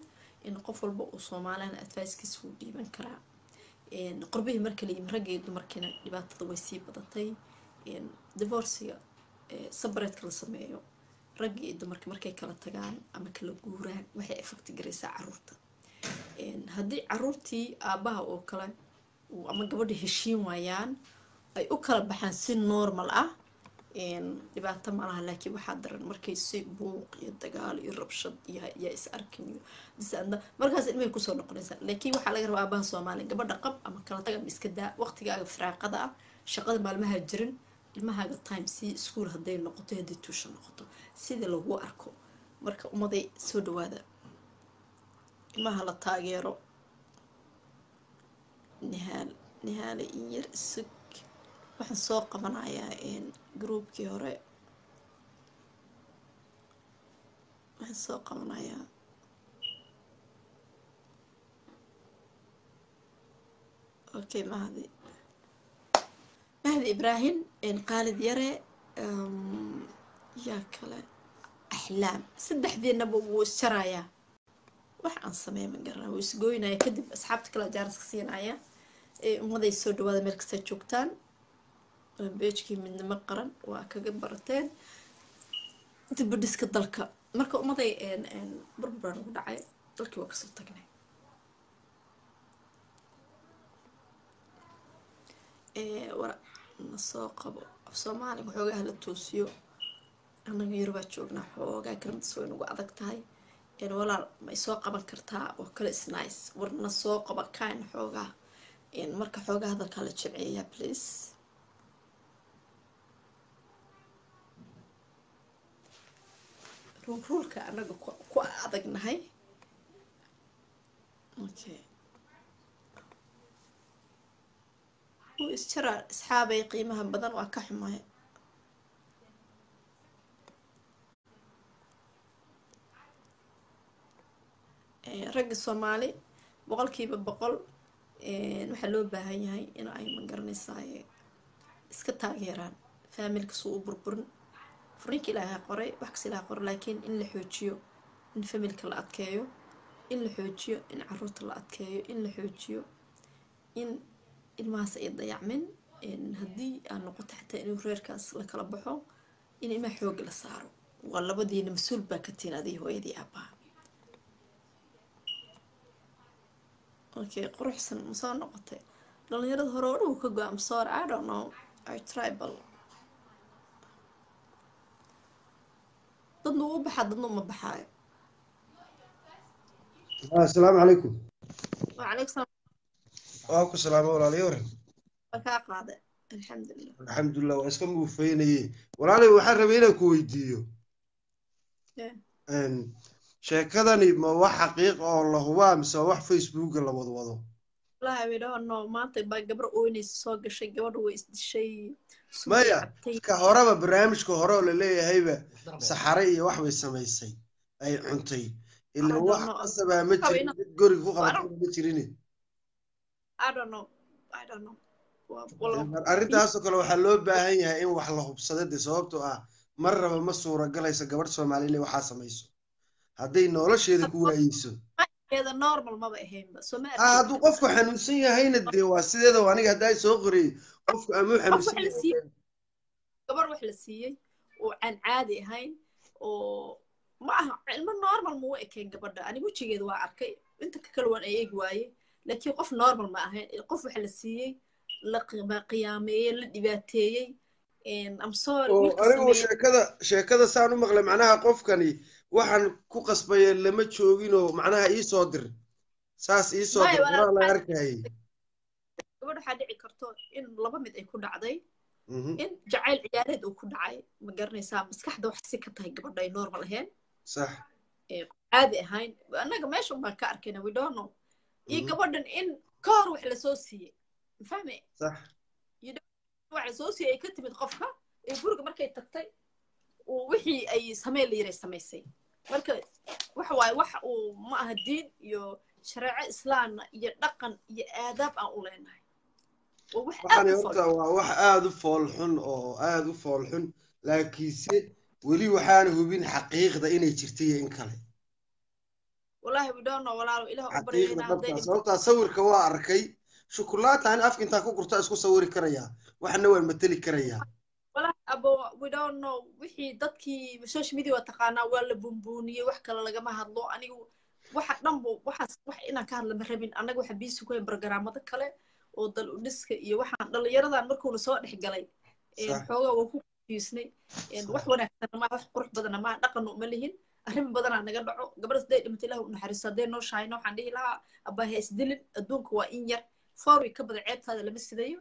in qof walba uu soomaaliyana advicekiisa wuu dhiiban karaa qurbihii marka la yimi ragga iyo dumarkiina dhibaatada way sii badatay divorciga sabareedka la sameeyo ragga iyo dumarka markay kala tagaan ama kala guuraan waxay effect garaysaa caruurta haddii caruurtii aabbaha oo kale ama gabadha heshiin waayaan ay u kala baxaan si normal ah dhibaato malaha laakiin waxaa daran markay si buuq iyo dagaal iyo rabshad iyo yaa is arkin iyo disanda markaas ilmahay kusoo noqonaysaa laakiin waxaa laga rabaa aabaha soomaaliya gabadha qab ama kala tag ama iska daa waqtigaaga firaaqada ah shaqada maalmaha jirin ilmahaaga time si iskuul hadday noqoto haddii tuusha noqoto sida lagu arko marka ummaday soo dhawaada ilmaha la taageero nihaale in yar isug waxaan soo qabanayaa groupkii hore waxaan soo qabanayaa okay mahdi ibrahim qaalid yare yaa kale axlaam saddexdeenaba wuu isjarayaa wax aan sameeya ma garanaa wuu isgooynaya kadib asxaabta kale jaariska siinaya ummaday soo dhawaada meel kasta joogtaan beejkii midnimo qaran waa kaga barateen dib u dhiska dalka marka ummaday burbura nagu dhacay dalkii waa kasoo tagnay war na soo qabo af soomaaliga xoogaa la toosiyo anaga yarubaa joognaa xoogaa kelmadis way nagu adag tahay walaal ma isoo qaban kartaa oo kale isnice war na soo qaba kaan xoogaa marka xoogaa hadalkaa la jilciyayaa please ruulka anaga ku adagnahay okay wuu isjaraa asxaabay qiimaha badan waa ka xumay ragga soomaali 100% waxaa loo baahan yahay in ay magaranaysaay iska taageeraan faamilka suu u burburin furiinka ilaahay qoray wax kasta ilaahay qoray laakiin in la xoojiyo in faamilka la adkeeyo in la xoojiyo in caruurta la adkeeyo in la xoojiyo in ilmahaas ay dayacmin haddii aan noqoto xataa inuu reerkaas la kala baxo in ilmaha xoog la saaro waa labadiina mas-uul baa ka tiin adii hooyadii aabbaha okay quruxsan ma soo noqotay dhalinyarada hore oo dhow ka go am sorry I don't know I tribal dadna uu baxaa dadna uma baxaayo assalaamu calaykum وعليكم السلام waa ku salaamo walaalayo waran kaa qaade alxamdulilah alxamdulilah waa iska muufeynaye walaalay waxaan rabay inaan ku weydiiyo sheekadani ma wax xaqiiq oo la hubaa mise wax facebooka la wadwado والله ويدهنو maanta baa gabar ooynaysa soo gashay gabadhu way isdishay suuqay maya cabtay ka horeba barnaamijka hore oo la leeyahayba saxare iyo wax bay samaysay ay cuntay I ilaa don't wax know qasabaa ma How jirin ina mid guriga ku I qabatay don't ma jirin I don't know I don't know والله arrintaasoo kale waxaa loo baahan yahay in wax la hubsado de sababtoo ah mar raba ma suuragalayso gabadh soomaali inay waxaa samayso hadday nolosheeda ku waayeyso هذا normal ما بقى بس ما hadduu أركين qofku xanuunsan yahayna dee waa sideeda oo aniga haddaa soo qoriyey qofku amuu قف xanuunsan وحلا yahay سي gabar wax la siiyey oo aan caadi ahayn oo ma aha ilmo normal ma u ekeen gabadha anigu wejigeeda waa arkay inta ka kale waan eegi waaye laakiin qof normal ma ahayn qof wax la siiyey la qiyaameeyey la dhibaateeyey I'm sorry oo wiilka anigu sameeyey sheekada saan u maqlay macnaha qofkani waxaan ku qasbaya lama jooginoo macnaha ii soo dir saas ii soo maya dir walaal horaa la waxaa arkayay gabadha waxaa dhici karto in laba mid ay ku dhacday Mhm. in jacayl ciyaareed uu ku dhacay ma garanaysaa maskaxda wax si ka tahay gabadha ay normal ahayn sax caadi ahayn annaga meesha un baan ka arkayna we don't know iyo Mhm. gabadhan in ka hor wax lasoo siiyey mafahme sax wax lasoo siiyey ay ka timid qofka ee guriga markay tagtay wixii ay samee la yiray samaysay marka waxa waaye wax uu ma aha diin iyo shareeco islaamna iyo dhaqan iyo aadaab aan u leenahay oo wax aad waxaani u horta fool waa wax aada u fool xun oo aada u fool xun laakiinse weli waxaana hubin xaqiiqda inay jirta iyo in kale wallaahi we don't know walaalo ilaah u xaqiiqda baryaynaa hadday dhabtaa dhibto sababtaa sawirka waa arkay shukulaata ani afka intaa ku gurta isku sawiri karayaa waxna waan mateli karayaa walahi abo we don't know wixii dadkii social media waa taqaanaa waa la bunbuuniyey wax kale lagama hadlo anigu waxa dhanbo waxaas wax inaan ka hadla ma rabin annaga waxa biisi ku hayn barnaamijyada kale oo dal u dhiska iyo waxaan dhalinyaradan markuuna soo dhex galay sax xoogaa waa ku fiisnay wax wanaagsan ma wax qurux badan ma dhaqan uma lihin arrin badanaa naga dhaco gabadha hadday dhimatay ilaah u naxariisto hadday noo shahayno waxaan dhihi lahaa abbaa ha isdilin adduunka waa in yar foorwi ka badan ceebtaada lama sidayo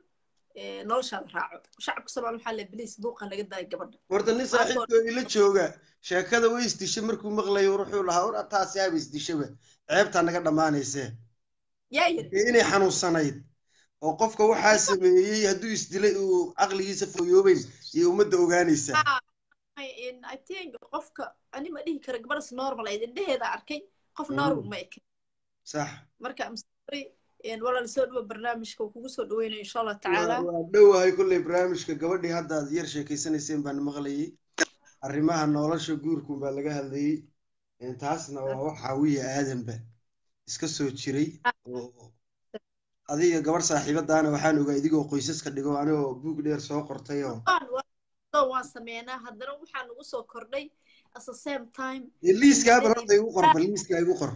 noloshaada raaco shacabka soomaali waxaa le bliis buuqa laga daaya gabadha horta nin maanta saaxiibkoo ila jooga sheekada way isdishay markuu maqlayo wuxuu lahaa war taasi haba isdishaba ceebtaa naga dhammaanaysee yaa yiri Dee inay xanuunsanayd oo qofka waxaa sameeyey hadduu isdilay uu caqligiisa fooyoobeyn iyo ummadda ogaanaysaa I think qofka ani ma dhihi kara gabadhas normal ayd indheheeda arkay qof Mhm. normal ma eke sax marka I'm sorry walaal soo dhawo barnaamijka uu kugu soo dhaweynayo insha allah waa tacaala waa dhowahay kolley barnaamijka gabadhii hadda aad yar sheekaysanayseen baan maqlayay arrimaha nolosha guurkun baa laga hadlayey taasna waa wax hawiya aadanba iska soo jiray oo adiga gabarh saaxiibadaana waxaan ogaa idigoo qoysaska dhigo anigoo buug dheer soo qortay oo waan sameynaa haddana waxaa nagu soo kordhay at the same time dee liiskaa bal horta igu qor bal liiskaa igu qor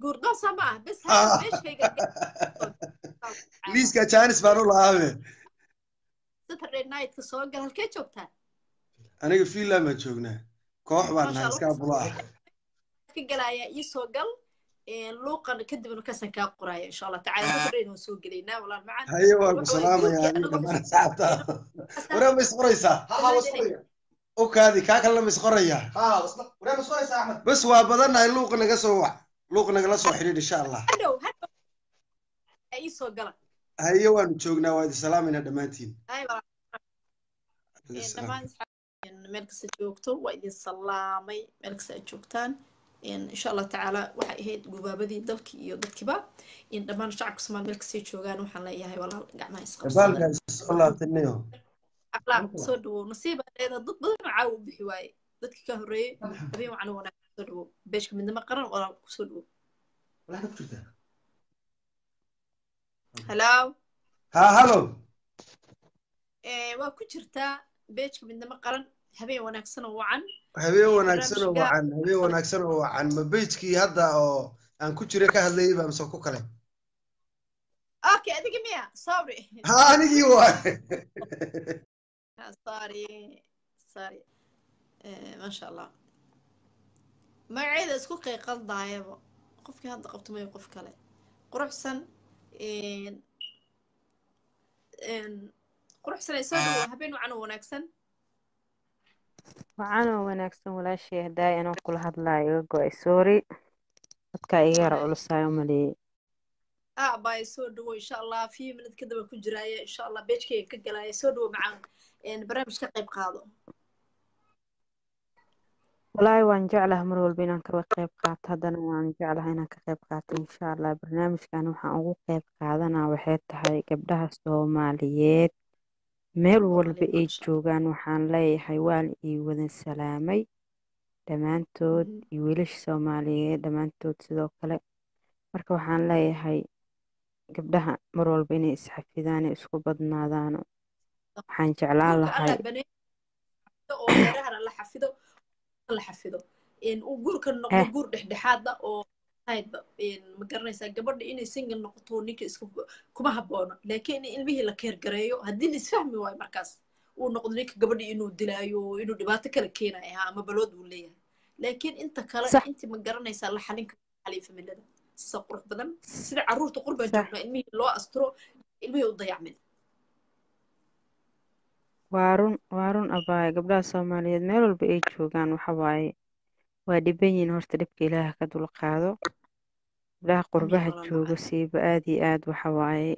guurdoosa ma ah bes hadda meeshayga liiskaa jaanis baan u lahaabe saturday nightka soo gal halkee joogtaa aniga finland baan joognaa koox baan maasha nahay allah iskaa bula ah ka galayaa ii soo gal luuqan kadibna kasan kaa qoraya insha allah tacaala saturday waan soo gelaynaa walaal macaan haye waan ku waxa waaye salaamayaa guurkii aniga anagoo dhammaan asxaabtaada waree ma isqoraysaa gabadha okaadi kaa kalena ma isqorayaa bas waa badannahay luuq naga soo wac luuq nagala soo xidhiidh insha allah hadhow ii soo gala haye waanu joognaa waa idin salaamayna dhammaantiin ay walaal dhammaan meel kasta joogto waa idin salaamay meel kasta aad joogtaan insha allah tacaala waxay ahayd gubaabadii dalkii iyo dadkiiba in dhammaan shacabka soomaali meel kastay joogaan waxaan leeyahay walaal gacmaha isqabsada baalkaa soo laabtanayo akhlaaq soo dhawow nasiiba leeda dad badan oo caawa u bixi waaye dadkii ka horreeyey habeen wacna wanaagsan soo dhawow beeshka midnimo qaran walaal kusoo dhawow hello ha halo waa ku jirtaa beeshka midnimo qaran habeen wanaagsan oo wacan habeen wanaagsan oo barnaamijka wacan habeen wanaagsan oo wacan ma bejkii hadda oo aan ku jira ka hadlayay baa mise ku kale okay adiga miya sorry ha anigii waay sorry sorry maasha allah magaceeda isku qeyqaldaayaba qofkii hadda qabto mayo qof kale quruxsan quruxsan ay soo dhawow habeen wacan oo wanaagsan wacanoo wanaagsan walaashay haddaay anoo kula hadlaayo iga go-ay sorry dadkaa iga yara walaal culusaay u maleeyey باي سودو إن شاء الله في من كده بكون جراية إن شاء الله بيتك كجلاية سودو مع برامج كقيب قاضو والله waan jeclahay mar walba inaan ka qayb qaato haddana waan jeclahay inaan ka qayb qaato insha Allah barnaamijkan waxaan ugu qayb qaadanaa waxay tahay gabdhaha Soomaaliyeed meel walba Soomaaliyeed ay ما شاء joogaan waxaan leeyahay waan ii wada salaamay dhammaantood الله iyo wiilasha Soomaaliyeed dhammaantood sidoo kale marka waxaan leeyahay gabdhaha mar walba inay isxafidaan ee isku badnaadaan waxaan jeclaan جورك الله lahay بني أو هيرها الله حفظه الله حفظه وجورك النقطة eh جور دحدحات أو هيدا ما قرنيسا قبل إني سنجل نقطة نيك اسكو كما هبونا لكن إلمه لكير جرايو هدي اللي سفهمي واي مركز ونقطة نيك قبل إنه دلايو إنه دباتك لكينا يا ما بلود ولا لكن أنت كلا صح أنت ما قرنيسا الله حلينك حليفة من هذا سقرح بدن سرع عرور تقرب صح جونا إلمه لو أسترو إلمه يضيع منه waa run abaaye gabdhaha Soomaaliyeed meel walba ay joogaan waxa waaye waa dhiban yihiin horta dhibka Ilaaha ka dulqaado gabdhaha أمين qurbaha ولا jooga معان siiba aad iyo aad waxa waaye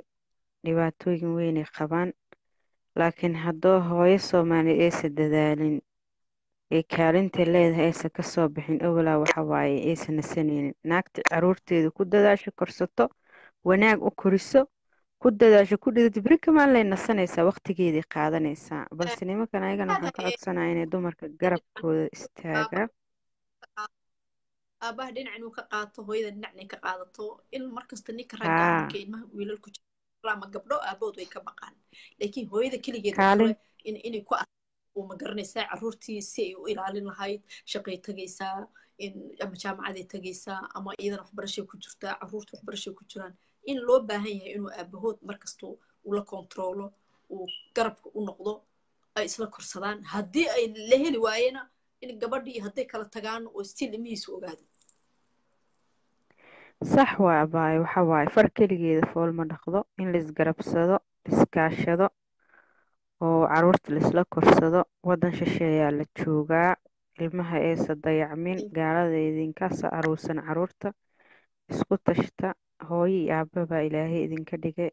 dhibaatooyin weyn ay qabaan laakiin haddoo hooyo Soomaali aysan dadaalin ee kaalinta leedahay aysan ka soo bixin awalaa waxa waaye aysan nasanaynin naagta caruurteeda ku dadaasho korsato wanaag u koriso ku dadaasho ku dhigto beri kamaan lay nasanaysaa waqtigeedii qaadanaysaa balse nimankan ayagana هذا waxaan ka codsanayaa inay dumarka garabkooda istaagaan aabaha dhinac inuu ka qaato hooyada dhinac inay ka qaadato in markasta ninka ragga haa markay ilmaha wiilal ku jiro ama gabdho aabahood way ka baqaan laakiin hooyada keligeed oo kaalin kale inay ku uu ma garanaysaa carruurtii si ay u ilaalin lahayd shaqay tagaysaa ama jaamacaday tagaysaa ama iyadana waxbarashay ku jirtaa carruurta waxbarashay ku jiraan in loo baahan yahay inuu aabahood markasta ula kontaroolo uu garabka u noqdo ay isla korsadaan haddii ay la heli waayena in gabadhii hadday kala tagaan oo stiil ilmihiisu ogaado sax waa abaaye waxa waaye far keligeeda fool ma dhaqdo in la isgarabsado iskaashado oo caruurta laisla korsado waddan shisheeyaa la joogaa ilmaha aysan dayacmin gaalada idinka soo aruursan caruurta isku tashta hooyo iyo aabba baa ilaahay idinka dhigay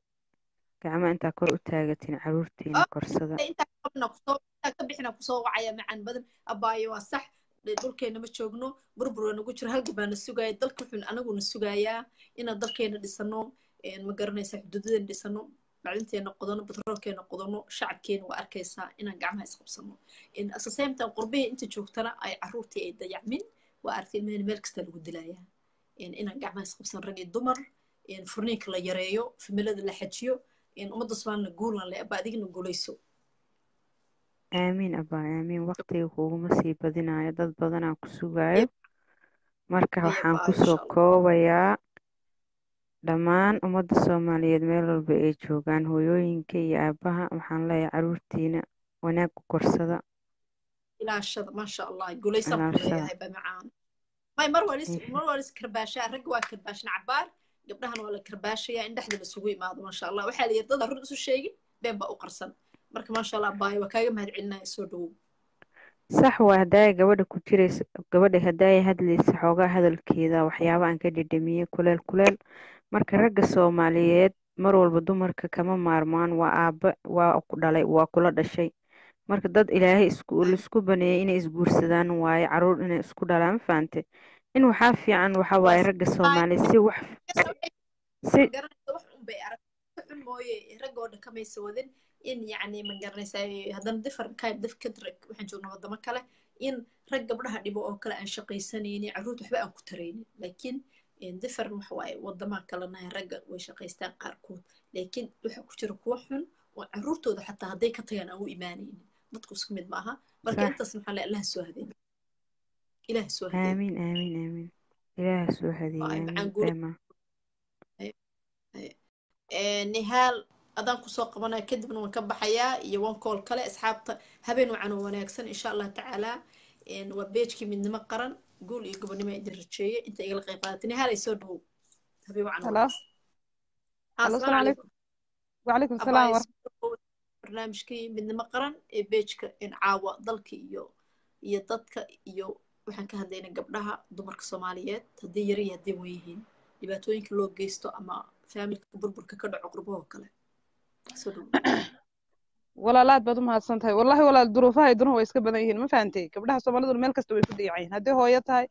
gacmo intaa kor u taagatin caruurtiina korsada intaa ka bixina kusoo wacaya macaan badan abaayo waa sax dhulkeena ma joogno burbur waa nagu jiro halga baana sugaaya dalka wuxuun anaguna sugayaa inaan dalkeena dhisano ma garanaysa xuduudadeena dhisano macdinteena qodano batroolkeena qodano shacabkeena waa arkaysaa inaan gacmaha isqabsano asaseemtan qurbihii inta joogtana ay caruurtii ay dayacmin waa artay meel kasta lagu dilayaa inaan gacmaha isqabsan rag iyo dumar furniinka la yareeyo familada la xajiyo ummadda soomaalina guulan le aba adigna guulayso aamiin abaa aamiin waqtiga kuguma sii badinayo dad badanaa ku sugaayo marka waxaan kusoo koobayaa dhammaan ummadda Soomaaliyeed meel walba ay joogaan hooyooyinka iyo aabaha waxaan leeyahay caruurtiina wanaag ku korsada ilaashada maasha allah guulaysan ku leeyahay ba macaan may mar walis karbaashaa ragga waa karbaashin cabaar gabdhahana waa la karbaashayaa in dhexda lasugu imaado maasha allah waxaa la yidhi dad run isu sheegin been baa u qarsan marka maasha allah baay waa kaaga mahad celinaya soo dhawow sax waa haddaaya gabadha ku jiraysa gabadha haddaaya hadlaysa xoogaa hadalkeeda waxyaaba aan ka dhedhamiyey kuleel marka ragga Soomaaliyeed mar walba dumarka kama maarmaan waa aabba waa ku dhalay waa kula dhashay marka dad ilaahay isku baneeyay inay isguursadaan waaye caruur inay isku dhalaan faante in waxaa fiican waxa waaye ragga Soomaaliyeed si wax un bay aragti mooye raggooda kamaysa wadin in yacni ma garanaysaa haddana different kind rag waxaan joognaa waddamo kale in rag gabdhaha dhibo oo kale aan shaqaysanaynin carruurta waxba aan ku taraynin laakiin different waxa waaye waddamaa kalena ragga way shaqaystaan qaarkood laakiin waxa ku jira kuwa xun oo carruurtooda xataa hadday ka tagaan aan u imaanaynin dadku isku mid maaha marka intaas maxaa le allaha soo hadeyn ilaah soo hadeyn aamin aamin aamin ilaah soo hadeey aamin nihaal adaan kusoo qabanaya kadibna waan ka baxayaa iyo one call kale asxaabta habeen wacan oo wanaagsan insha allah tacaala waa beejkii midnimo qaran guul iyo gobonimo idin rajeeye inta igala qayb qaadatay nihaal ay soo dhawow habeen wacan asalaamu calaykum wacalaykum salaam barnaamijkii midnimo qaran ee beejka caawa dalka iyo dadka iyo waxaan ka hadlaynaa gabdhaha dumarka Soomaaliyeed haddii yar iyo haddii weyn yihiin dhibaatooyinka loo geysto ama familka burburka ka dhaco qurbahoo kale soo dhow walaalaad baad u mahadsan tahay wallahi walaal duruufaha dunuhu way iska badan yihiin ma fahantay gabdhaha Soomaalidu meel kasta way ku diyaacayeen hadday hooyo tahay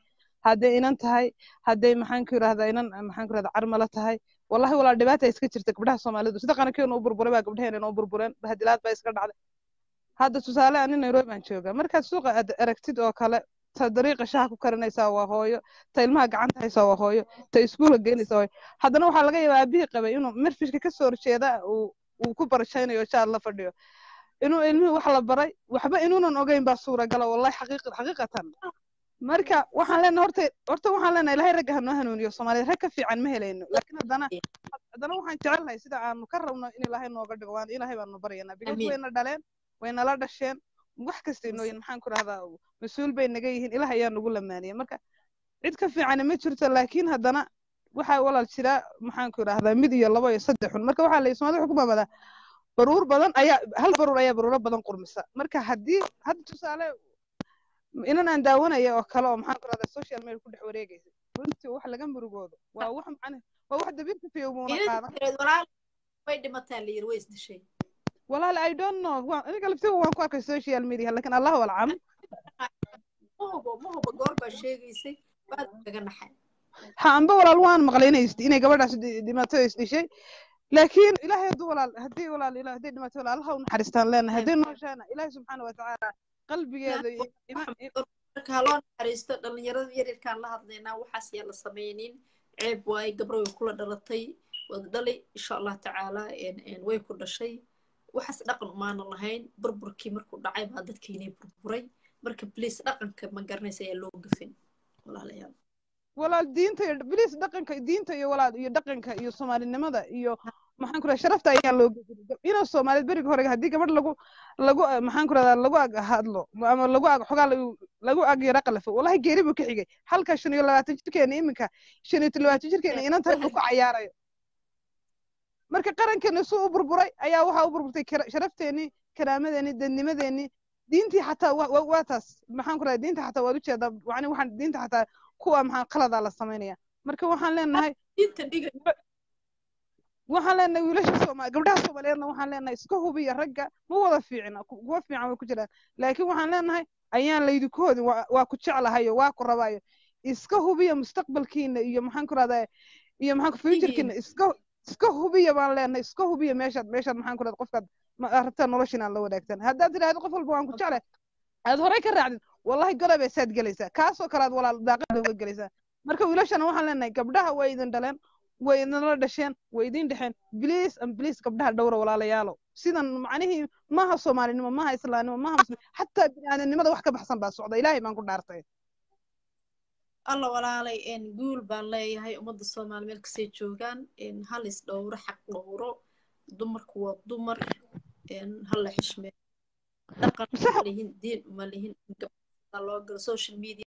hadday inan tahay hadday maxaan ku yiraahdaa inan maxaan ku yiraahdaa carmala tahay wallahi walaal dhibaata iska jirta gabdhaha Soomaalidu sida qanakeena u burburay baa gabdhaheena u burbureen bahdilaad baa iska dhacday hadda tusaale aan Nairobi baan joogaa markaad suuqa aragtid oo kale ta dariiqa shaha ku karinaysaa waa hooyo ta ilmaha gacanta haysaa waa hooyo ta iskuulka geynaysaa hooyo haddana waxaa laga yaabaa aabihii qabay inuu marfishka ka soo horjeeda uu ku barashaynayo shaad la fadhiyo inuu ilmihii wax la baray waxba inuunan ogeyn baa suuragala wallahi xaqiiqatan marka waxaan leenahay horta waxaan leenahay ilaahay ragga ha noo hanuuniyo Soomaaliya rag ka fiican ma helayno laakiin haddana waxaan jecelahay sida aanu ka rabno in ilaahay nooga dhigo waan ilaahay baanu baryaynaa because wayna dhaleen wayna la dhasheen wax kasta inooyin maxaan ku rahdaa mas'uul bay naga yihiin ilaahay ayaa nagu lamaaniyay marka cid ka fiican ma jirto laakiin haddana waxa walaal jira maxaan ku rahdaa mid iyo labo iyo saddex marka waxa la Soomaaliya ku maamada baruur badan ayaa hal baruur ayaa baruuro badan qurmisa marka haddii hadda tusaale inan aan daawanayo oo kale oo maxaan ku rahdaa social media ku dhex wareegaysa runtii wax laga murugoodo waa wax macna waa wax dabiirka fiyoomuna qaadan walaal way dhimataan la yiri way isdishay walaal I don't know aniga laftiga waan ku arkay social media laakiin Allah wal caam ma hubo goor baa sheegaysay baad kaga naxay ha amba walaal waan maqlay inay gabadhaas dhimatay isdishay laakiin ilaahay haddii walaal ilaahay haddii dhimatay walaal Allah u naxariistaan leenahay haddii nooshaana ilaahay subxaanahu wa ta'aala qalbigeeda marka loo naxariisto dhalinyarada yaryarkaan la hadlaynaa waxaas yaa la samaynin ceeb waay gabro way kula dhalatay wada dhali insha Allah ta'aala way ku dhashay waxaas dhaqan umaana lahayn burburkii markuu dhacay baa dadkiinay burburay marka please dhaqanka ma garanaysa ayaa loo gafin walaalayaal walaal diinta iyo please dhaqanka diinta iyo walaal iyo dhaqanka iyo Soomaalinimada iyo maxaan ku rahay sharafta ayaa loo gafin inuu Soomaaliyeed bariga hore hadii gabadh lagu maxaan ku rahay lagu hadlo ama lagu ag yara qalafo wallahi geeri buu ka xigay halka 25 jirkeena iminka 25 jirkeena inanta ku cayaarayo marka qarankeena soo u burburay ayaa waxa u burburtay sharafteeni karaamadeeni dadnimadeeni diintii xataa waa taas maxaan ku rahay diinta xataa waa u jeedaa waxaan diinta xataa kuwa maxaan qalada la sameynaya marka waxaan leenahay diinta dhiga waxaan leenahay wiilasha Soomaaliyeed gabdhaha Soomaaliyeedna waxaan leenahay iska hubiya ragga ma wada fiicna kuwa fiican way ku jiraan laakiin waxaan leenahay ayaan laydikoodi waa ku jeclahayo waa ku rabaayo iska hubiya mustaqbalkiina iyo maxaan ku rahay iyo maxaan ku future-kiina iska hubiya baan leenahay iska hubiya meeshaad maxaan ku rahay qofkaad ma rabtaa noloshiina la wadaagtaan haddaad tiraahdo qof walba waan ku jeclay aad horey ka raacdin wallahi garab ay saad galaysaa kaasoo kale aad walaal daaqada uga galaysaa marka wiilashana waxaan leenahay gabdhaha way idin dhaleen way idin la dhasheen way idin dhexeen please gabdhaha dhowra walaalayaalo sidan macnihii maaha Soomaalinimo maaha islaamnimo maaha muslim xataa bini'aadanimada wax ka baxsan baa socda ilaahay baan ku dhaartay alla walaalay guul baan leeyahay ummadda Soomaali meel kasii joogaan hal is dhowro xaq dhowro dumarku waa dumar hal la xishmeeyo dhaqan ma lihin diin ma lihin loo galo social media